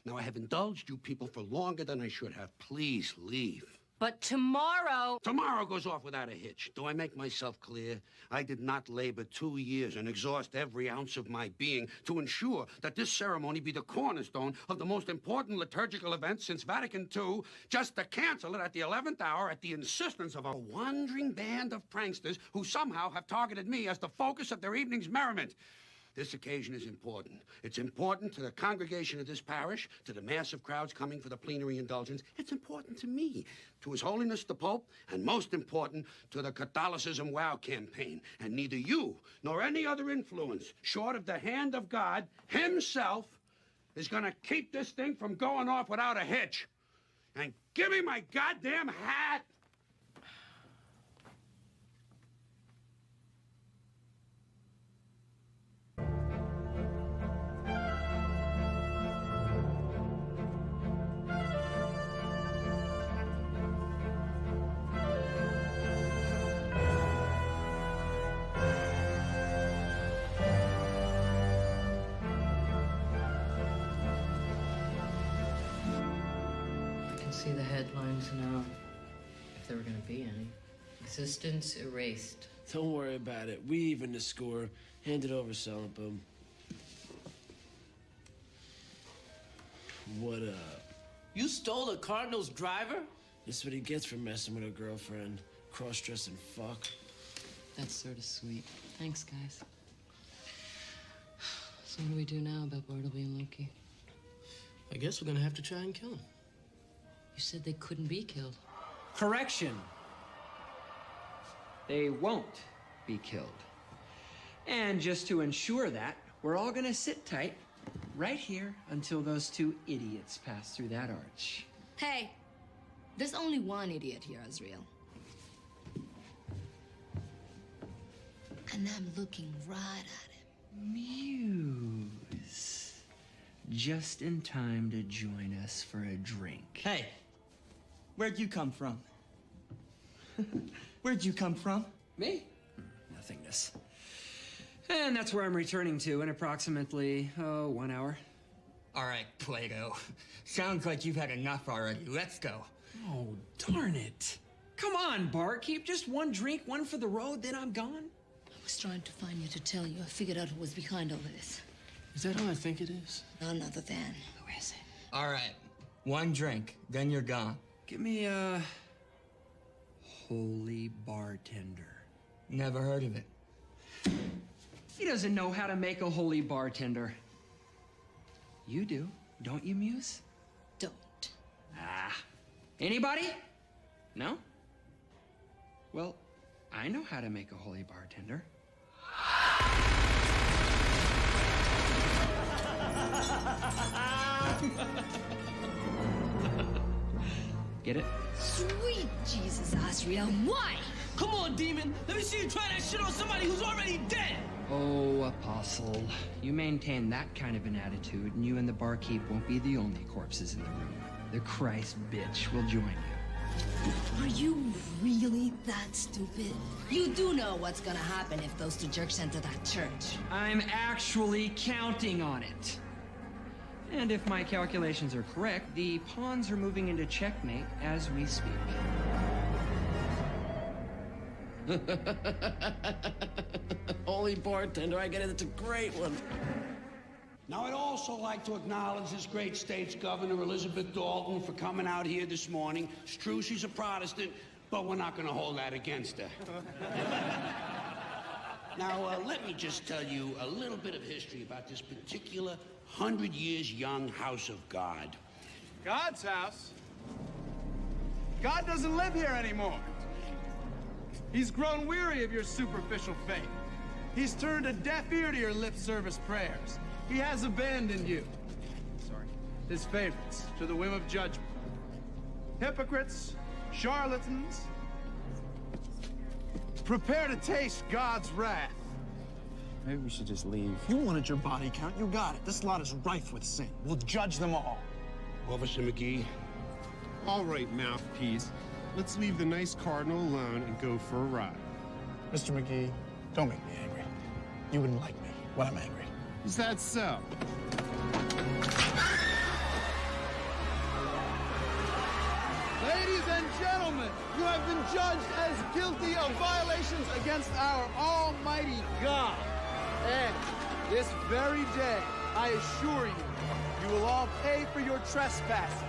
Now, I have indulged you people for longer than I should have. Please leave. But tomorrow... Tomorrow goes off without a hitch. Do I make myself clear? I did not labor 2 years and exhaust every ounce of my being to ensure that this ceremony be the cornerstone of the most important liturgical event since Vatican II, just to cancel it at the 11th hour at the insistence of a wandering band of pranksters who somehow have targeted me as the focus of their evening's merriment. This occasion is important. It's important to the congregation of this parish, to the massive crowds coming for the plenary indulgence. It's important to me, to His Holiness the Pope, and most important, to the Catholicism Wow campaign. And neither you nor any other influence, short of the hand of God himself, is going to keep this thing from going off without a hitch. And give me my goddamn hat! See the headlines now, if there were going to be any. Existence erased. Don't worry about it. We even the score. Hand it over, Silent Boom. What up? You stole the Cardinal's driver? That's what he gets for messing with a girlfriend. Cross-dressing fuck. That's sort of sweet. Thanks, guys. So what do we do now about Bartleby and Loki? I guess we're gonna have to try and kill him. You said they couldn't be killed. Correction. They won't be killed. And just to ensure that, we're all gonna sit tight right here until those two idiots pass through that arch. Hey, there's only one idiot here, Azrael. And I'm looking right at him. Muse. Just in time to join us for a drink. Hey, where'd you come from? Where'd you come from? Me? Nothingness. And that's where I'm returning to in approximately, 1 hour. All right, Plato. Sounds like you've had enough already. Let's go. Oh, darn it. Come on, Barkeep. Just one drink, one for the road, then I'm gone. I was trying to find you to tell you. I figured out who was behind all of this. Is that who I think it is? None other than. Who is it? All right. One drink, then you're gone. Give me a holy bartender. Never heard of it. He doesn't know how to make a holy bartender. You do, don't you, Muse? Don't. Ah. Anybody? No? Well, I know how to make a holy bartender. Get it? Sweet Jesus, Asriel, why? Come on, demon. Let me see you try that shit on somebody who's already dead. Oh, Apostle, you maintain that kind of an attitude, and you and the barkeep won't be the only corpses in the room. The Christ bitch will join you. Are you really that stupid? You do know what's gonna happen if those two jerks enter that church. I'm actually counting on it. And if my calculations are correct, the pawns are moving into checkmate as we speak. Holy bartender, I get it. It's a great one. Now, I'd also like to acknowledge this great state's governor, Elizabeth Dalton, for coming out here this morning. It's true she's a Protestant, but we're not going to hold that against her. Now, let me just tell you a little bit of history about this particular 100 years young house of God. God's house? God doesn't live here anymore. He's grown weary of your superficial faith. He's turned a deaf ear to your lip service prayers. He has abandoned you. Sorry. His favorites to the whim of judgment. Hypocrites, charlatans. Prepare to taste God's wrath. Maybe we should just leave. You wanted your body count, you got it. This lot is rife with sin. We'll judge them all. Officer McGee. All right, mouthpiece. Let's leave the nice cardinal alone and go for a ride. Mr. McGee, don't make me angry. You wouldn't like me when I'm angry. Is that so? Ladies and gentlemen, you have been judged as guilty of violations against our almighty God. And this very day, I assure you, you will all pay for your trespasses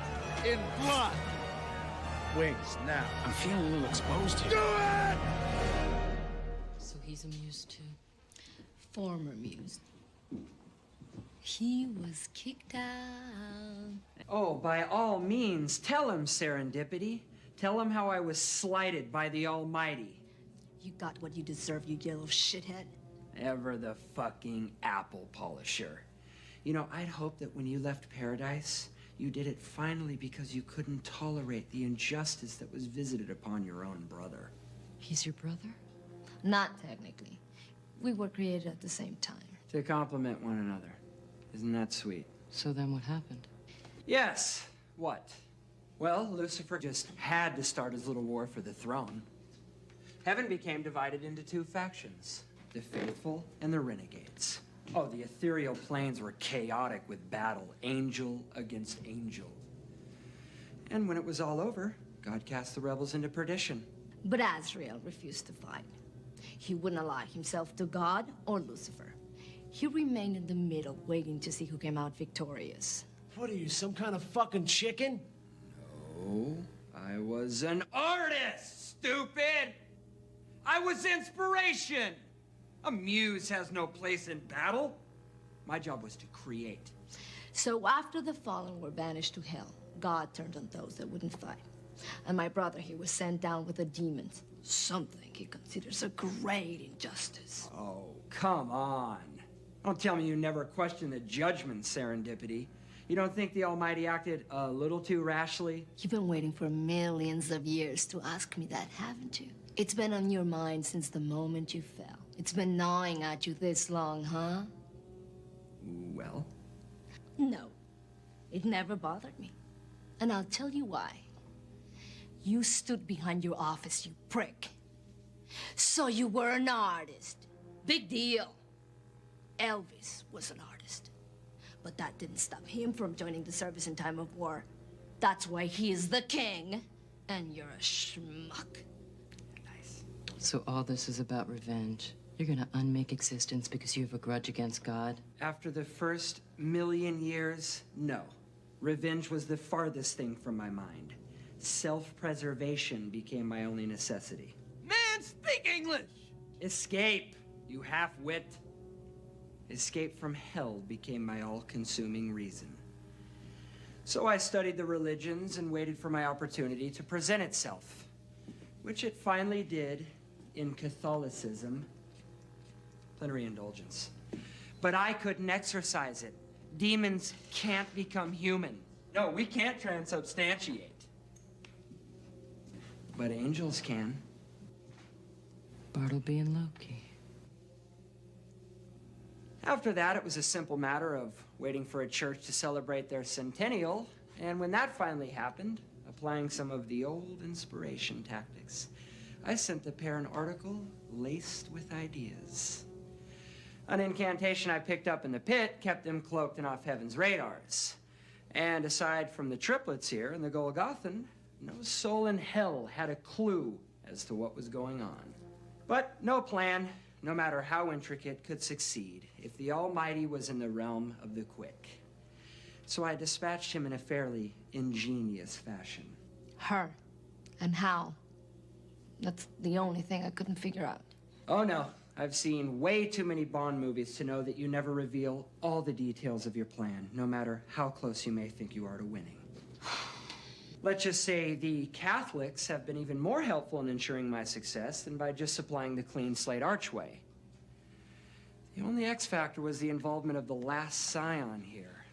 in blood. Wings, now. I'm feeling a little exposed here. Do it! So he's a muse too. Former muse. He was kicked out. Oh, by all means, tell him, Serendipity. Tell him how I was slighted by the Almighty. You got what you deserve, you yellow shithead. Ever the fucking apple polisher. You know, I'd hoped that when you left paradise, you did it finally because you couldn't tolerate the injustice that was visited upon your own brother. He's your brother? Not technically. We were created at the same time. To complement one another. Isn't that sweet? So then what happened? Yes. What? Well, Lucifer just had to start his little war for the throne. Heaven became divided into two factions, the faithful and the renegades. Oh, the ethereal planes were chaotic with battle, angel against angel. And when it was all over, God cast the rebels into perdition. But Azrael refused to fight. He wouldn't ally himself to God or Lucifer. He remained in the middle, waiting to see who came out victorious. What are you, some kind of fucking chicken? No, I was an artist, stupid! I was inspiration! A muse has no place in battle. My job was to create. So after the fallen were banished to hell, God turned on those that wouldn't fight. And my brother here was sent down with the demons, something he considers a great injustice. Oh, come on. Don't tell me you never questioned the judgment, Serendipity. You don't think the Almighty acted a little too rashly? You've been waiting for millions of years to ask me that, haven't you? It's been on your mind since the moment you fell. It's been gnawing at you this long, huh? Well? No, it never bothered me. And I'll tell you why. You stood behind your office, you prick. So you were an artist. Big deal. Elvis was an artist. But that didn't stop him from joining the service in time of war. That's why he is the king, and you're a schmuck. Nice. So all this is about revenge. You're gonna unmake existence because you have a grudge against God? After the first 1,000,000 years, no. Revenge was the farthest thing from my mind. Self-preservation became my only necessity. Man, speak English! Escape, you half-wit. Escape from hell became my all-consuming reason. So I studied the religions and waited for my opportunity to present itself, which it finally did in Catholicism. Plenary indulgence. But I couldn't exercise it Demons can't become human. No, we can't transubstantiate. But angels can. Bartleby and Loki. After that, it was a simple matter of waiting for a church to celebrate their centennial, and when that finally happened, applying some of the old inspiration tactics, I sent the pair an article laced with ideas. An incantation I picked up in the pit kept them cloaked and off heaven's radars. And aside from the triplets here and the Golgothan, no soul in hell had a clue as to what was going on. But no plan, no matter how intricate, could succeed if the Almighty was in the realm of the quick. So I dispatched him in a fairly ingenious fashion. Her. And how? That's the only thing I couldn't figure out. Oh no, I've seen way too many Bond movies to know that you never reveal all the details of your plan, no matter how close you may think you are to winning. Let's just say the Catholics have been even more helpful in ensuring my success than by just supplying the clean slate archway. The only X factor was the involvement of the last scion here.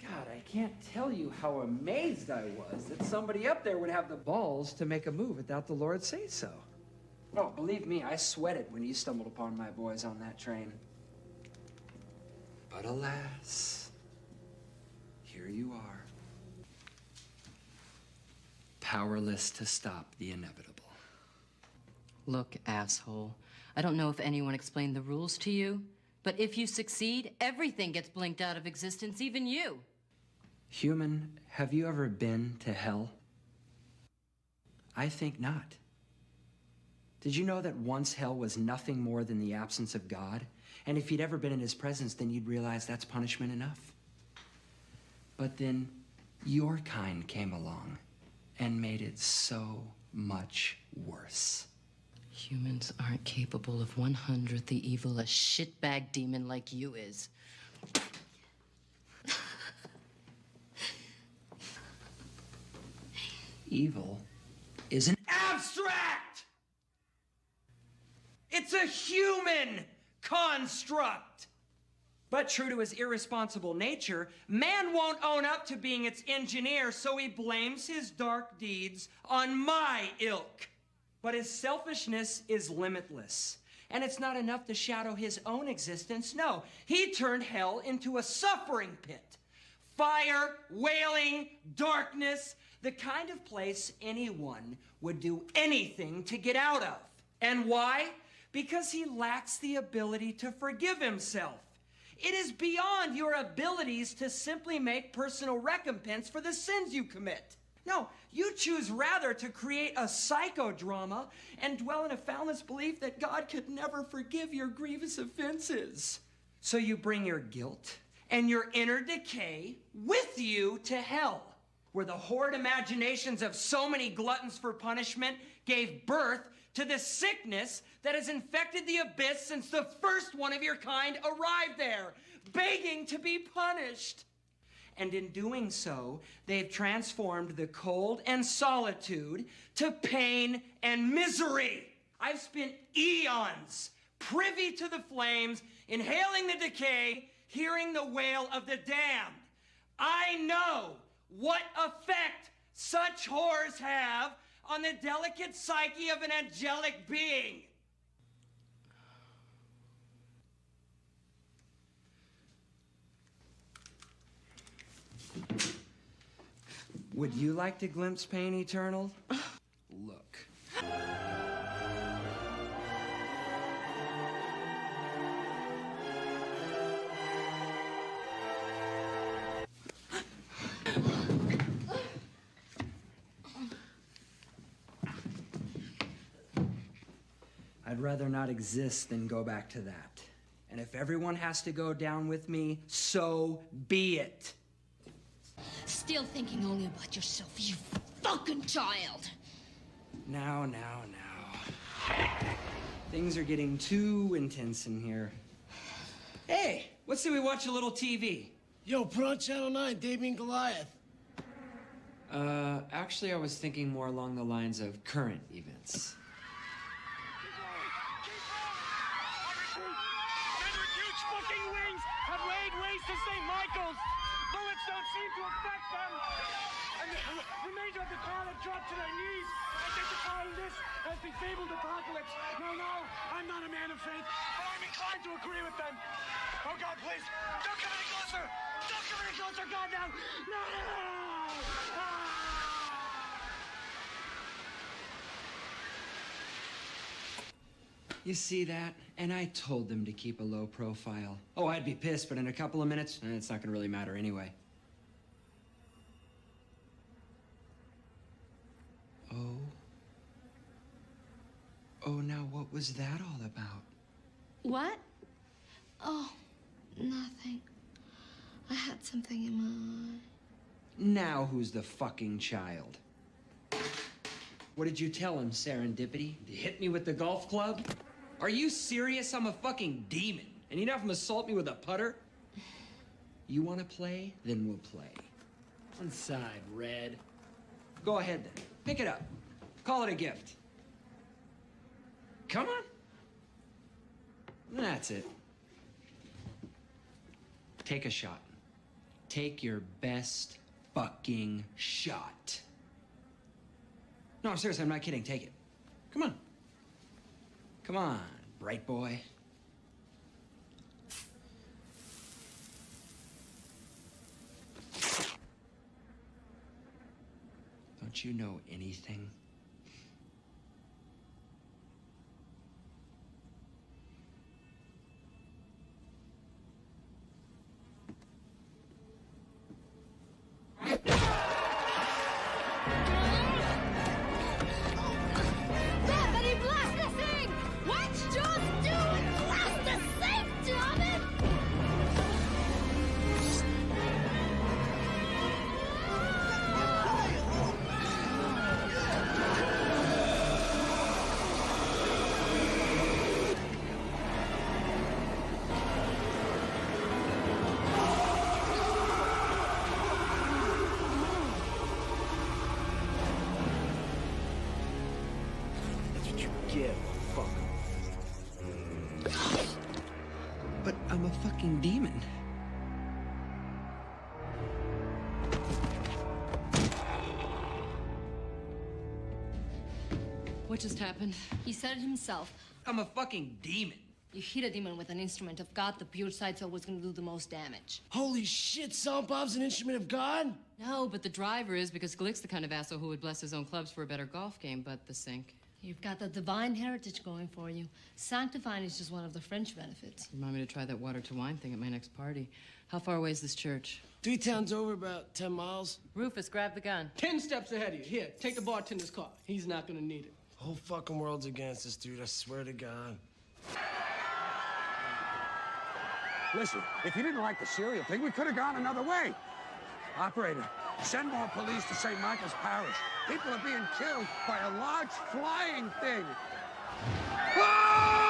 God, I can't tell you how amazed I was that somebody up there would have the balls to make a move without the Lord say so. Oh, believe me, I sweated when you stumbled upon my boys on that train. But alas, here you are. Powerless to stop the inevitable. Look, asshole. I don't know if anyone explained the rules to you, but if you succeed, everything gets blinked out of existence, even you. Human, have you ever been to hell? I think not. Did you know that once hell was nothing more than the absence of God? And if you'd ever been in his presence, then you'd realize that's punishment enough. But then your kind came along and made it so much worse. Humans aren't capable of 1/100th the evil a shitbag demon like you is. Evil is an abstract! It's a human construct! But true to his irresponsible nature, man won't own up to being its engineer, so he blames his dark deeds on my ilk. But his selfishness is limitless. And it's not enough to shadow his own existence. No, he turned hell into a suffering pit. Fire, wailing, darkness, the kind of place anyone would do anything to get out of. And why? Because he lacks the ability to forgive himself. It is beyond your abilities to simply make personal recompense for the sins you commit. No, you choose rather to create a psychodrama and dwell in a foundless belief that God could never forgive your grievous offenses. So you bring your guilt and your inner decay with you to hell, where the horrid imaginations of so many gluttons for punishment gave birth to the sickness that has infected the abyss since the first one of your kind arrived there, begging to be punished. And in doing so, they've transformed the cold and solitude to pain and misery. I've spent eons privy to the flames, inhaling the decay, hearing the wail of the damned. I know what effect such horrors have on the delicate psyche of an angelic being. Would you like to glimpse pain eternal? Look. I'd rather not exist than go back to that. And if everyone has to go down with me, so be it. Still thinking only about yourself, you fucking child. Now. Things are getting too intense in here. Hey, let's say we watch a little TV. Yo, put on Channel 9, Davey and Goliath. Actually, I was thinking more along the lines of current events. Huge fucking wings have laid waste police to St. Michael's. Bullets don't seem to affect them. And the remainder of the crowd have dropped to their knees, identifying this as the fabled apocalypse. No, I'm not a man of faith, but I'm inclined to agree with them. Oh, God, please, don't come any closer! Don't come any closer, God, now! No! You see that? And I told them to keep a low profile. Oh, I'd be pissed, but in a couple of minutes, it's not gonna really matter anyway. Oh, now what was that all about? What? Oh, nothing. I had something in my eye. Now who's the fucking child? What did you tell him, Serendipity? To hit me with the golf club? Are you serious? I'm a fucking demon. And you'd have him assault me with a putter? You wanna play? Then we'll play. One side, Red. Go ahead then. Pick it up. Call it a gift. Come on. That's it. Take a shot. Take your best fucking shot. No, I'm serious. I'm not kidding. Take it. Come on. Come on, bright boy. Don't you know anything? Somebody blast the thing! What? Just do it! Blast the thing, damn it! That's what you get, fucker. But I'm a fucking demon. What just happened? He said it himself. I'm a fucking demon. You hit a demon with an instrument of God, the pure side's always gonna do the most damage. Holy shit, Salt Bob's an instrument of God? No, but the driver is, because Glick's the kind of asshole who would bless his own clubs for a better golf game, but the sink. You've got the divine heritage going for you. Sanctifying is just one of the fringe benefits. Remind me to try that water to wine thing at my next party. How far away is this church? 3 towns over, about 10 miles. Rufus, grab the gun. 10 steps ahead of you. Here, take the bartender's car. He's not gonna need it. Whole fucking world's against us, dude. I swear to God. Listen, if you didn't like the cereal thing, we could have gone another way. Operator, send more police to St. Michael's Parish. People are being killed by a large flying thing. God.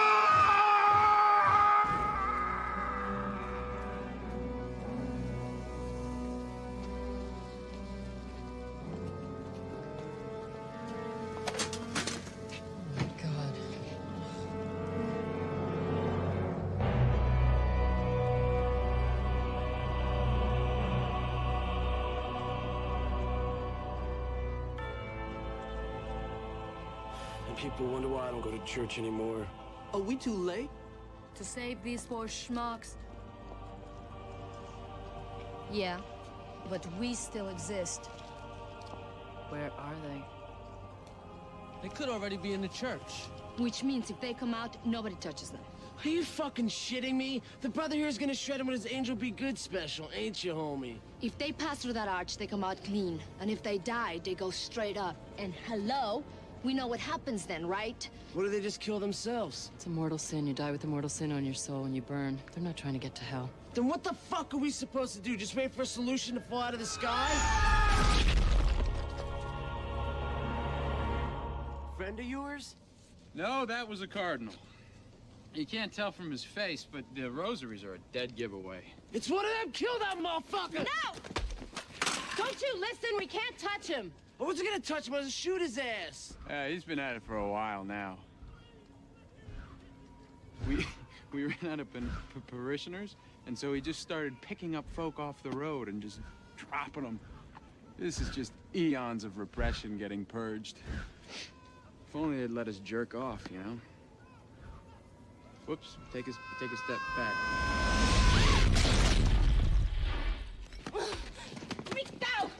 And people wonder why I don't go to church anymore. Are we too late? To save these poor schmucks. Yeah, but we still exist. Where are they? They could already be in the church. Which means if they come out, nobody touches them. Are you fucking shitting me? The brother here is gonna shred him with his Angel Be Good special, ain't you, homie? If they pass through that arch, they come out clean. And if they die, they go straight up. And hello? We know what happens then, right? What if they just kill themselves? It's a mortal sin. You die with a mortal sin on your soul when you burn. They're not trying to get to hell. Then what the fuck are we supposed to do? Just wait for a solution to fall out of the sky? Friend of yours? No, that was a cardinal. You can't tell from his face, but the rosaries are a dead giveaway. It's one of them! Kill that motherfucker! No! Don't you listen? We can't touch him. I wasn't gonna touch him, I was gonna shoot his ass. He's been at it for a while now. We ran out of parishioners, And so he just started picking up folk off the road and just dropping them. This is just eons of repression getting purged. If only they'd let us jerk off, you know? Whoops, take a step back. Rico!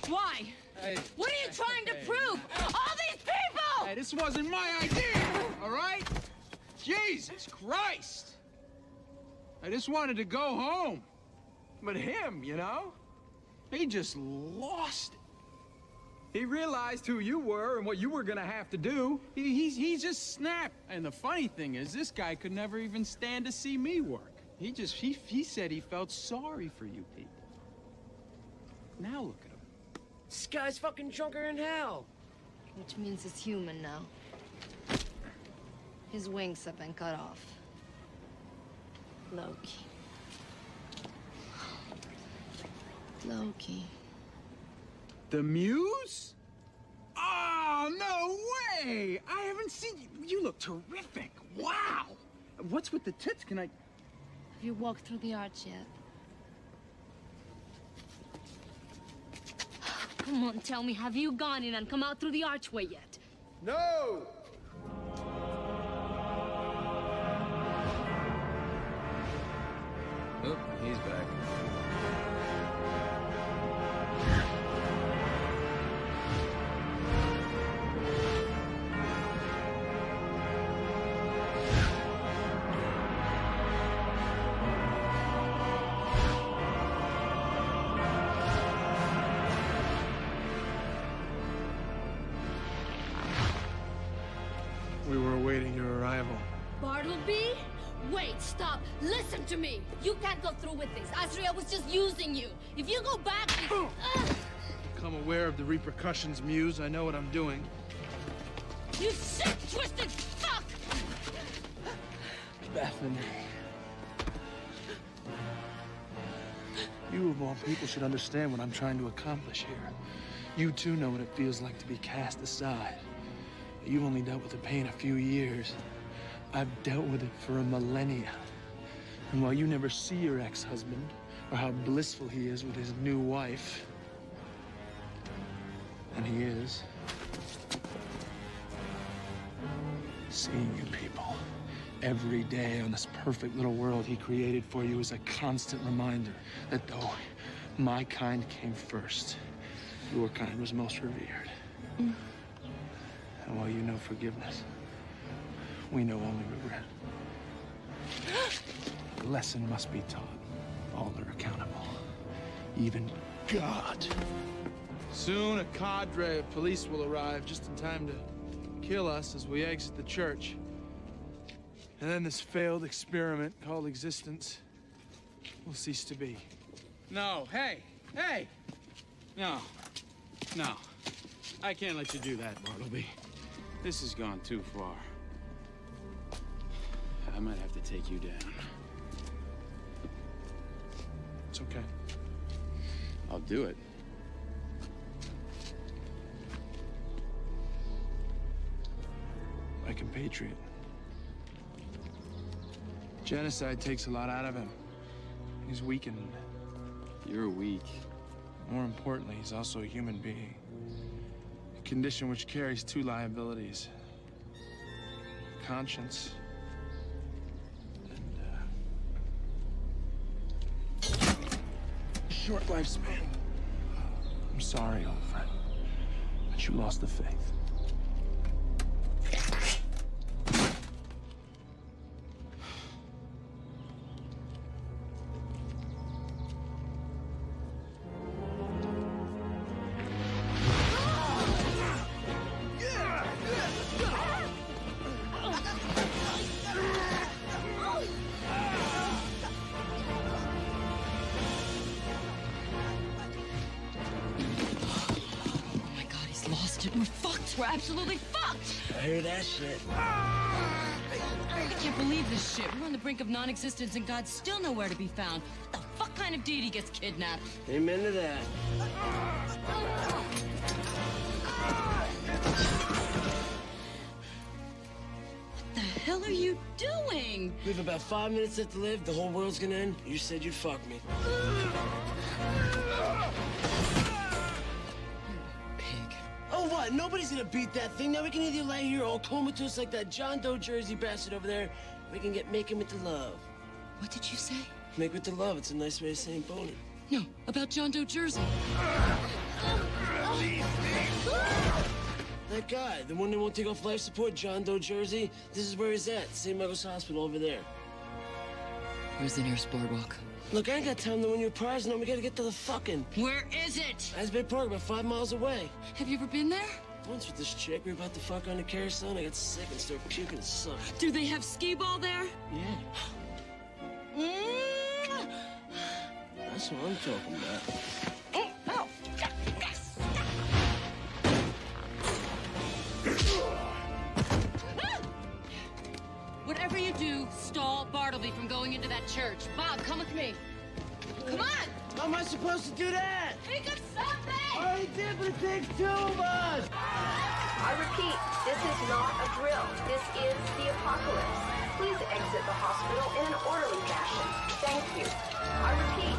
Why? Hey, What are you trying to prove? All these people! Hey, this wasn't my idea, all right? Jesus Christ! I just wanted to go home. But him, you know? He just lost it. He realized who you were and what you were gonna have to do. He just snapped. And the funny thing is, this guy could never even stand to see me work. He said he felt sorry for you people. Now look at him. This guy's fucking drunker than hell. Which means he's human now. His wings have been cut off. Loki. Loki. The Muse? Oh, no way! I haven't seen you. You look terrific. Wow! What's with the tits? Can I... Have you walked through the arch yet? Come on, tell me, have you gone in and come out through the archway yet? No! Oh, he's back. We were awaiting your arrival. Bartleby? Wait, stop. Listen to me. You can't go through with this. Azrael was just using you. If you go back... Become aware of the repercussions, Muse. I know what I'm doing. You sick, twisted fuck! Bethany. You of all people should understand what I'm trying to accomplish here. You too know what it feels like to be cast aside. You've only dealt with the pain a few years. I've dealt with it for a millennia. And while you never see your ex-husband, or how blissful he is with his new wife, and he is, seeing you people every day on this perfect little world he created for you is a constant reminder that though my kind came first, your kind was most revered. And while you know forgiveness, we know only regret. The lesson must be taught. All are accountable. Even God. Soon a cadre of police will arrive just in time to kill us as we exit the church. And then this failed experiment called existence will cease to be. No, hey! No. I can't let you do that, Bartleby. This has gone too far. I might have to take you down. It's okay. I'll do it. My compatriot. Genocide takes a lot out of him. He's weakened. You're weak. More importantly, he's also a human being. A condition which carries two liabilities. Conscience. Short lifespan. I'm sorry, old friend, but you lost the faith. We're fucked. We're absolutely fucked. I hear that shit. I can't believe this shit. We're on the brink of non-existence and God's still nowhere to be found. What the fuck kind of deity gets kidnapped? Amen to that. What the hell? hell are you doing? We have about 5 minutes left to live. The whole world's gonna end. You said you'd fuck me. Pig. Oh, what? Nobody's gonna beat that thing. Now we can either lay here all comatose like that John Doe Jersey bastard over there. We can get making with the love. What did you say? Make with the love. It's a nice way of saying boning. No, about John Doe Jersey. That guy, the one that won't take off life support, John Doe Jersey, this is where he's at, St. Michael's Hospital over there. Where's the nearest boardwalk? Look, I ain't got time to win your prize, no, we gotta get to the fucking. Where is it? Asbury Park, about 5 miles away. Have you ever been there? Once with this chick, we were about to fuck her on the carousel, and I got sick and started puking and sucked. Do they have skee-ball there? Yeah. That's what I'm talking about. Whatever you do, stall Bartleby from going into that church. Bob, come with me. Come on! How am I supposed to do that? Think of something! I already did, but it takes too much! I repeat, this is not a drill. This is the apocalypse. Please exit the hospital in an orderly fashion. Thank you. I repeat.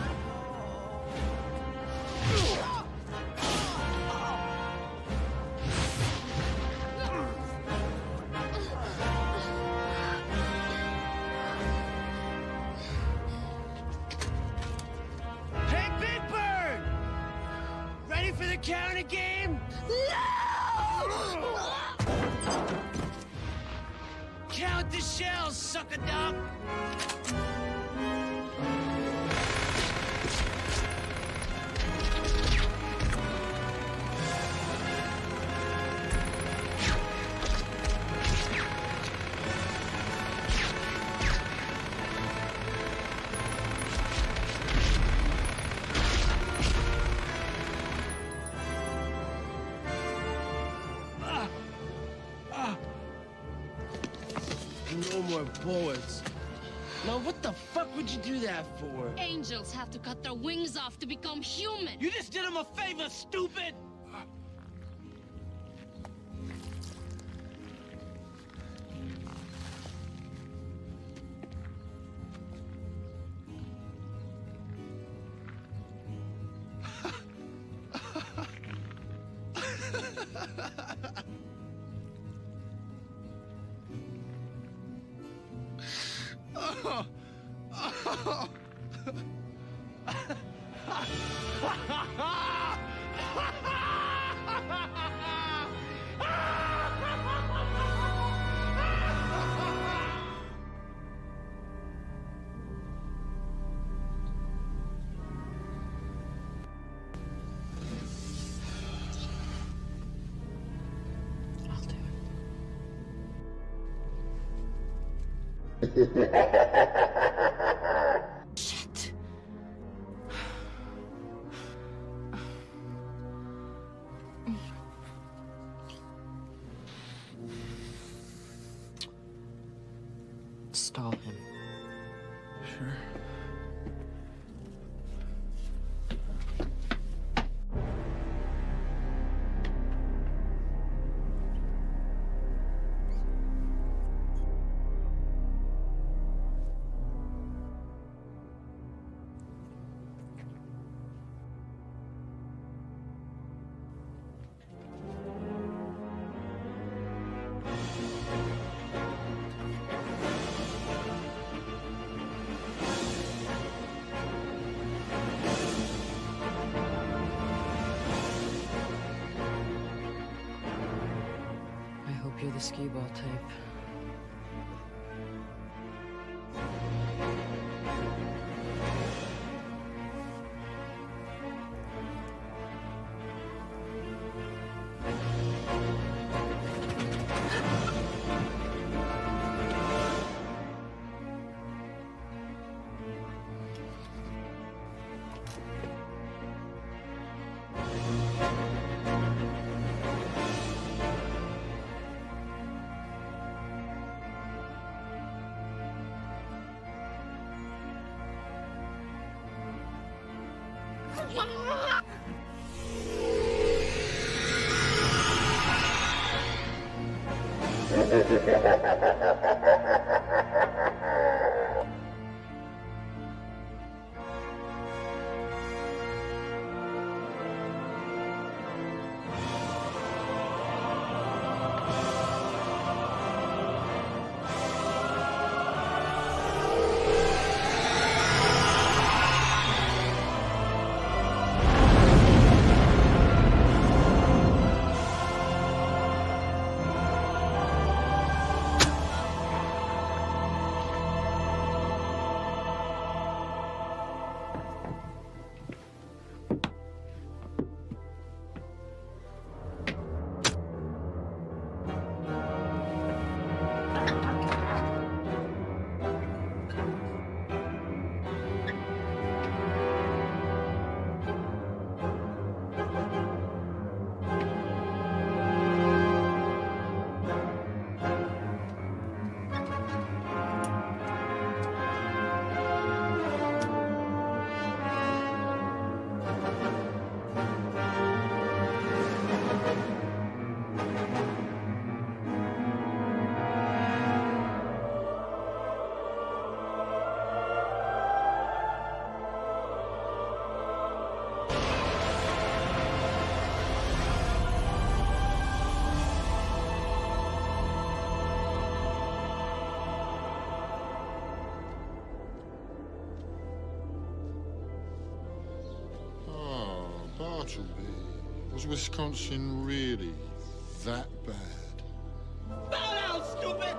Hey, Big Bird! Ready for the counter game? No! Count the shells, sucker duck! No more bullets. Now, what the fuck would you do that for? Angels have to cut their wings off to become human. You just did him a favor, stupid! Shit. Stall him. Sure. I hope you're the skee-ball type. Bartleby, was Wisconsin really that bad? Bow down, stupid!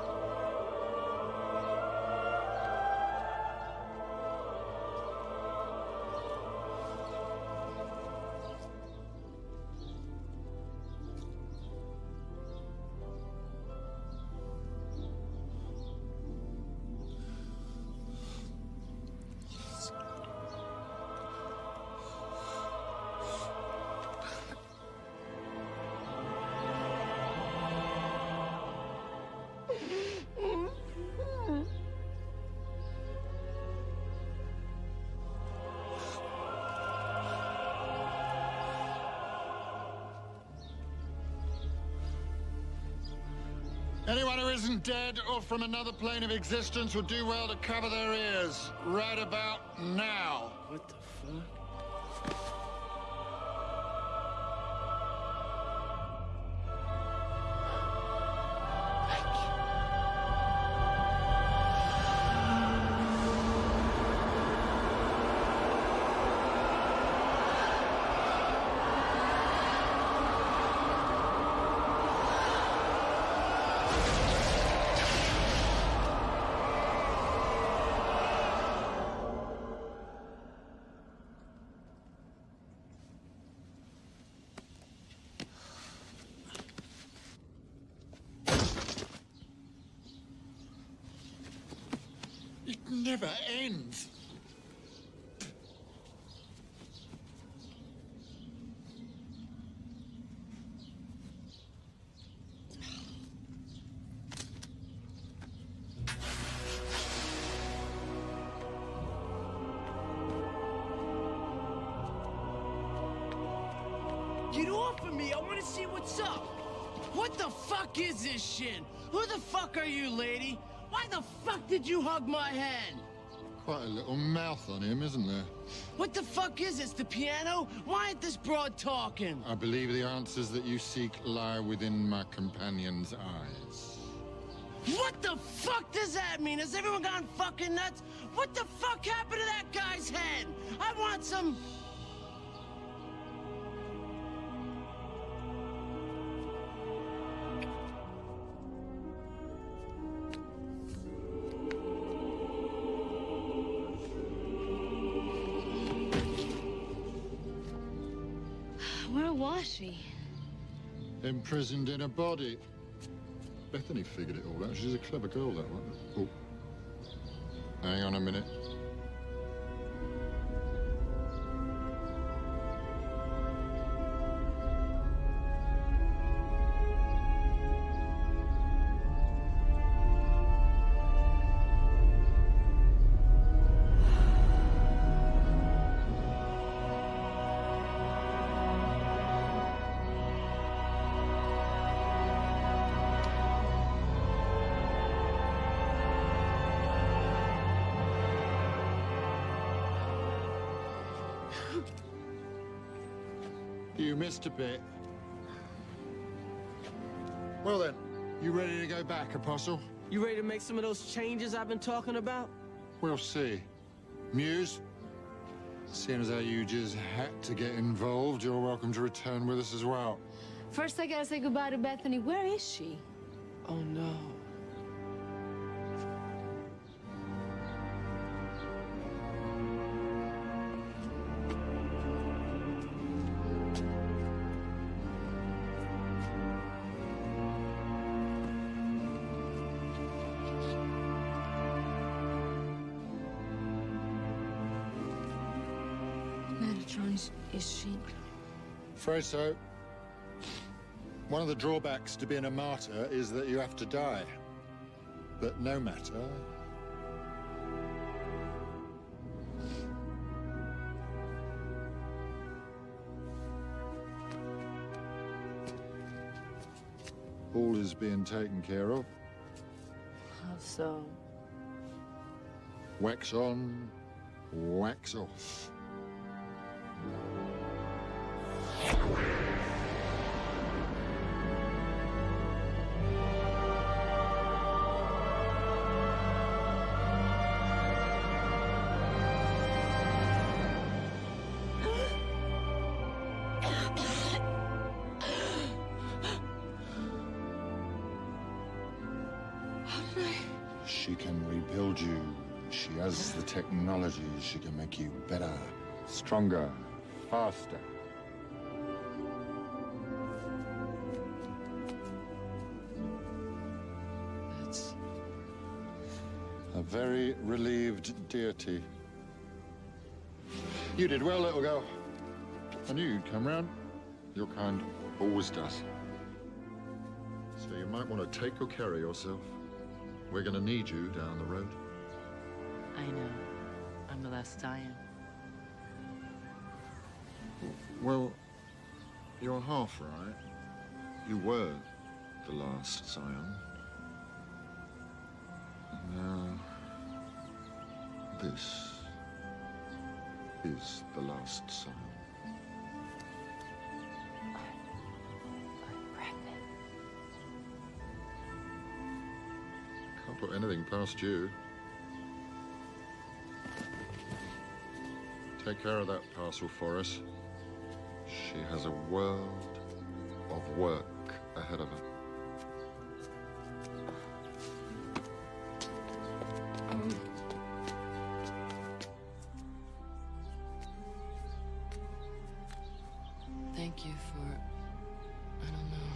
Anyone who isn't dead or from another plane of existence would do well to cover their ears right about now. What the fuck? It never ends. Get off of me! I want to see what's up! What the fuck is this shit? Who the fuck are you, lady? Why the fuck did you hug my hand? Quite a little mouth on him, isn't there? What the fuck is this, the piano? Why ain't this broad talking? I believe the answers that you seek lie within my companion's eyes. What the fuck does that mean? Has everyone gone fucking nuts? What the fuck happened to that guy's head? I want some... Where was she? Imprisoned in a body. Bethany figured it all out. She's a clever girl, that one. Oh. Hang on a minute. You missed a bit. Well then, you ready to go back, Apostle? You ready to make some of those changes I've been talking about? We'll see. Muse, seeing as how you just had to get involved, you're welcome to return with us as well. First, I gotta say goodbye to Bethany. Where is she? Oh, no. Metatron, is she? Afraid so. One of the drawbacks to being a martyr is that you have to die. But no matter. All is being taken care of. How so? Wax on, wax off. She can rebuild you. She has the technology. She can make you better, stronger, faster. That's... a very relieved deity. You did well, little girl. I knew you'd come round. Your kind always does. So you might want to take good care of yourself. We're going to need you down the road. I know. I'm the last Zion. Well, you're half right. You were the last Zion. And now, this is the last Zion. I'm pregnant. Can't put anything past you. Take care of that parcel for us. She has a world of work ahead of her. Thank you for, I don't know,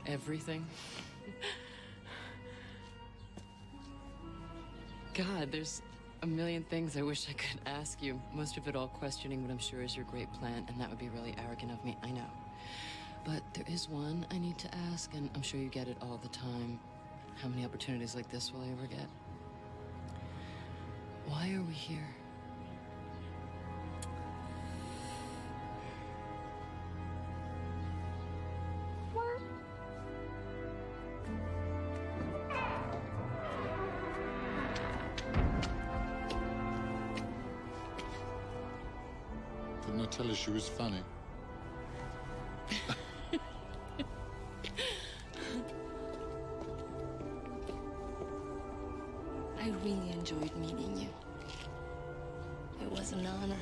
everything. God, there's a million things I wish I could ask you. Most of it all questioning what I'm sure is your great plan, and that would be really arrogant of me, I know. But there is one I need to ask, and I'm sure you get it all the time. How many opportunities like this will I ever get? Why are we here? Didn't I tell her she was funny? I really enjoyed meeting you. It was an honor.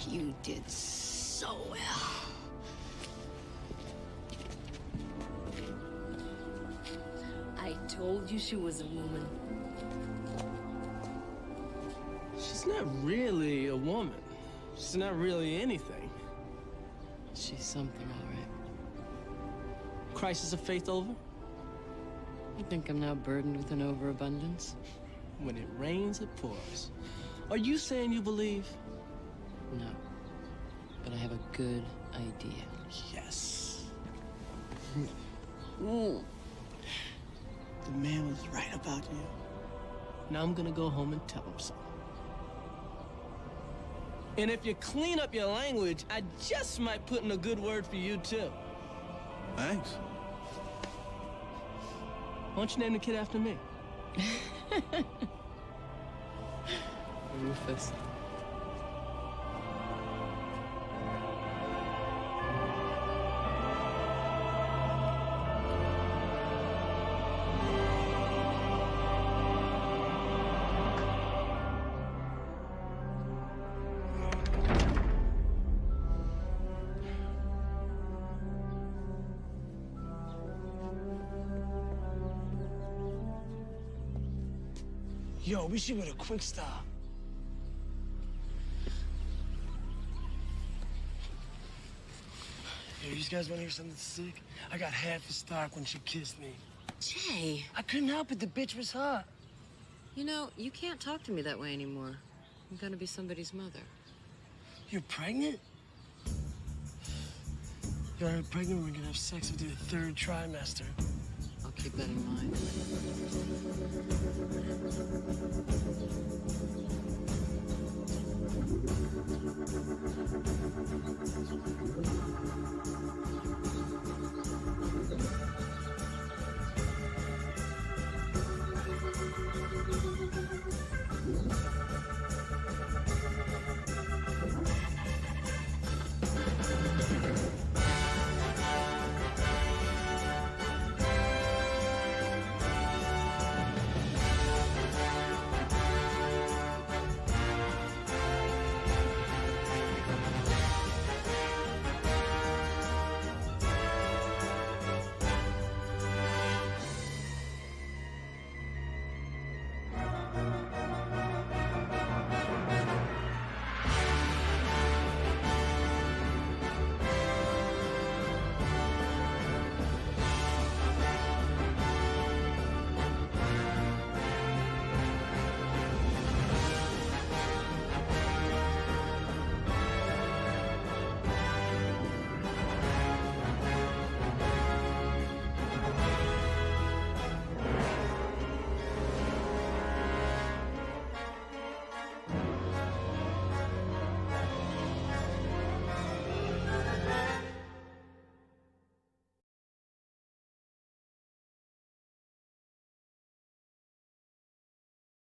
You did so well. I told you she was a woman. She's not really a woman. She's not really anything. She's something, all right. Crisis of faith over? You think I'm now burdened with an overabundance? When it rains, it pours. Are you saying you believe? No. But I have a good idea. Yes. The man was right about you. Now I'm gonna go home and tell him so. And if you clean up your language, I just might put in a good word for you, too. Thanks. Why don't you name the kid after me? Rufus. Yo, we should go to Quick Stop. Yo, you guys want to hear something sick? I got half a stock when she kissed me. Jay. I couldn't help it. The bitch was hot. You know, you can't talk to me that way anymore. I'm gonna be somebody's mother. You're pregnant? Yo, I'm pregnant. We're gonna have sex with you the 3rd trimester. I'll keep that in mind.